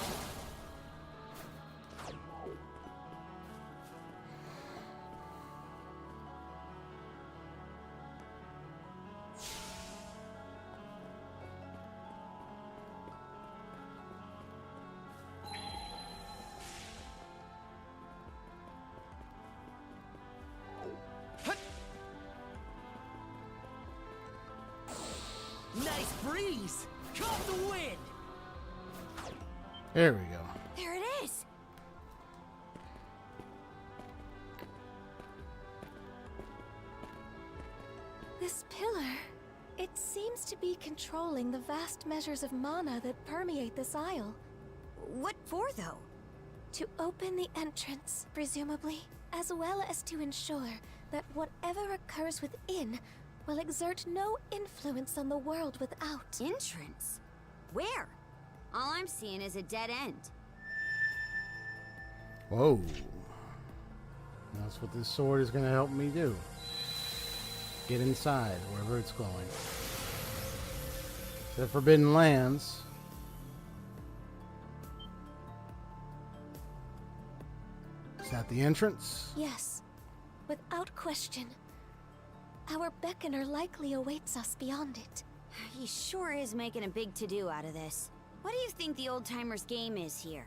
Nice breeze! Caught the wind! There we go. There it is! This pillar, it seems to be controlling the vast measures of mana that permeate this isle. What for, though? To open the entrance, presumably, as well as to ensure that whatever occurs within will exert no influence on the world without. Entrance? Where? All I'm seeing is a dead end. Whoa. That's what this sword is going to help me do. Get inside, wherever it's going. The Forbidden Lands. Is that the entrance? Yes, without question. Our beckoner likely awaits us beyond it. He sure is making a big to-do out of this. What do you think the old-timers' game is here?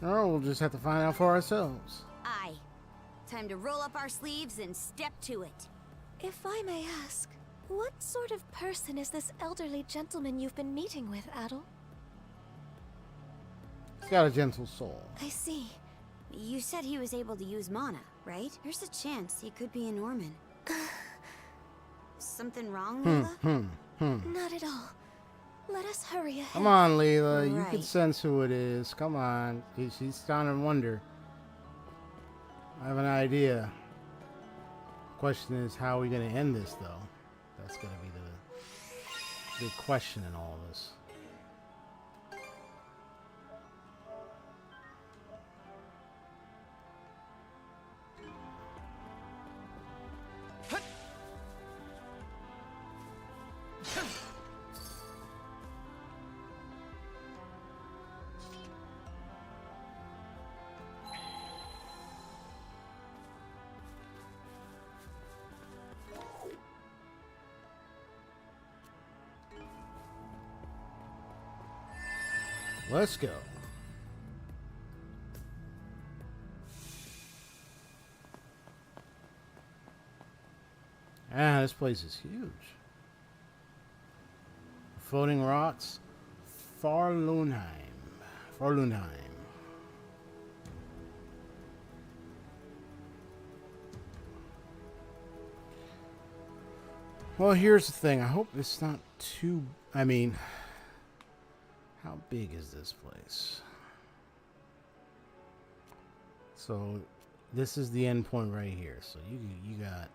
Oh, we'll just have to find out for ourselves. Aye. Time to roll up our sleeves and step to it. If I may ask, what sort of person is this elderly gentleman you've been meeting with, Adol? He's got a gentle soul. I see. You said he was able to use mana, right? There's a chance he could be a Norman. Something wrong, Leela? Not at all. Let us hurry ahead. Come on, Leela. You Right. can sense who it is. Come on. She's starting to wonder. I have an idea. Question is, how are we going to end this, though? That's going to be the big question in all of this. Let's go. Ah, this place is huge. Floating rocks. Farlunheim. Farlunheim. Well, here's the thing. I hope it's not too... I mean, how big is this place? So, this is the end point right here. So, you got...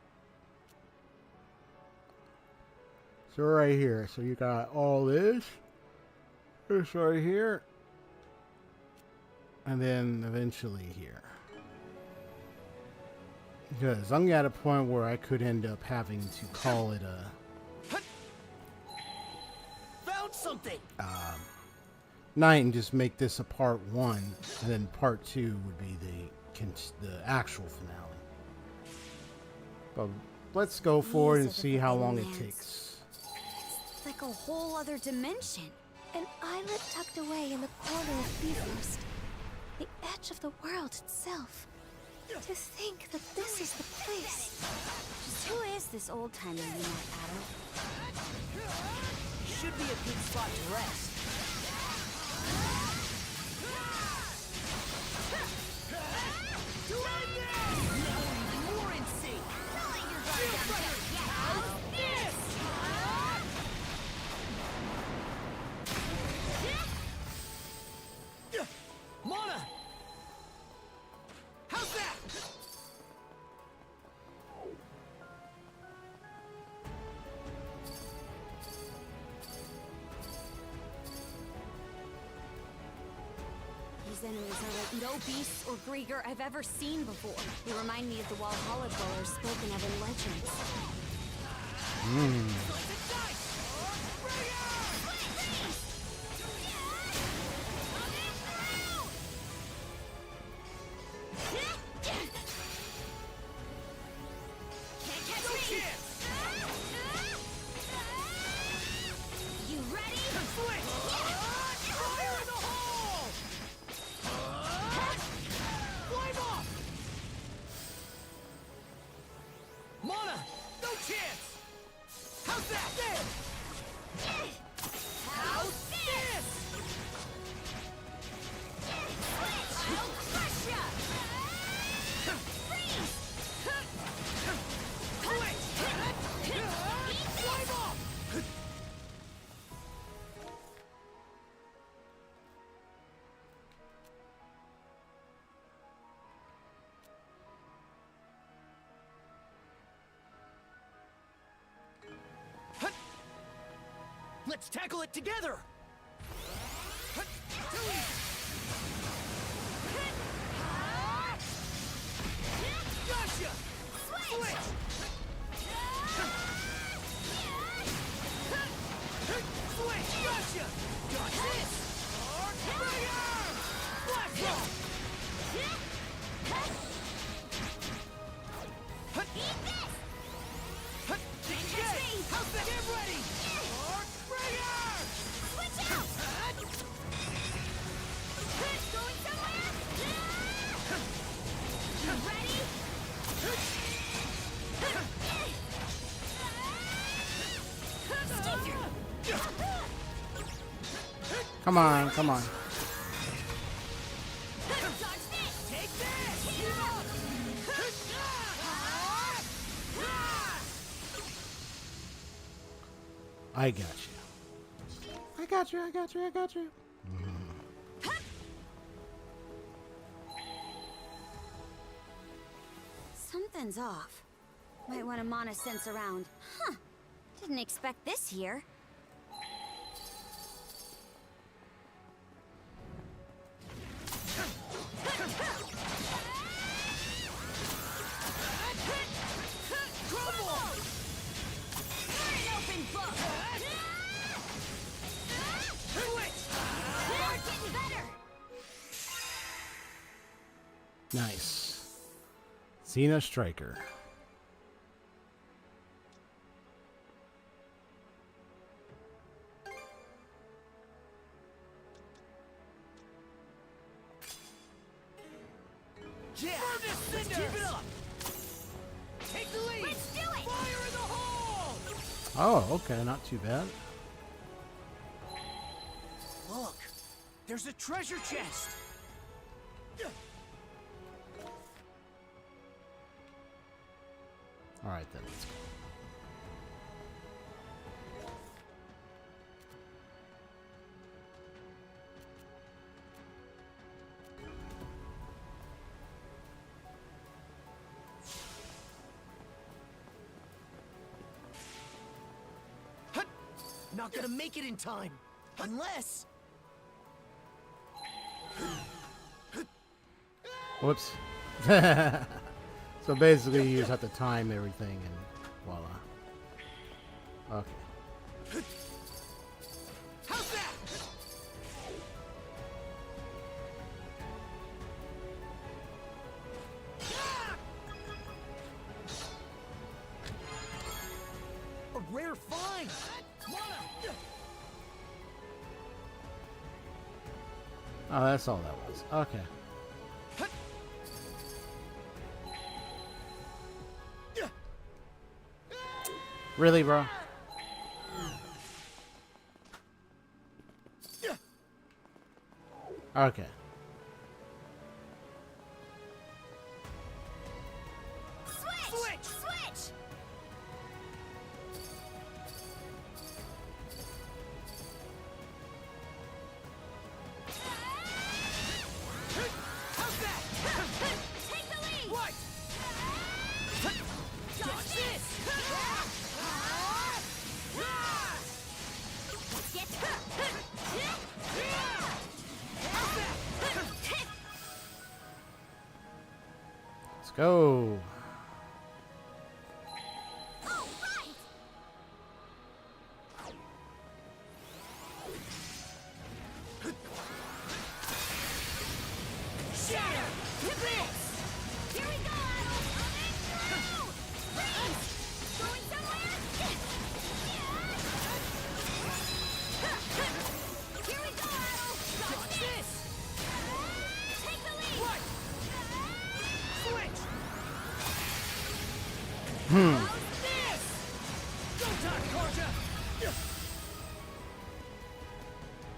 So, right here. So, you got all this. This right here. And then, eventually, here. Because I'm at a point where I could end up having to call it a... Found something! night and just make this a part 1, and then part 2 would be the actual finale. But let's go forward and see how long it takes. It's like a whole other dimension. An islet tucked away in the corner of Bifrost. The edge of the world itself. To think that this is the place. Just who is this old-timer you met, Adol? Should be a good spot to rest. Do I know? More in sync. Don't let your guard down just yet. How's this? Mana! How's that? These enemies are like no beasts or Griegr I've ever seen before. They remind me of the Valhalla dwellers spoken of in legends. You ready? Switch! Fire in the hole! Flame off! Mana! No chance! How's that? There! How's this? Switch! I'll crush ya! Freeze! Flame off! Let's tackle it together! Gotcha! Switch! Switch! Gotcha! Got this! Fire! Blast off! Eat this! Engage! How's that? Get ready! Griegr! Switch out! Going somewhere? You ready? Come on, come on. Take this! I got you. I got you, I got you, I got you. Something's off. Might want to mana sense around. Huh. Didn't expect this here. Nice. Xena Striker. Yeah! Let's keep it up! Take the lead! Let's do it! Fire in the hole! Oh, okay, not too bad. Look, there's a treasure chest. All right, then let's go. Not gonna make it in time, unless. Whoops. So basically, you just have to time everything, and voila. Okay. How's that? A rare find. Oh, that's all that was. Okay. Really, bro? Okay. Switch! How's that? Take the lead! What? Dodge this! Get Let's go.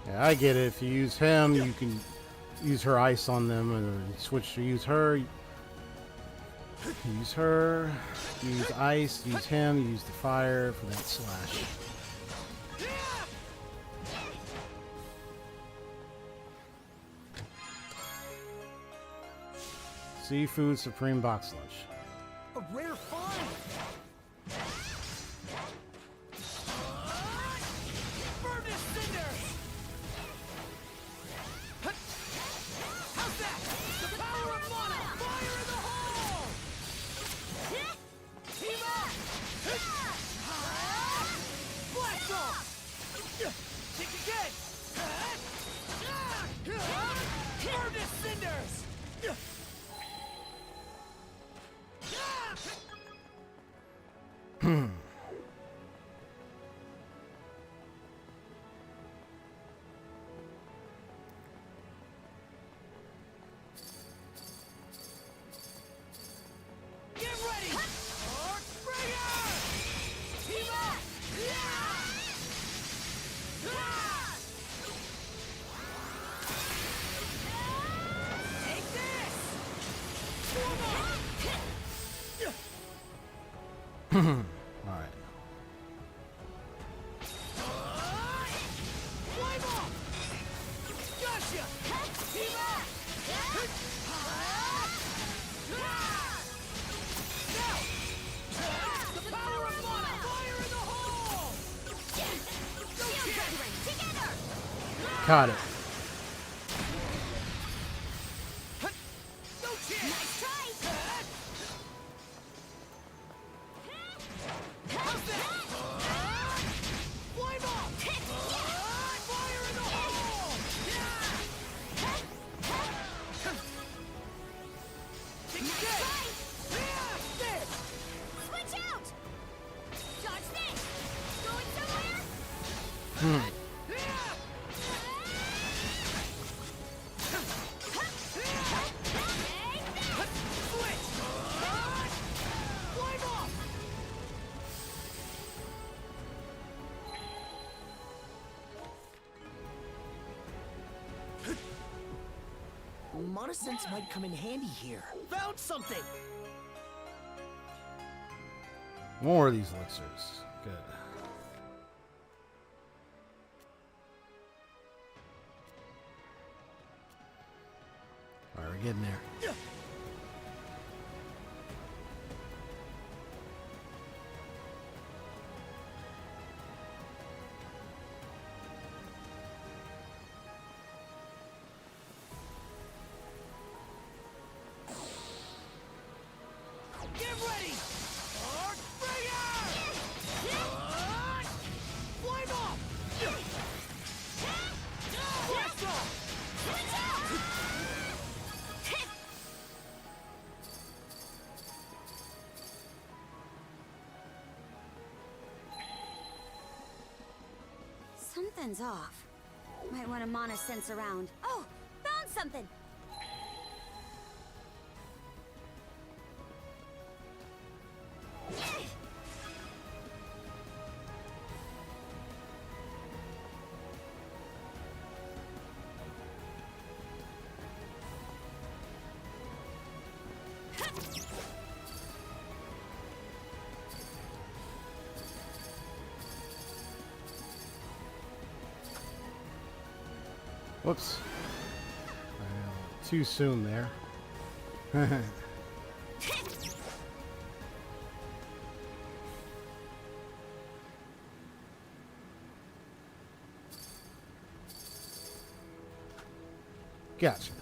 Yeah, I get it. If you use him, you can use her ice on them, and switch to use her. Use her, use ice, use him, use the fire for that slash. Seafood Supreme Box Lunch. A rare find. Furnace cinder. How's that? The power of mana. Fire in the hole. Team up. Blast off. Kick again. Furnace cinders. Get ready! Griegr! Team up! Take this! All right. Flame off! Gotcha! Team up! Now! The power of mana! Fire in the hole! together! Caught it. No chance! Nice try! How's that? Flame off! Fire in the hole! Kick again! There! Switch out! Dodge this! Going somewhere? Monosense might come in handy here. Found something! More of these elixirs. Good. Alright, we're getting there. Get ready! Arc Bringer! Flame off! Blast off! Something's off. Might want to monosense around. Oh, found something! Whoops. Too soon there. Gotcha.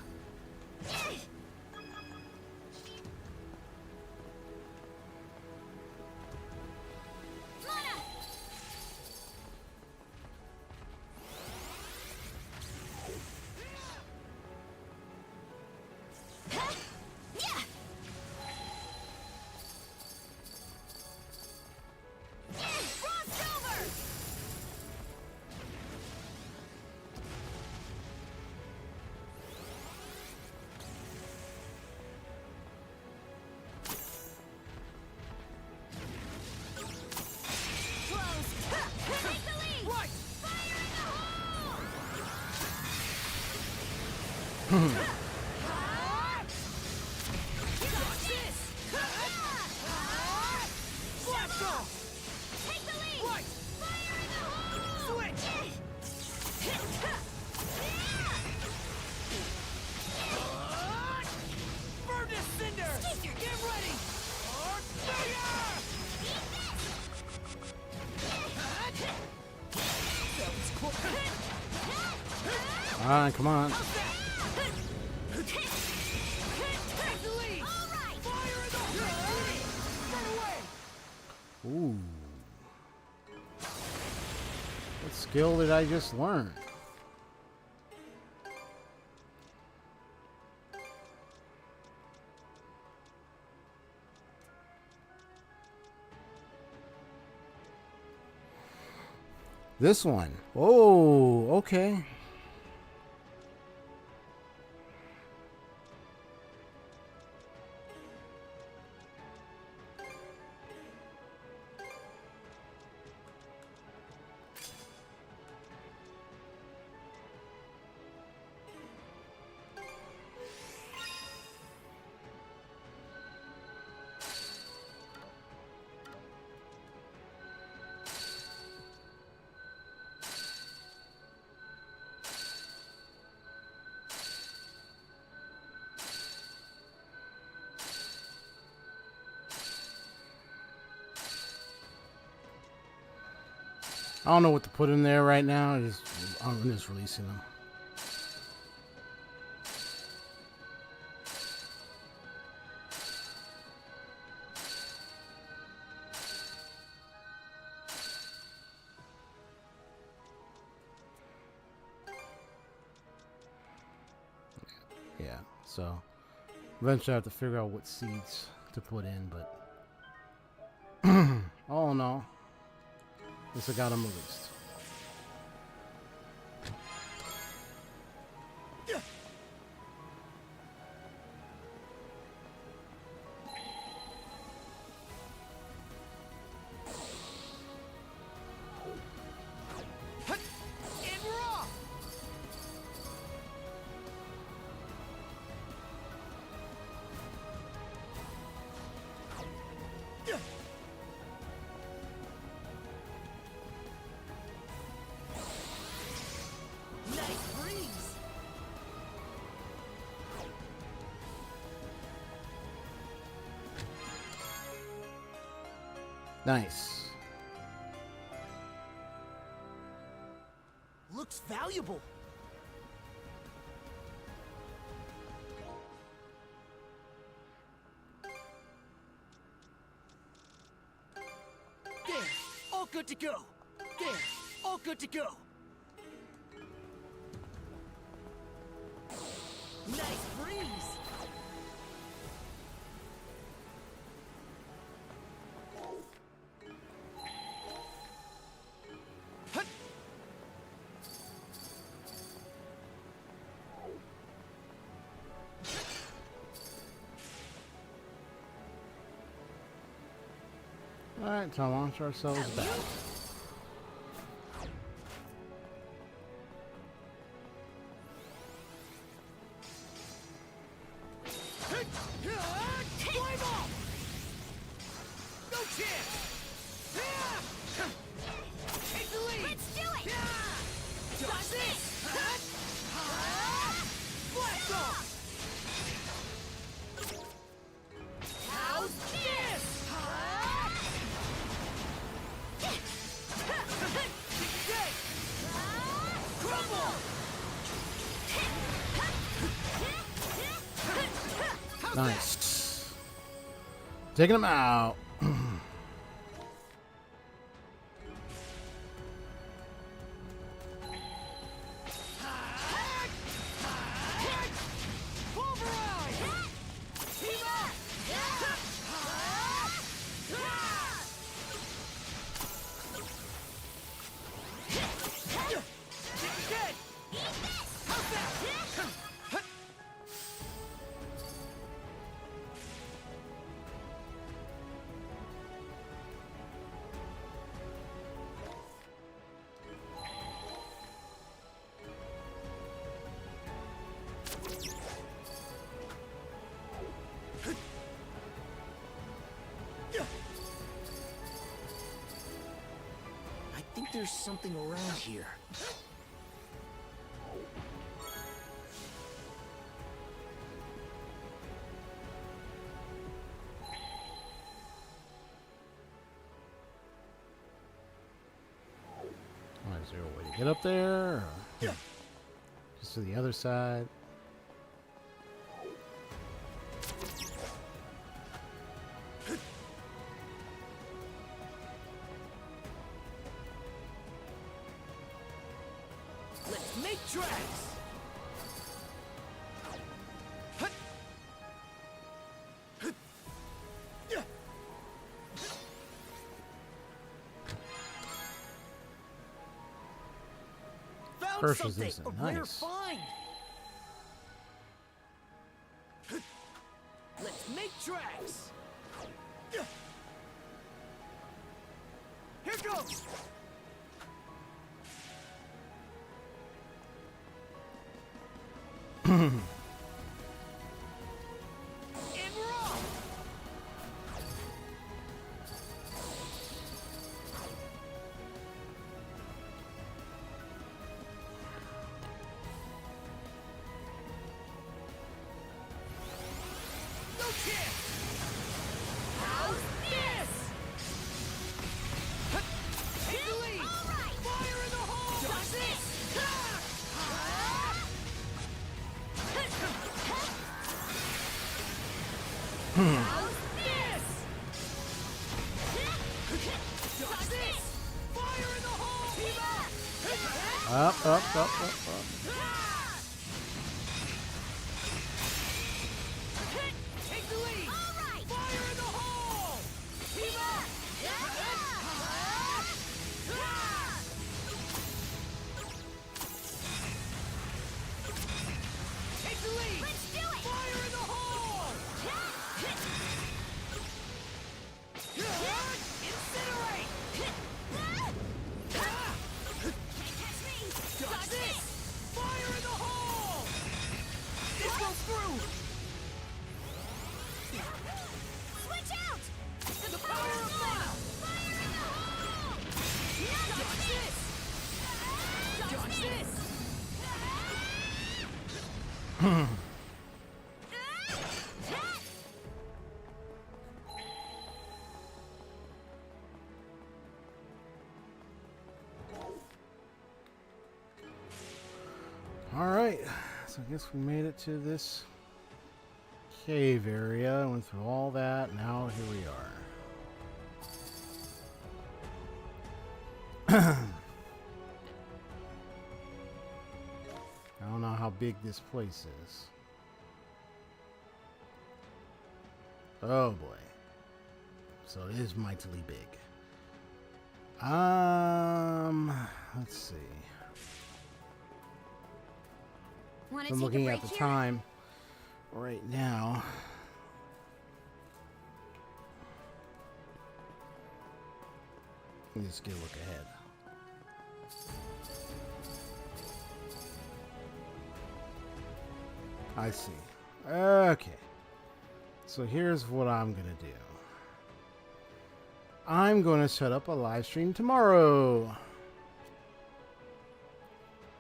Come on. Ooh. What skill did I just learn? This one. Oh, okay. I don't know what to put in there right now. I'm just releasing them. Yeah, so eventually I have to figure out what seeds to put in, but all in all, at least I got them released. Nice. Looks valuable. There, all good to go. There, all good to go. Nice breeze. Alright, so launch ourselves back. Climb off! No chance! Take the lead! Let's do it! Dodge this! Blast off! How's this? Dead! Crumble! Nice. Taking him out. I think there's something around here. Is there a way to get up there? Or just to the other side? Let's make tracks! Found First something! resistance, A rare nice. find! Let's make tracks! Here goes! And we're off! No chance! How's this? Take the lead! Fire in the hole! Dodge this! How's this? Dodge this! Fire in the hole! Up, up, up, up, up. Take the lead! Fire in the hole! Take the lead! Let's do it! Fire in the hole! Incinerate! Dodge this! Fire in the hole! This goes through! Switch out! The power of mana! Fire in the hole! Dodge this! Dodge this! Alright, so I guess we made it to this cave area. Went through all that. Now here we are. I don't know how big this place is. Oh boy. So it is mightily big. Let's see. I'm looking at the time right now. Let me just get a look ahead. I see. Okay. So here's what I'm going to do. I'm going to set up a live stream tomorrow.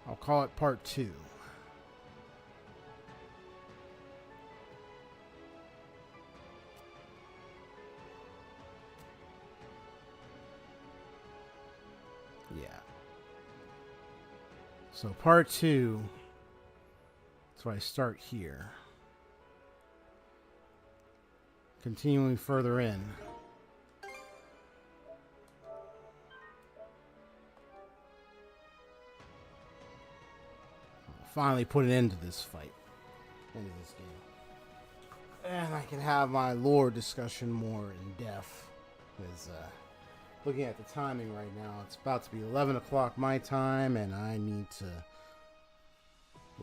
I'll call it part 2. Yeah. So part 2. So I start here. Continuing further in. Finally put an end to this fight. End of this game. And I can have my lore discussion more in depth. Because looking at the timing right now, it's about to be 11 o'clock my time, and I need to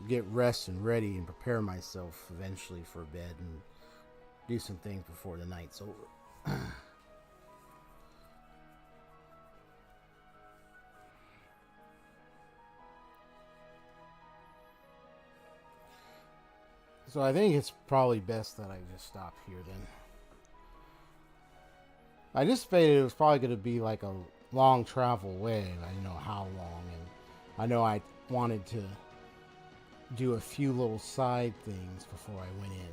get rest and ready and prepare myself eventually for bed and do some things before the night's over. So I think it's probably best that I just stop here then. I anticipated it was probably going to be like a long travel way. I didn't know how long, and I know I wanted to do a few little side things before I went in.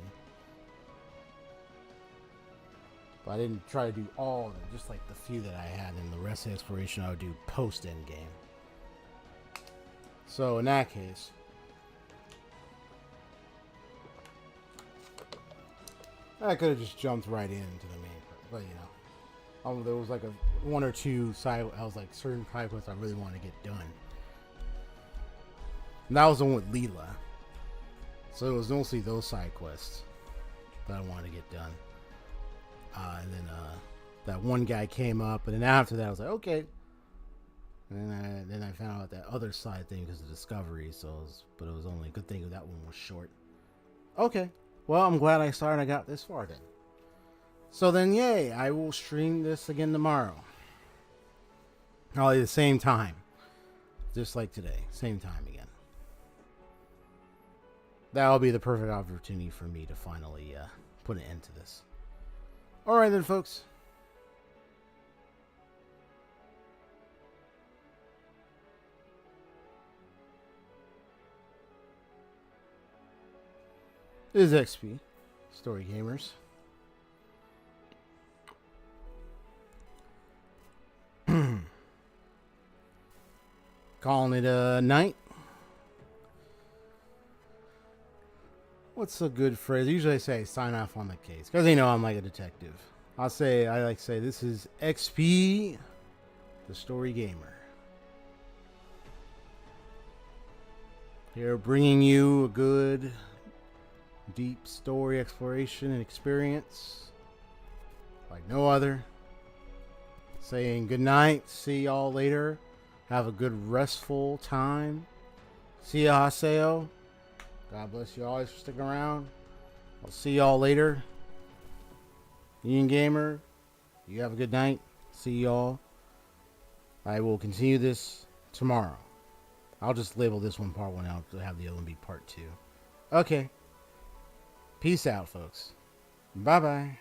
But I didn't try to do all of them, just like the few that I had, and the rest of the exploration I would do post-end game. So in that case, I could have just jumped right into the main, but you know, there was like one or two side. I was like certain side quests I really wanted to get done, and that was the one with Leela. So it was mostly those side quests that I wanted to get done. And then that one guy came up, and then after that I was like, okay. And then I found out that other side thing because of Discovery. But it was only a good thing that one was short. Okay. Well, I'm glad I started. I got this far then. So then, yay! I will stream this again tomorrow. Probably the same time, just like today, same time again. That'll be the perfect opportunity for me to finally put an end to this. All right then, folks. This is XP, Story Gamers. Calling it a night. What's a good phrase? Usually I say sign off on the case, because you know I'm like a detective. I like to say this is XP, the Story Gamer. Here bringing you a good deep story exploration and experience like no other. Saying good night, see y'all later. Have a good restful time. See ya, Haseo. God bless you always for sticking around. I'll see y'all later. Union Gamer, you have a good night. See y'all. I will continue this tomorrow. I'll just label this one part 1 out to have the other one be part 2. Okay. Peace out, folks. Bye-bye.